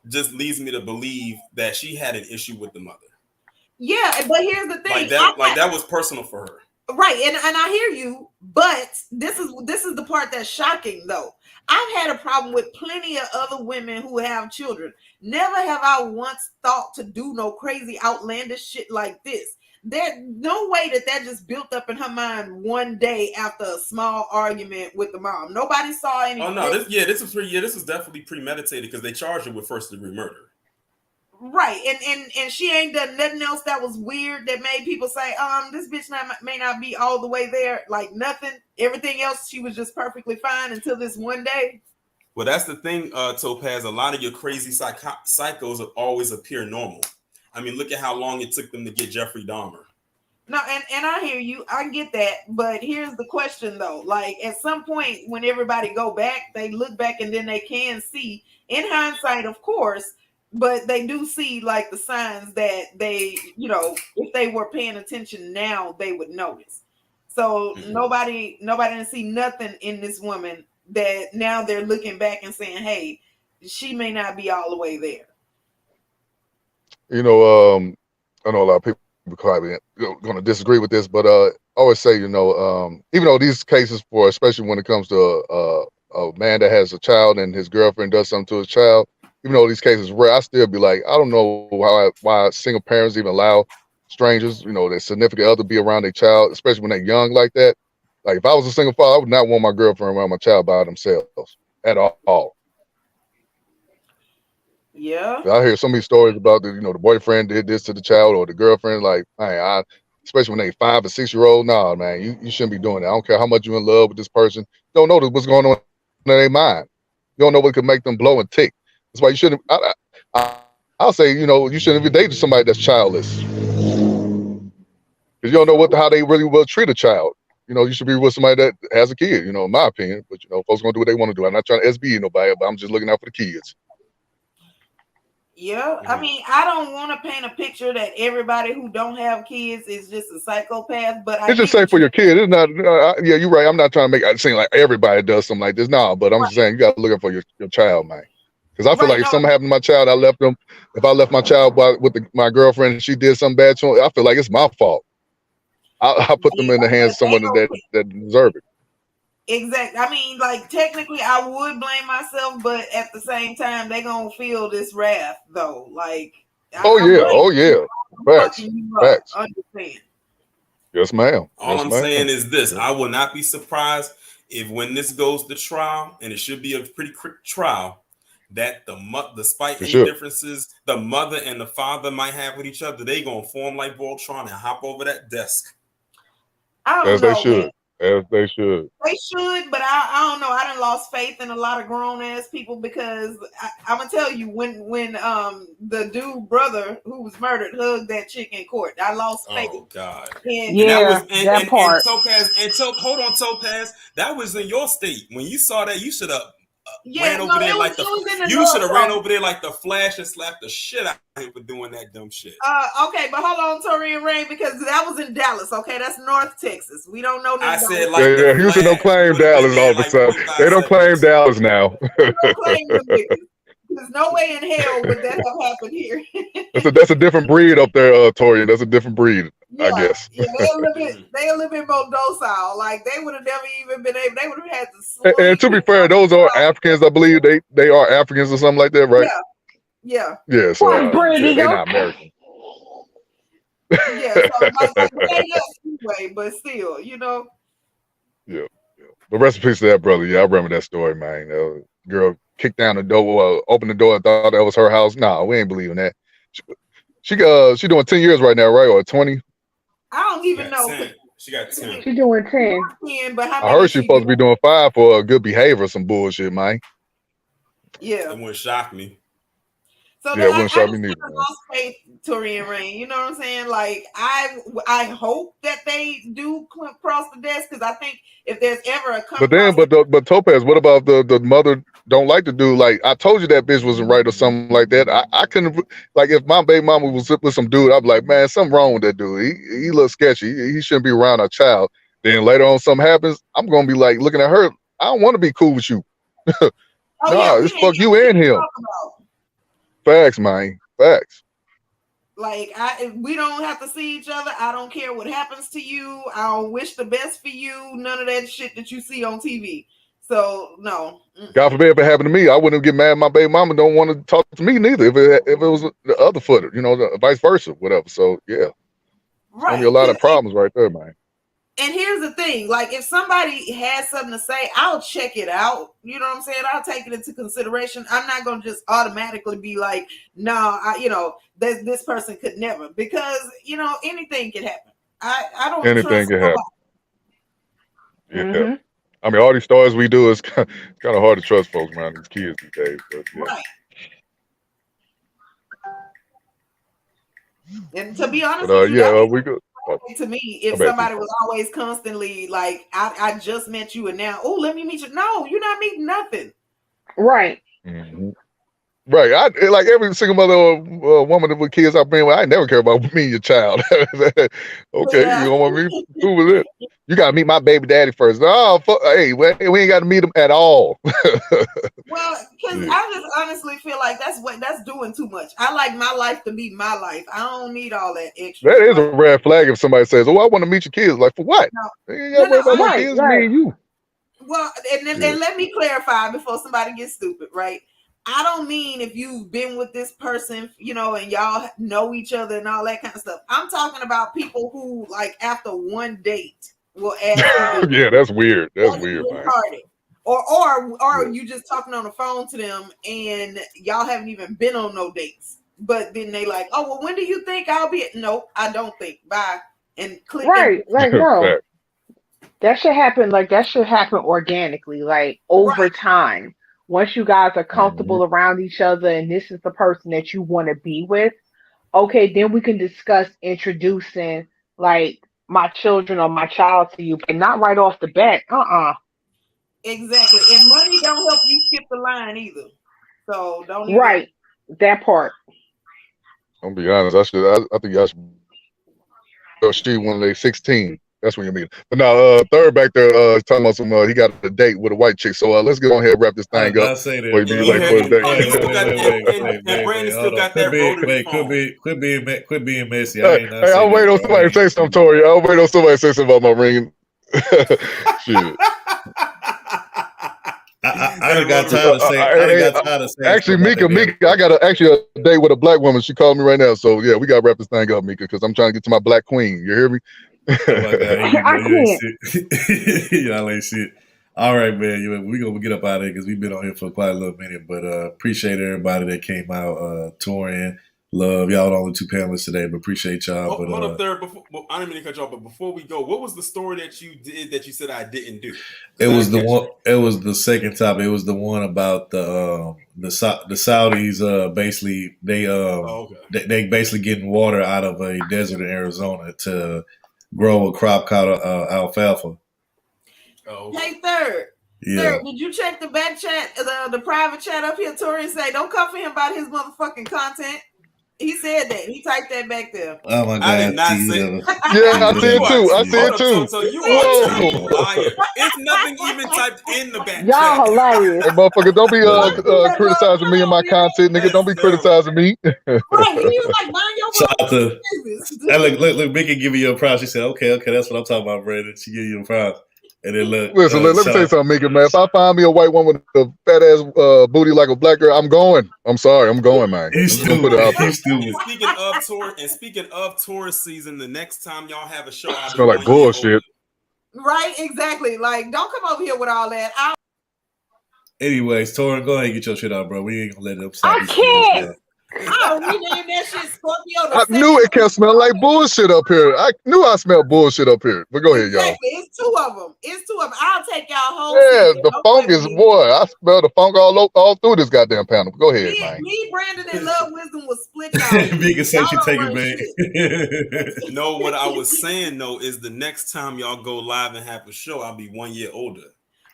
just leads me to believe that she had an issue with the mother. Yeah, but here's the thing. Like that was personal for her. Right, and I hear you, but this is the part that's shocking, though. I've had a problem with plenty of other women who have children. Never have I once thought to do no crazy, outlandish shit like this. There's no way that just built up in her mind one day after a small argument with the mom. Nobody saw any. Oh no, this is definitely premeditated, because they charged her with first-degree murder. Right, and she ain't done nothing else that was weird that made people say, this bitch may not be all the way there. Like, nothing. Everything else, she was just perfectly fine until this one day. Well, that's the thing, Topaz. A lot of your crazy psychos always appear normal. I mean, look at how long it took them to get Jeffrey Dahmer. No, and I hear you. I get that. But here's the question, though. Like, at some point, when everybody go back, they look back and then they can see, in hindsight, of course, but they do see, like, the signs that they, if they were paying attention now, they would notice. So nobody didn't see nothing in this woman that now they're looking back and saying, hey, she may not be all the way there. I know a lot of people probably going to disagree with this, but I always say, even though these cases, especially when it comes to a man that has a child and his girlfriend does something to his child, even though these cases are rare, I still be like, I don't know why single parents even allow strangers, their significant other, be around their child, especially when they're young like that. Like, if I was a single father, I would not want my girlfriend around my child by themselves at all. Yeah. I hear so many stories about the boyfriend did this to the child, or the girlfriend. Like, man, especially when they 5 or 6 year old. Nah, man, you shouldn't be doing that. I don't care how much you're in love with this person. You don't know what's going on in their mind. You don't know what could make them blow and tick. That's why you shouldn't. I'll say, you shouldn't even date somebody that's childless, because you don't know how they really will treat a child. You should be with somebody that has a kid. In my opinion, but folks gonna do what they want to do. I'm not trying to SB nobody, but I'm just looking out for the kids. Yeah, I mean, I don't want to paint a picture that everybody who don't have kids is just a psychopath, but It's just say for your kid. It's not. Yeah, you're right. I'm not trying to make it seem like everybody does something like this. No, but I'm just saying you got to look out for your child, man. Because I feel like if something happened to my child, I left them. If I left my child with my girlfriend and she did something bad to him, I feel like it's my fault. I put them in the hands of someone that deserve it. Exactly. I mean, like, technically I would blame myself, but at the same time, they gonna feel this wrath, though. Like, oh yeah, facts. Understand? Yes, ma'am. All I'm saying is this: I will not be surprised if, when this goes to trial, and it should be a pretty quick trial, that despite any differences the mother and the father might have with each other, they gonna form like Voltron and hop over that desk. I don't know. They should. As they should. They should, but I don't know. I done lost faith in a lot of grown ass people, because I'm gonna tell you, when the dude brother who was murdered hugged that chick in court, I lost faith. Oh God! And that part. And Topaz, hold on, Topaz. That was in your state. When you saw that, you should have ran over there like you should have ran over there like the Flash and slapped the shit out of him for doing that dumb shit. Okay, but hold on, Tori and Rain, because that was in Dallas. Okay, that's North Texas. We don't know. I said like yeah, Houston don't claim Dallas all of a sudden. They don't claim Dallas now. They don't claim the niggas. There's no way in hell would that have happened here. That's a different breed up there, Tori. That's a different breed, I guess. Yeah, they a little bit more docile. Like they would have never even been able. They would have had to swing. And to be fair, those are Africans, I believe. They are Africans or something like that, right? Yeah. Yeah. So they're not American. Yeah. So like they just anyway, but still, you know. Yeah. But rest in peace to that brother. Yeah, I remember that story, man. Girl kicked down the door, opened the door, and thought that was her house. Nah, we ain't believing that. She doing 10 years right now, right? Or 20? I don't even know. 10. She got 10. She's doing 10. 10, but how I heard she's supposed to be doing 5 for good behavior or some bullshit, man. Yeah. It wouldn't shock me. So yeah, it wouldn't shock me neither. Lost faith, Tori and Rain. You know what I'm saying? Like I hope that they do cross the desk, because I think if there's ever a but Topaz, what about the mother don't like to do, like, I told you that bitch wasn't right or something like that. I couldn't, like, if my baby mama was with some dude, I'd be like, man, something wrong with that dude. He looks sketchy. He shouldn't be around our child. Then later on something happens, I'm gonna be like looking at her. I don't want to be cool with you. It's fuck you and him. Facts, man. Facts. Like we don't have to see each other. I don't care what happens to you. I don't wish the best for you. None of that shit that you see on TV. So no. God forbid if it happened to me, I wouldn't get mad. My baby mama don't want to talk to me neither. If it was the other footer, vice versa, whatever. So yeah, right. Gonna be a lot of problems right there, man. And here's the thing, like if somebody has something to say, I'll check it out. You know what I'm saying? I'll take it into consideration. I'm not going to just automatically be like, no, this person could never, because, anything can happen. I don't Anything can happen. Yeah. Mm-hmm. I mean, all these stories we do, it's kind of hard to trust folks around these kids these days. But, yeah. Right. And to be honest with you, we go. To me, if somebody was always constantly like, I just met you and now, let me meet you. No, you're not meeting nothing. Right. Mm-hmm. Right. I like every single mother or woman with kids I've been with, I never care about me and your child. Okay, you don't want me? Who was it? You gotta meet my baby daddy first. Oh, hey, we ain't got to meet him at all. Well, because I just honestly feel like that's doing too much. I like my life to be my life. I don't need all that extra. That is a red flag if somebody says, "Oh, I want to meet your kids." Like, for what? No. You ain't gotta worry about my kids, me and you. Well, and let me clarify before somebody gets stupid, right? I don't mean if you've been with this person, and y'all know each other and all that kind of stuff. I'm talking about people who, like, after one date will ask you. Yeah, that's weird. That's weird, man. Or you just talking on the phone to them and y'all haven't even been on no dates. But then they like, oh, well, when do you think I'll be? No, I don't think. Bye. And click. Right. Like, no. That should happen. Like, that should happen organically, like over time. Once you guys are comfortable around each other and this is the person that you want to be with, okay, then we can discuss introducing, like, my children or my child to you, but not right off the bat. Exactly. And money don't help you skip the line either. So don't even. Right. That part. I'll be honest. I think I should shoot when they're 16. That's when you meet. But now, Third back there talking about some. He got a date with a white chick. So let's go on here and wrap this thing up. Say that. And Brandon still got that voted phone. Quit being messy. I'll wait on somebody to say something, Tori. I'll wait on somebody to say something about my ring. Shit. I got time to say. Actually, Mika, I got a date with a black woman. She called me right now. So yeah, we got to wrap this thing up, Mika, because I'm trying to get to my black queen. You hear me? Oh my God, y'all ain't shit. All right, man. We're gonna get up out of here because we've been on here for quite a little minute. But appreciate everybody that came out. Torian, Love, y'all the only two panelists today, but appreciate y'all. Hold up there. I didn't mean to cut you off, but before we go, what was the story that you did that you said I didn't do? It was the one. It was the second topic. It was the one about the Saudis. Basically, they basically getting water out of a desert in Arizona to grow a crop called alfalfa. Hey, Third. Yeah. Sir, did you check the back chat, the private chat up here? Tori say, don't come for him about his motherfucking content. He said that. He typed that back there. Oh my God. I did not T, say. Yeah, I see it too. I see it too. So you are a Whoa. straight liar. It's nothing even typed in the back Y'all chat. hilarious. Hey, motherfucker, don't be criticizing me and my content, nigga. Don't be criticizing me. Right, he was like, mind your Shout out to business. hey, look, Mickey give you a props. She said, okay, that's what I'm talking about, Brandon. She give you a props. And then look, Listen, let me shout tell you out- something, Mickey, man. If I find me a white woman with a fat ass booty like a black girl, I'm going. I'm sorry, I'm going, man. You I'm just gonna put it out there. Speaking of tourist season, the next time y'all have a show, I'll be Smell like 1 year bullshit. Right, exactly. Like, don't come over here with all that. Anyways, Torin, go ahead and get your shit out, bro. We ain't gonna let them I can't. I'll rename that shit Scorpio. I knew it kept smelling like bullshit up here. I knew I smelled bullshit up here. But go ahead, y'all. Exactly. It's two of them. I'll take y'all home. Yeah, the funk is, boy, I smell the funk all through this goddamn panel. Go ahead, man. Me, Brandon, and Love Wisdom was split y'all. Big and say she Y'all take don't it run back. No, what I was saying though is the next time y'all go live and have a show, I'll be 1 year older.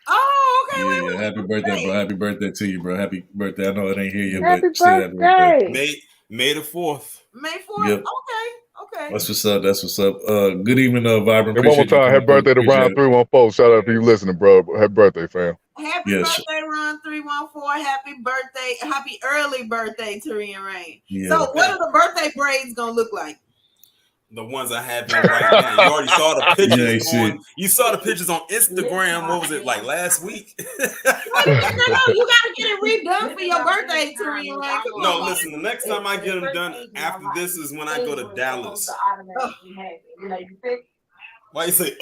Oh, okay. Yeah. Happy birthday, bro. Happy birthday to you, bro. Happy birthday. I know it ain't here yet, Happy but still happy birthday. May the 4th. May 4th? Yep. Okay. That's what's up. That's what's up. Good evening, Vibrant. And one more Appreciate you time, happy coming birthday to through. Round 314. Shout out to you listening, bro. Happy birthday, fam. Happy birthday, Ron 314. Happy birthday. Happy early birthday, Turi and Rain. Yeah. So what are the birthday braids gonna look like? The ones I have in right now. You already saw the pictures Yeah, you saw the pictures on Instagram. What was it, like last week? No, you gotta get it redone for your birthday, Turi and Rain. Come No, on, listen, the next time I get them done after this is when I go to Dallas. Why you say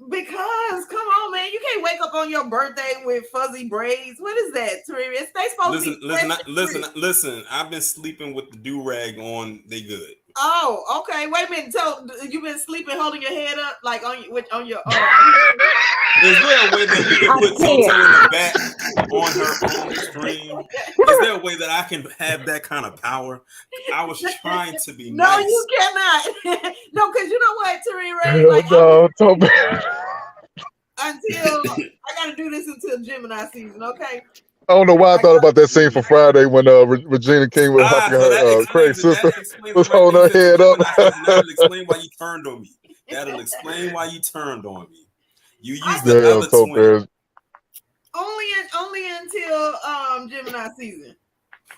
Because come on, man, you can't wake up on your birthday with fuzzy braids. What is that, Turi? They supposed to be Listen. I've been sleeping with the do-rag on. They good. Oh, okay. Wait a minute. So you've been sleeping, holding your head up, like on your. Is there a way that we can put Toto in the back on her own stream? Is there a way that I can have that kind of power? I was trying to be nice. No, you cannot. No, because you know what, Turi Ray? Like, until I gotta do this until Gemini season, okay? I don't know why I thought about that scene from Friday when Regina King with Craig's sister was holding her head up. That'll explain why you turned on me. That'll explain why you turned on me. You used the other twin. Only until Gemini season.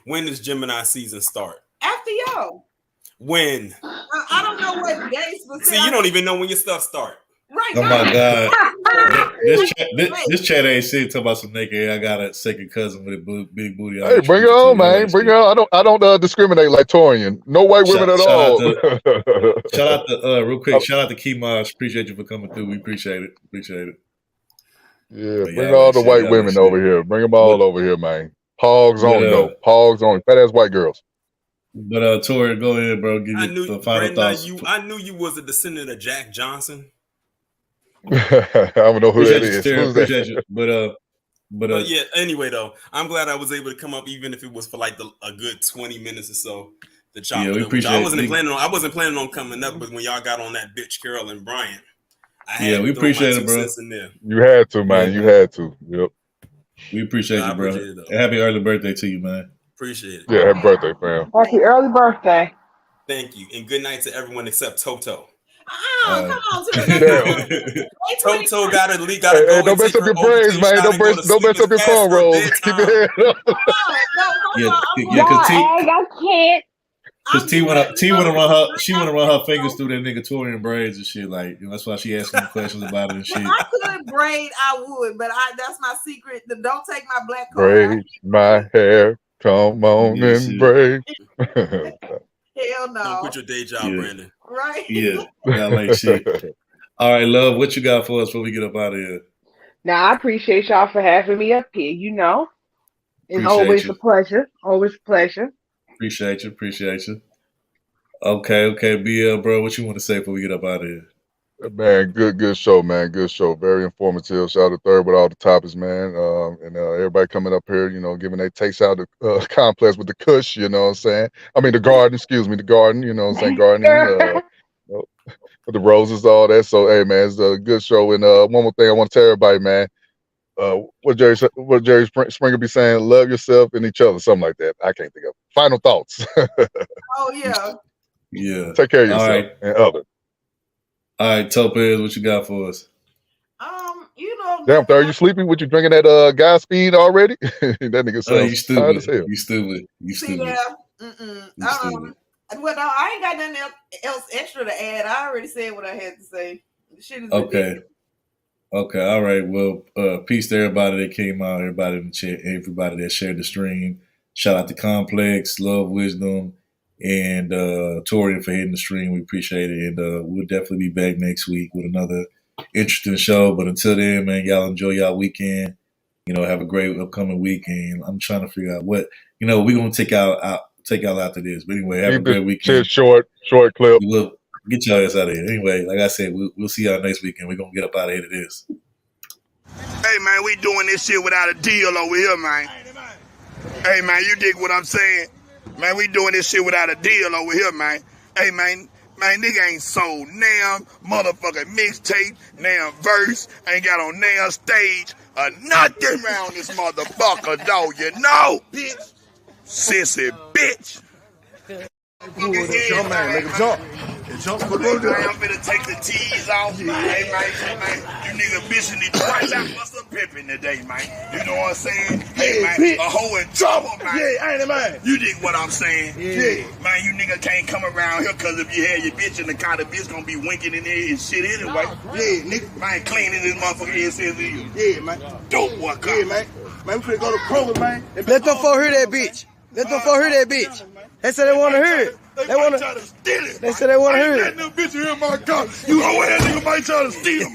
When does Gemini season start? After y'all. When? I don't know what day specific. See, you don't even know when your stuff start. Right. Oh my God. This chat ain't shit talking about some naked. I got a second cousin with a big booty. Hey, bring it on, man. Bring it on. I don't discriminate like Torian. No white women at all. Shout out to real quick. Shout out to Keymosh. Appreciate you for coming through. We appreciate it. Yeah, bring all the white women over here. Bring them all over here, man. Pogs on though. Pogs on. Fat ass white girls. But Tori, go ahead, bro. Give you the final thoughts. I knew you was a descendant of Jack Johnson. I don't know who that is. Appreciate you. But yeah. Anyway, though, I'm glad I was able to come up, even if it was for like a good 20 minutes or so. The chop. Yeah, we appreciate. I wasn't planning on coming up, but when y'all got on that bitch Carol and Brian, we appreciate it, bro. You had to, man. You had to. Yep. We appreciate you, bro. And happy early birthday to you, man. Appreciate it. Yeah, happy birthday, fam. Happy early birthday. Thank you, and good night to everyone except Toto. Come on, Toto got to go. Hey, don't mess up your braids, man. Don't mess up your cornrows. Keep your head up. I can't. Because T wanna run her. She wanna run her fingers through that nigga Torian braids and shit. Like that's why she asking me questions about it and shit. If I could braid, I would, but that's my secret. Don't take my black card. Braid my hair. Come on and braid. Hell no. Don't quit your day job, Brandon. Right? Yeah. Y'all like shit. All right, love. What you got for us before we get up out of here? Now, I appreciate y'all for having me up here. You know, it's always a pleasure. Always a pleasure. Appreciate you. Okay, BL, bro. What you want to say before we get up out of here? Man, good show, man. Good show. Very informative. Shout out to Third with all the topics, man. And everybody coming up here, you know, giving their takes out the complex with the Kush, you know what I'm saying? I mean, the garden, the garden, you know what I'm saying? Gardening, with the roses, all that. So, hey, man, it's a good show. And one more thing I want to tell everybody, man. what Jerry Springer be saying, love yourself and each other, something like that. I can't think of it. Final thoughts. Oh yeah. Yeah. Take care of yourself All right. and others. All right, Topaz, what you got for us? You know. Damn, are you sleepy? What you drinking that Godspeed already? That nigga You sounds tired as stupid. hell. You stupid. You See stupid. there. You stupid. Well, no, I ain't got nothing else extra to add. I already said what I had to say. The shit is Okay. ridiculous. Okay, all right. Well, peace to everybody that came out, everybody in the chat, everybody that shared the stream. Shout out to Complex, Love, Wisdom, and Torian for hitting the stream. We appreciate it. And we'll definitely be back next week with another interesting show. But until then, man, y'all enjoy y'all weekend. You know, have a great upcoming weekend. I'm trying to figure out what, we're going to take y'all after this. But anyway, have a great weekend. Short clip. We'll get y'all ass out of here. Anyway, like I said, we'll see y'all next weekend. We're going to get up out of here to this. Hey, man, we doing this shit without a deal over here, man. Hey, man, you dig what I'm saying? Man, we doing this shit without a deal over here, man. Hey, man, nigga ain't sold damn motherfucking mixtape, damn verse, ain't got on damn stage, or nothing around this motherfucker, dog, you know? Bitch. Sissy bitch. Jump, man, make a jump. Jump for the road. I'm finna take the T's off. Hey, man, you nigga bitching need to watch out for some pimping today, man. You know what I'm saying? Hey, man, bitch. a hoe in trouble, man. Yeah, ain't it, man? You dig what I'm saying? Yeah. Man, you nigga can't come around here because if you had your bitch in the car, the bitch gonna be winking in there and shit anyway. Yeah, nigga. Man, cleaning this motherfucker head says you. Yeah, man. Dope what come. Yeah, man. Man, we finna go to Kroger, man. Let them folk hear that bitch. Let them folk hear that bitch. They said they want to hear it. They want to. They said they want to hear it. That bitch in my car. You hoe ass nigga might try to steal him.